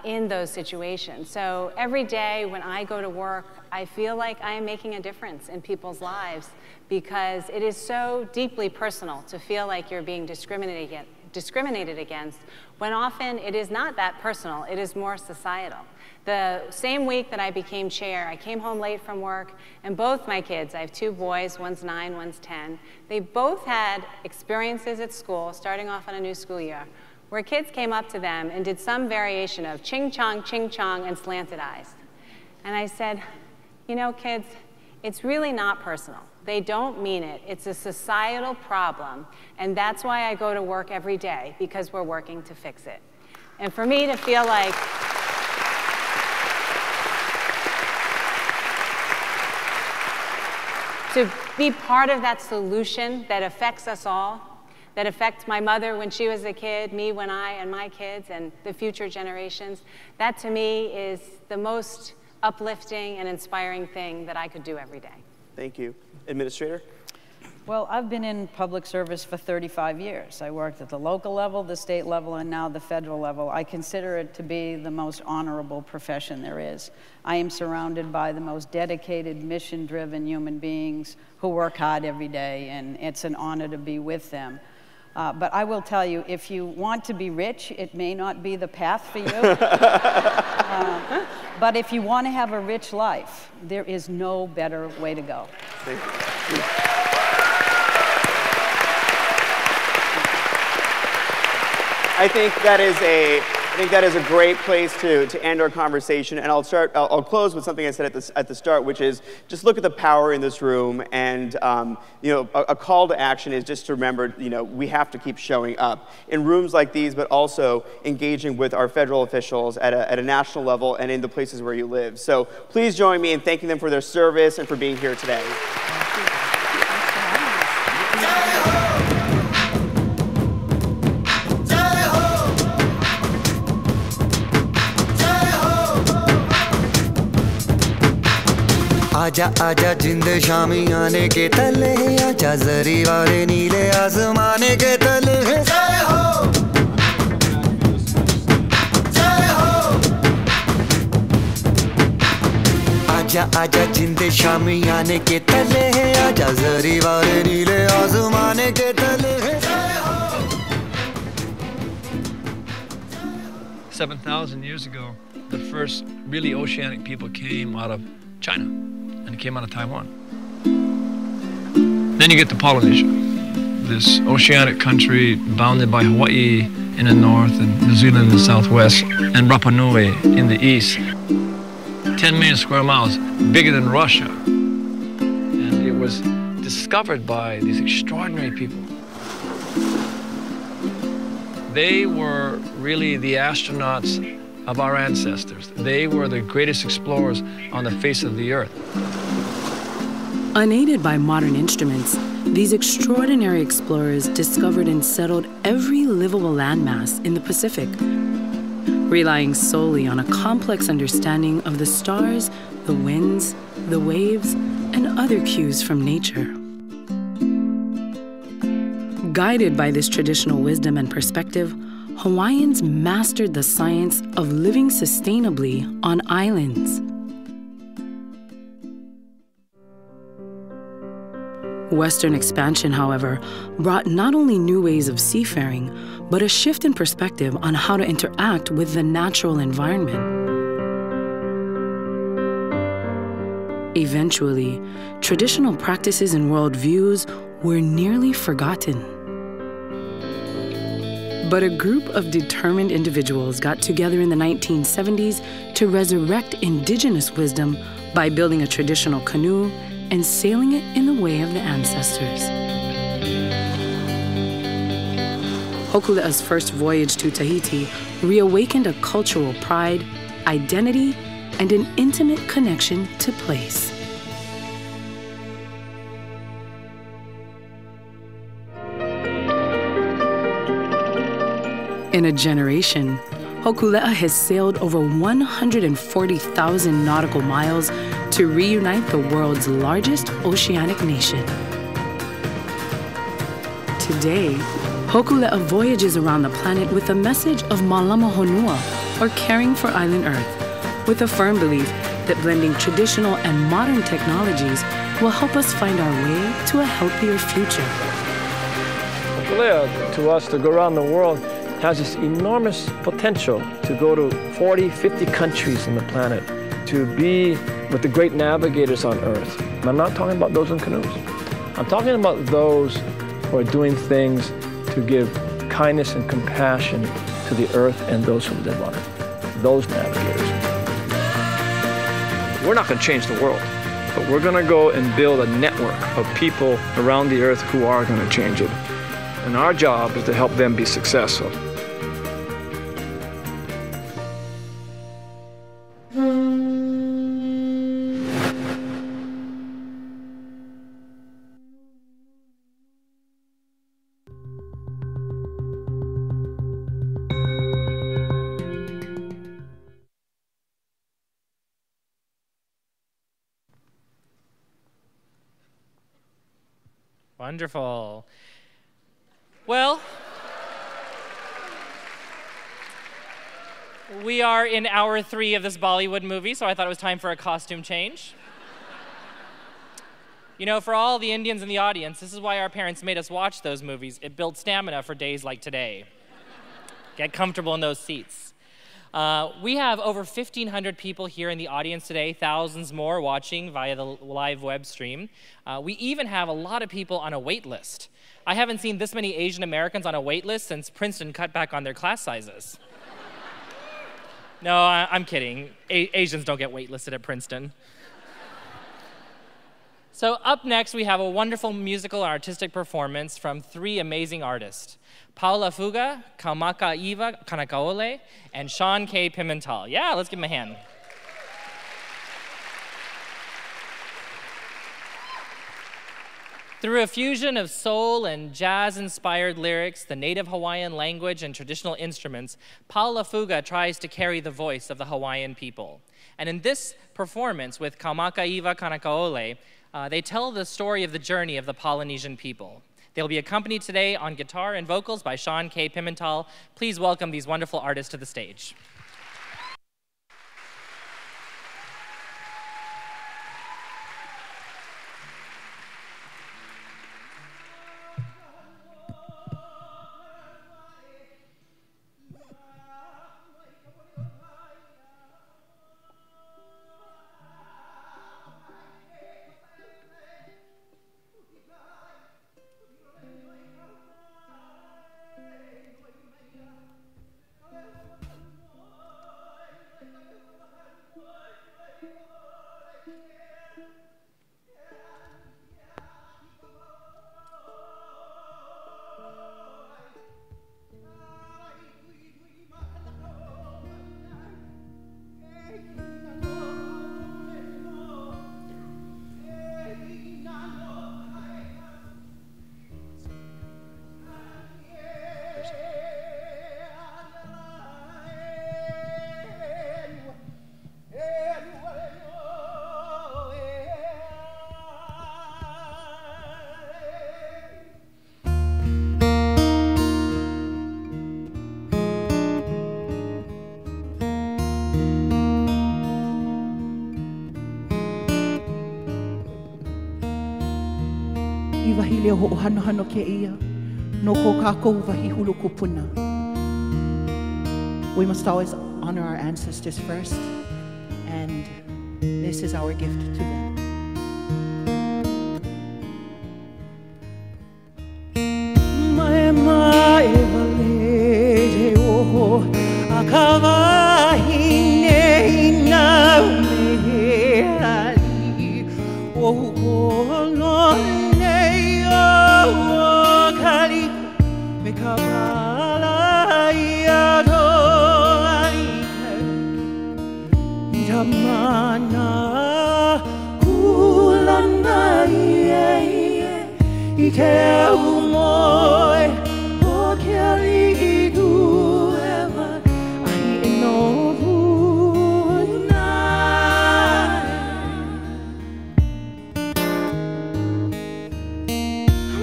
in those situations. So every day when I go to work, I feel like I am making a difference in people's lives, because it is so deeply personal to feel like you're being discriminated against, when often it is not that personal, it is more societal. The same week that I became chair, I came home late from work, and both my kids, I have 2 boys, one's 9, one's 10, they both had experiences at school, starting off on a new school year, where kids came up to them and did some variation of ching chong, and slanted eyes. And I said, you know, kids, it's really not personal. They don't mean it. It's a societal problem, and that's why I go to work every day, because we're working to fix it. And for me to feel like to be part of that solution that affects us all, that affects my mother when she was a kid, me when and my kids, and the future generations, that to me is the most uplifting and inspiring thing that I could do every day. Thank you. Administrator? Well, I've been in public service for 35 years. I worked at the local level, the state level, and now the federal level. I consider it to be the most honorable profession there is. I am surrounded by the most dedicated, mission-driven human beings who work hard every day, and it's an honor to be with them. But I will tell you, if you want to be rich, it may not be the path for you. But if you want to have a rich life, there is no better way to go. Thank you. I think that is a great place to end our conversation, and I'll close with something I said at the start, which is just look at the power in this room, and you know, a call to action is just to remember, you know, we have to keep showing up in rooms like these, but also engaging with our federal officials at a national level and in the places where you live. So please join me in thanking them for their service and for being here today. आजा आजा जिंद शामी आने के तले, आजा जरी वाले नीले आसमाने के तले। जय हो, जय हो। आजा आजा जिंद शामी आने के तले, आजा जरी वाले नीले आसमाने के तले। 7,000 years ago, the first really oceanic people came out of China. And it came out of Taiwan. Then you get to Polynesia, this oceanic country bounded by Hawaii in the north and New Zealand in the southwest and Rapa Nui in the east. 10 million square miles, bigger than Russia. And it was discovered by these extraordinary people. They were really the astronauts of our ancestors. They were the greatest explorers on the face of the earth. Unaided by modern instruments, these extraordinary explorers discovered and settled every livable landmass in the Pacific, relying solely on a complex understanding of the stars, the winds, the waves, and other cues from nature. Guided by this traditional wisdom and perspective, Hawaiians mastered the science of living sustainably on islands. Western expansion, however, brought not only new ways of seafaring, but a shift in perspective on how to interact with the natural environment. Eventually, traditional practices and worldviews were nearly forgotten. But a group of determined individuals got together in the 1970s to resurrect indigenous wisdom by building a traditional canoe and sailing it in the way of the ancestors. Hokule'a's first voyage to Tahiti reawakened a cultural pride, identity, and an intimate connection to place. In a generation, Hokule'a has sailed over 140,000 nautical miles to reunite the world's largest oceanic nation. Today, Hokule'a voyages around the planet with a message of Malama Honua, or caring for island Earth, with a firm belief that blending traditional and modern technologies will help us find our way to a healthier future. Hokulea, to us, to go around the world, has this enormous potential to go to 40, 50 countries on the planet, to be with the great navigators on Earth. And I'm not talking about those in canoes. I'm talking about those who are doing things to give kindness and compassion to the Earth and those who live on it, those navigators. We're not going to change the world, but we're going to go and build a network of people around the Earth who are going to change it. And our job is to help them be successful. Wonderful. Well, we are in hour 3 of this Bollywood movie, so I thought it was time for a costume change. You know, for all the Indians in the audience, this is why our parents made us watch those movies. It built stamina for days like today. Get comfortable in those seats. We have over 1,500 people here in the audience today, thousands more watching via the live web stream. We even have a lot of people on a wait list. I haven't seen this many Asian Americans on a wait list since Princeton cut back on their class sizes. No, I'm kidding. Asians don't get waitlisted at Princeton. So up next, we have a wonderful musical and artistic performance from 3 amazing artists. Paula Fuga, Kaumaka Iva Kanakaole, and Sean K. Pimental. Yeah, let's give him a hand. Through a fusion of soul and jazz-inspired lyrics, the native Hawaiian language, and traditional instruments, Paula Fuga tries to carry the voice of the Hawaiian people. And in this performance with Kaumaka Iva Kanakaole, they tell the story of the journey of the Polynesian people. They'll be accompanied today on guitar and vocals by Sean K. Pimental. Please welcome these wonderful artists to the stage. I wahi leo ho hano hano ke ia. No ko kākou wahi hulu kupuna. We must always honor our ancestors first, and this is our gift to them. Mai mai vale o akawahi nei na me ali o kono nei o kali me kapala ia do Mana kulana I ke umoi o ke ali du eva ai no vuna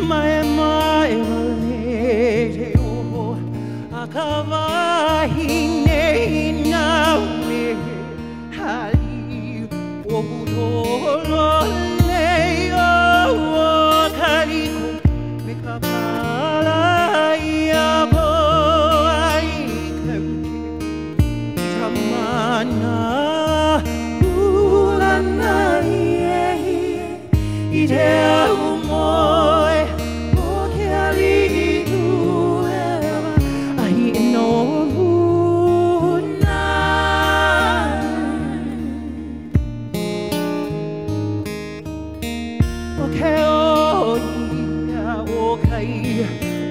mai mai vale o akawahi nei na me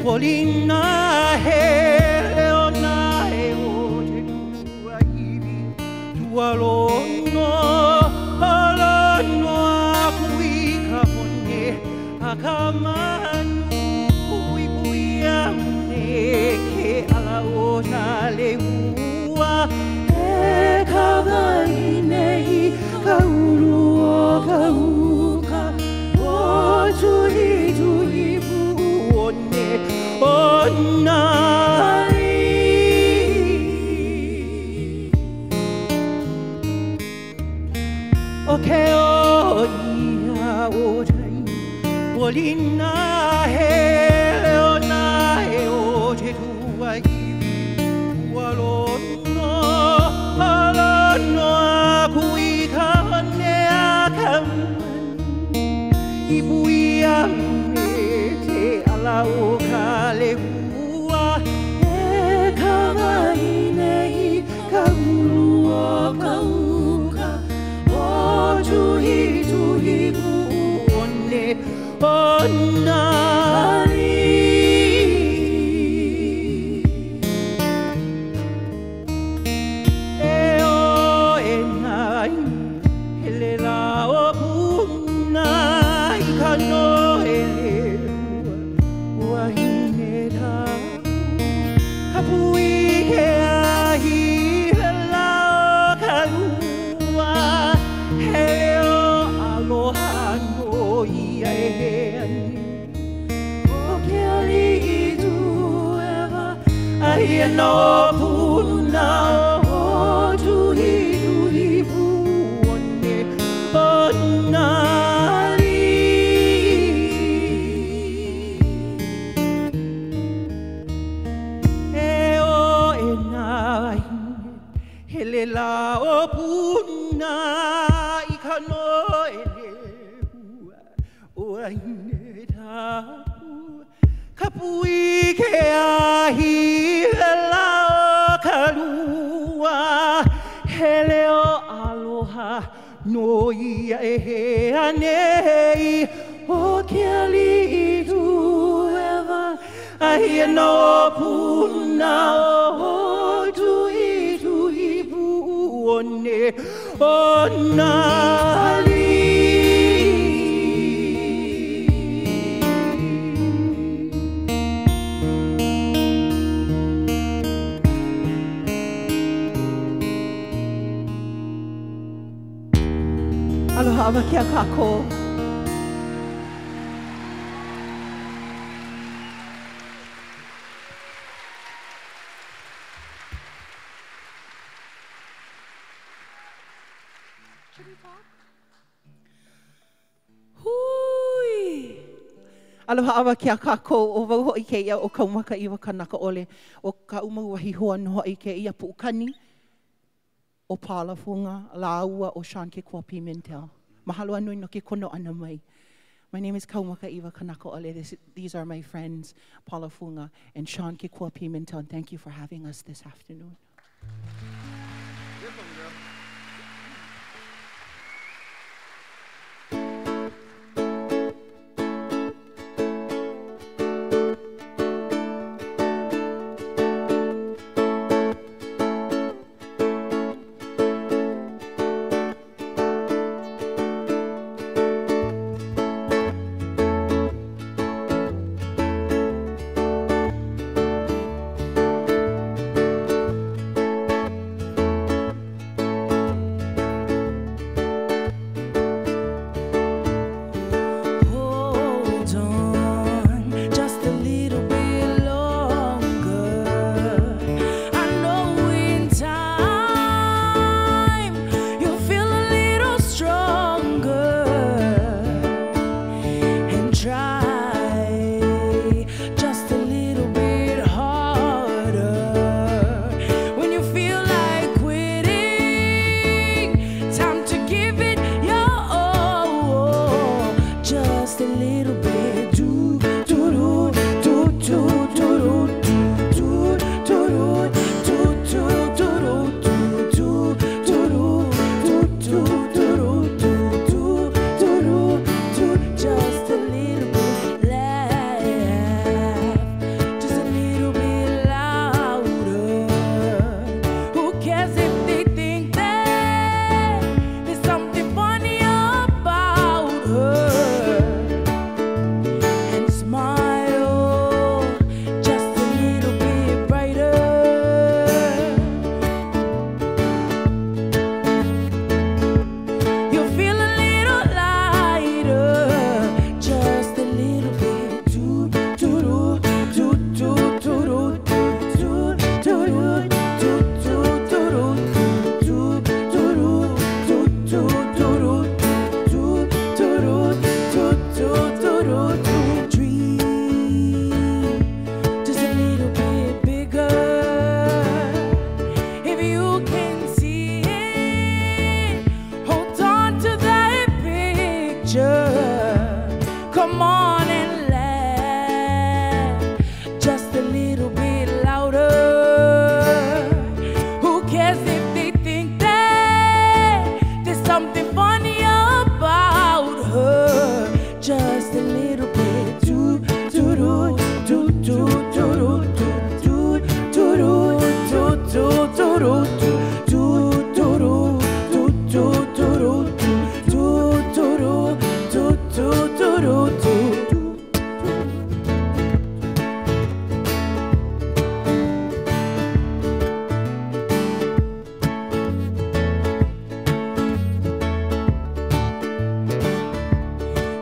Polina he leona he o te tua iwi tua lono alono a kui ka hone a ka manu ui pui a me ke ala o na le ua e ka vai nei ka uru o ka uka o tui tui puone Oh, nari. Okay, oh, ia o tai. Polina he leona he o te tua iwi. Ua lono, alono a kui ka hone a ka manu. I pui a me te ala o ka le ua e ka vai nei ka ulu o ka uka o tuhi tuhi puone o nari e o e nai hele la o puna I ka no ele Kapui ke ahi hela o kalua He leo aloha no ia e he ani O ke ali I tu eva Ahi no puna o tuhi tuhi puone O nari Hele la o puna I ka no ele hua o aine tapu Kapui ke ahi hela o kalua Hele o aloha no ia e he anei O ke ali I tu eva Ahi no puna o tui puone o nari Aloha wa kia kako Aloha awa ke a kākou o wau hoi ke ia o kaumaka iwa kanaka ole o ka umauahi hoa no hoi ke ia puukani o Palafunga, Laua o Sean ke Kua Pimentel. Mahalo anui no ke kono ana mai. My name is Kaumaka Iwa Kanaka Ole. These are my friends, Palafunga and Sean ke Kua Pimentel, and thank you for having us this afternoon.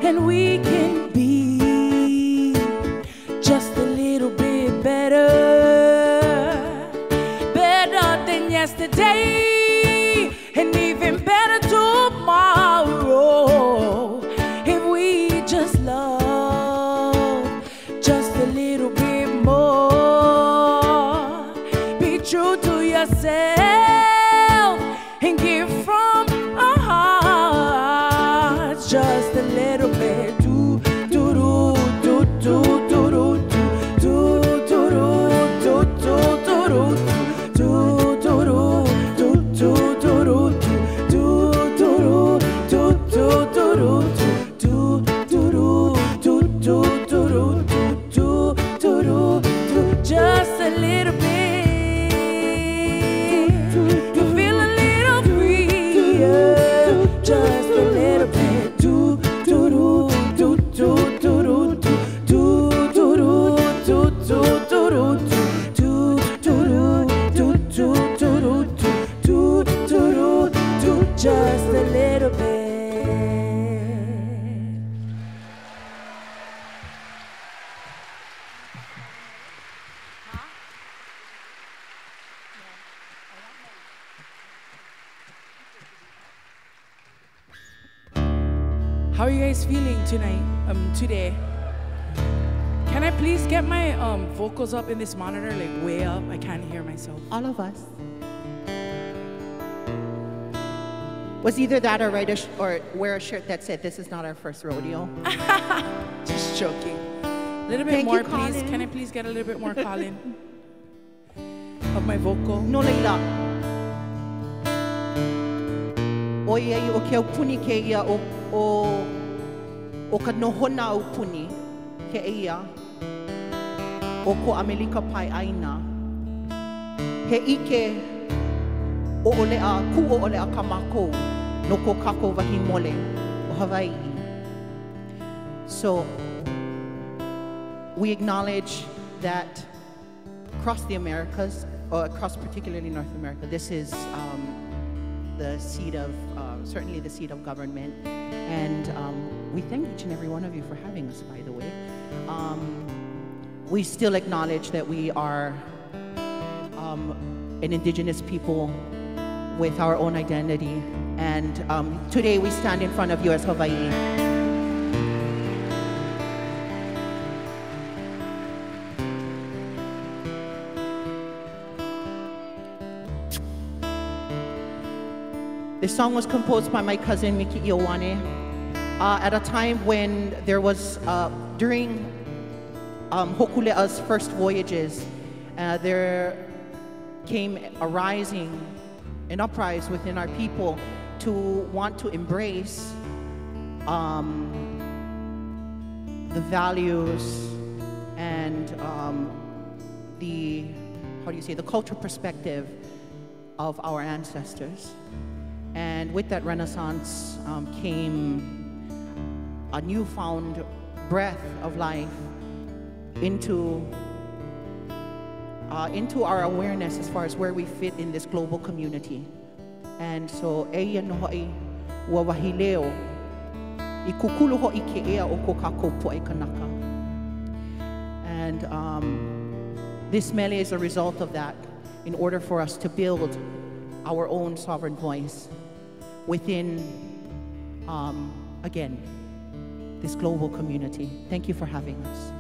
And we can be just a little bit better, better than yesterday, and even better tomorrow. If we just love just a little bit more, be true to yourself and give from our hearts just a little bit. Do do do do do do do do do do do just a little bit. You feel a little freer, just a little bit. Do do do do do do do do do do do do just a little bit. How are you guys feeling tonight? Today? Can I please get my vocals up in this monitor, like way up? I can't hear myself. All of us. Was either that or or wear a shirt that said, "This is not our first rodeo." Just joking. A little bit more, please. Can I please get a little bit more, Colin? Of my vocal. No, Leila. Oye, o ke au puni ke ia o ka nohona au puni ke ia o ko Amerika pai aina. He ike o olea, ku o olea ka mākou no ko kako wahi mole o Hawaii. So we acknowledge that across the Americas, or across particularly North America, this is the seat of, certainly the seat of government. And we thank each and every one of you for having us, by the way. We still acknowledge that we are an indigenous people with our own identity. And today we stand in front of you as Hawaii. This song was composed by my cousin Miki Iowane at a time when there was, during Hokule'a's first voyages, there came a rising, an uprising within our people to want to embrace the values and the, how do you say, the cultural perspective of our ancestors. And with that renaissance came a newfound breath of life into our awareness as far as where we fit in this global community. And so, eia no hoi ua wahi leo, I kukulu hoi ke ea o ko kākou po'e kanaka. And this mele is a result of that in order for us to build our own sovereign voice within, again, this global community. Thank you for having us.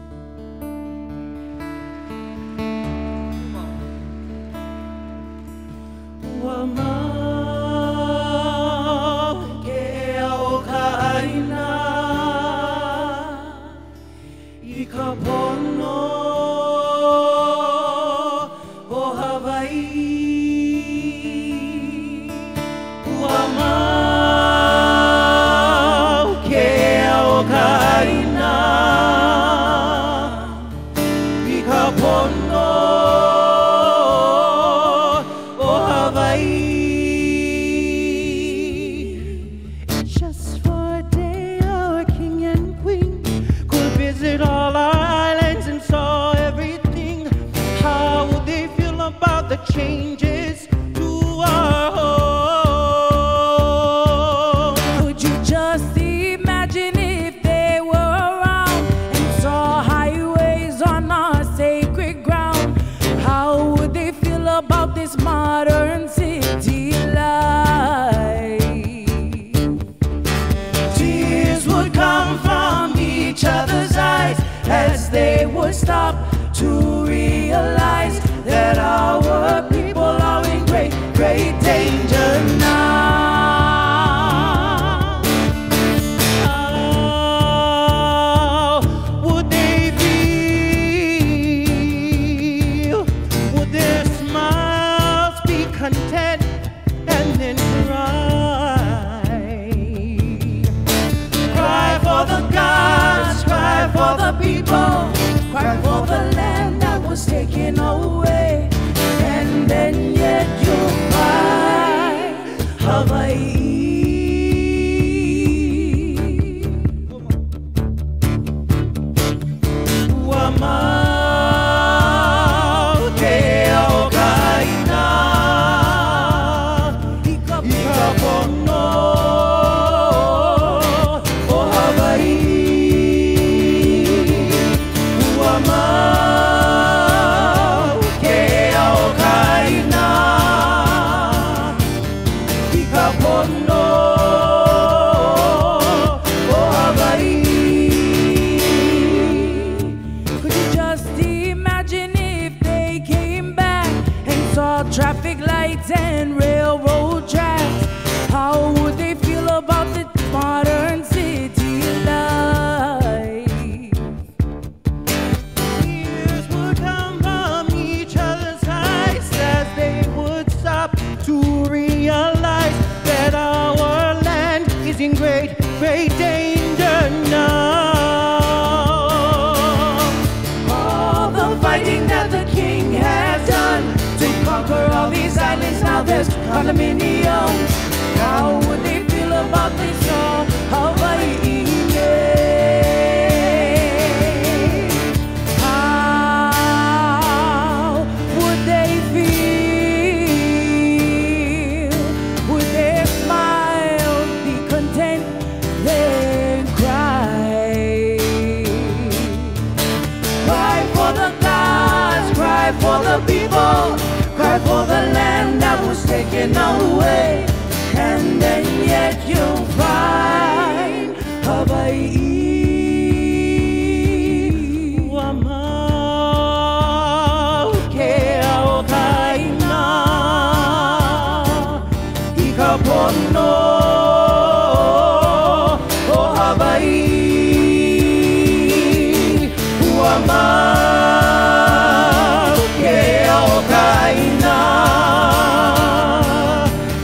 Just for a day, our king and queen could visit all our condominiums. How would they feel about this song, Hawaii Day? How would they feel? Would they smile, be content, then cry? Cry for the gods, cry for the people, cry for the land that was taken away, and then yet you'll find Hawaii. Wama ke ao kaina ikapono o Hawaii. Wama ke ao kaina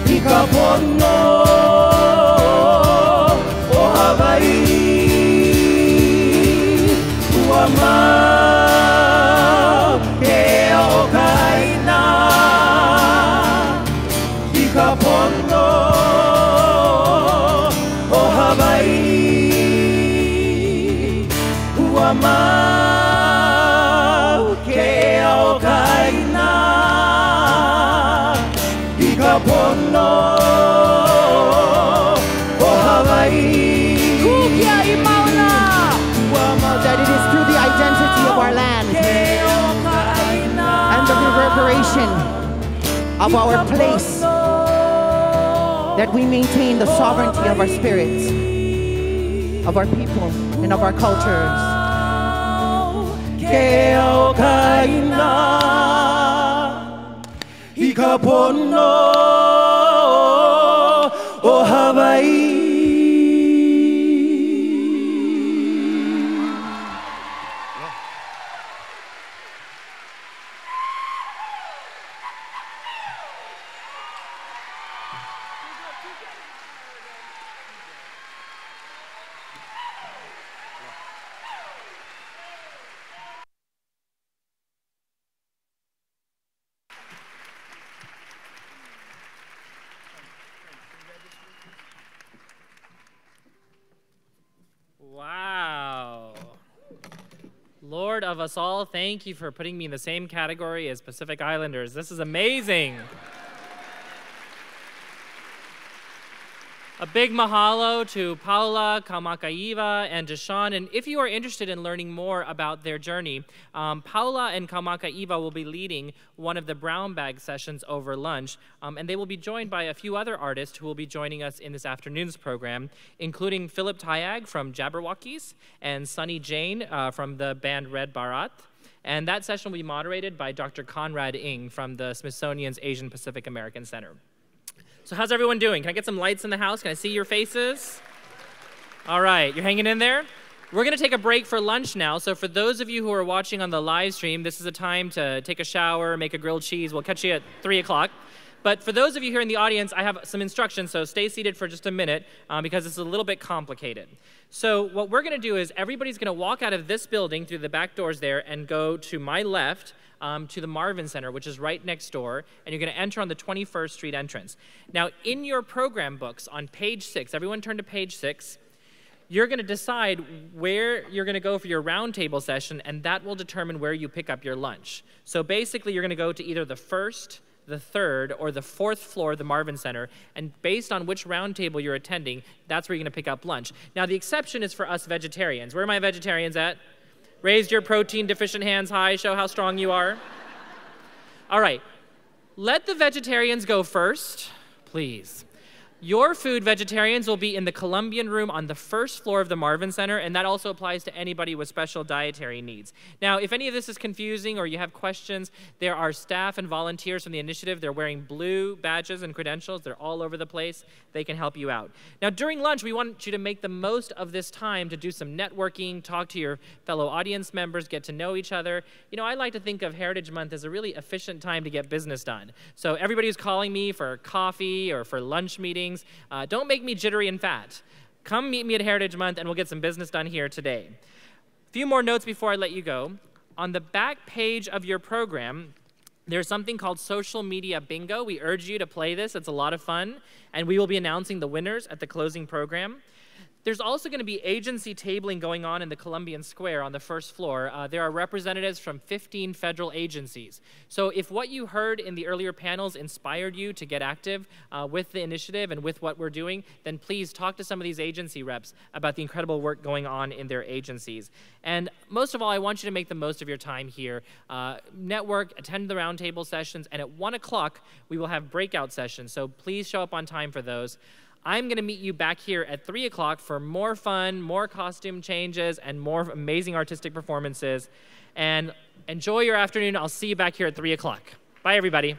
ikapono o Hawaii. Wama ke ao kaina ikapono o Hawaii. Wama ke ao kaina ikapono o Hawaii. Kukia i mauna. That it is through the identity of our land and the reverberation of our place that we maintain the sovereignty of our spirits, of our people, and of our cultures. Ke ao kaina ikapono o Hawaii. Wow. Lord of us all, thank you for putting me in the same category as Pacific Islanders. This is amazing. A big mahalo to Paula, Kaumakaiwa, and Deshawn. And if you are interested in learning more about their journey, Paula and Kaumakaiwa will be leading one of the brown bag sessions over lunch. And they will be joined by a few other artists who will be joining us in this afternoon's program, including Philip Tyag from Jabberwockies and Sunny Jane from the band Red Bharat. And that session will be moderated by Dr. Conrad Ng from the Smithsonian's Asian Pacific American Center. So how's everyone doing? Can I get some lights in the house? Can I see your faces? All right, you're hanging in there? We're gonna take a break for lunch now, so for those of you who are watching on the live stream, this is a time to take a shower, make a grilled cheese. We'll catch you at 3 o'clock. But for those of you here in the audience, I have some instructions, so stay seated for just a minute because it's a little bit complicated. So what we're gonna do is everybody's gonna walk out of this building through the back doors there and go to my left, to the Marvin Center, which is right next door, and you're going to enter on the 21st Street entrance. Now, in your program books on page 6, everyone turn to page 6, you're going to decide where you're going to go for your roundtable session, and that will determine where you pick up your lunch. So basically, you're going to go to either the 1st, the 3rd, or the 4th floor of the Marvin Center, and based on which roundtable you're attending, that's where you're going to pick up lunch. Now, the exception is for us vegetarians. Where are my vegetarians at? Raise your protein-deficient hands high, show how strong you are. All right, let the vegetarians go first, please. Your food, vegetarians, will be in the Columbian Room on the 1st floor of the Marvin Center, and that also applies to anybody with special dietary needs. Now, if any of this is confusing or you have questions, there are staff and volunteers from the initiative. They're wearing blue badges and credentials. They're all over the place. They can help you out. Now, during lunch, we want you to make the most of this time to do some networking, talk to your fellow audience members, get to know each other. You know, I like to think of Heritage Month as a really efficient time to get business done. So everybody who's calling me for coffee or for lunch meetings, don't make me jittery and fat. Come meet me at Heritage Month and we'll get some business done here today. A few more notes before I let you go. On the back page of your program, There's something called Social Media Bingo. We urge you to play this. It's a lot of fun. And we will be announcing the winners at the closing program. There's also going to be agency tabling going on in the Columbian Square on the first floor. There are representatives from 15 federal agencies. So if what you heard in the earlier panels inspired you to get active with the initiative and with what we're doing, then please talk to some of these agency reps about the incredible work going on in their agencies. And most of all, I want you to make the most of your time here. Network, attend the roundtable sessions, and at 1 o'clock, we will have breakout sessions. So please show up on time for those. I'm going to meet you back here at 3 o'clock for more fun, more costume changes, and more amazing artistic performances. And enjoy your afternoon. I'll see you back here at 3 o'clock. Bye, everybody.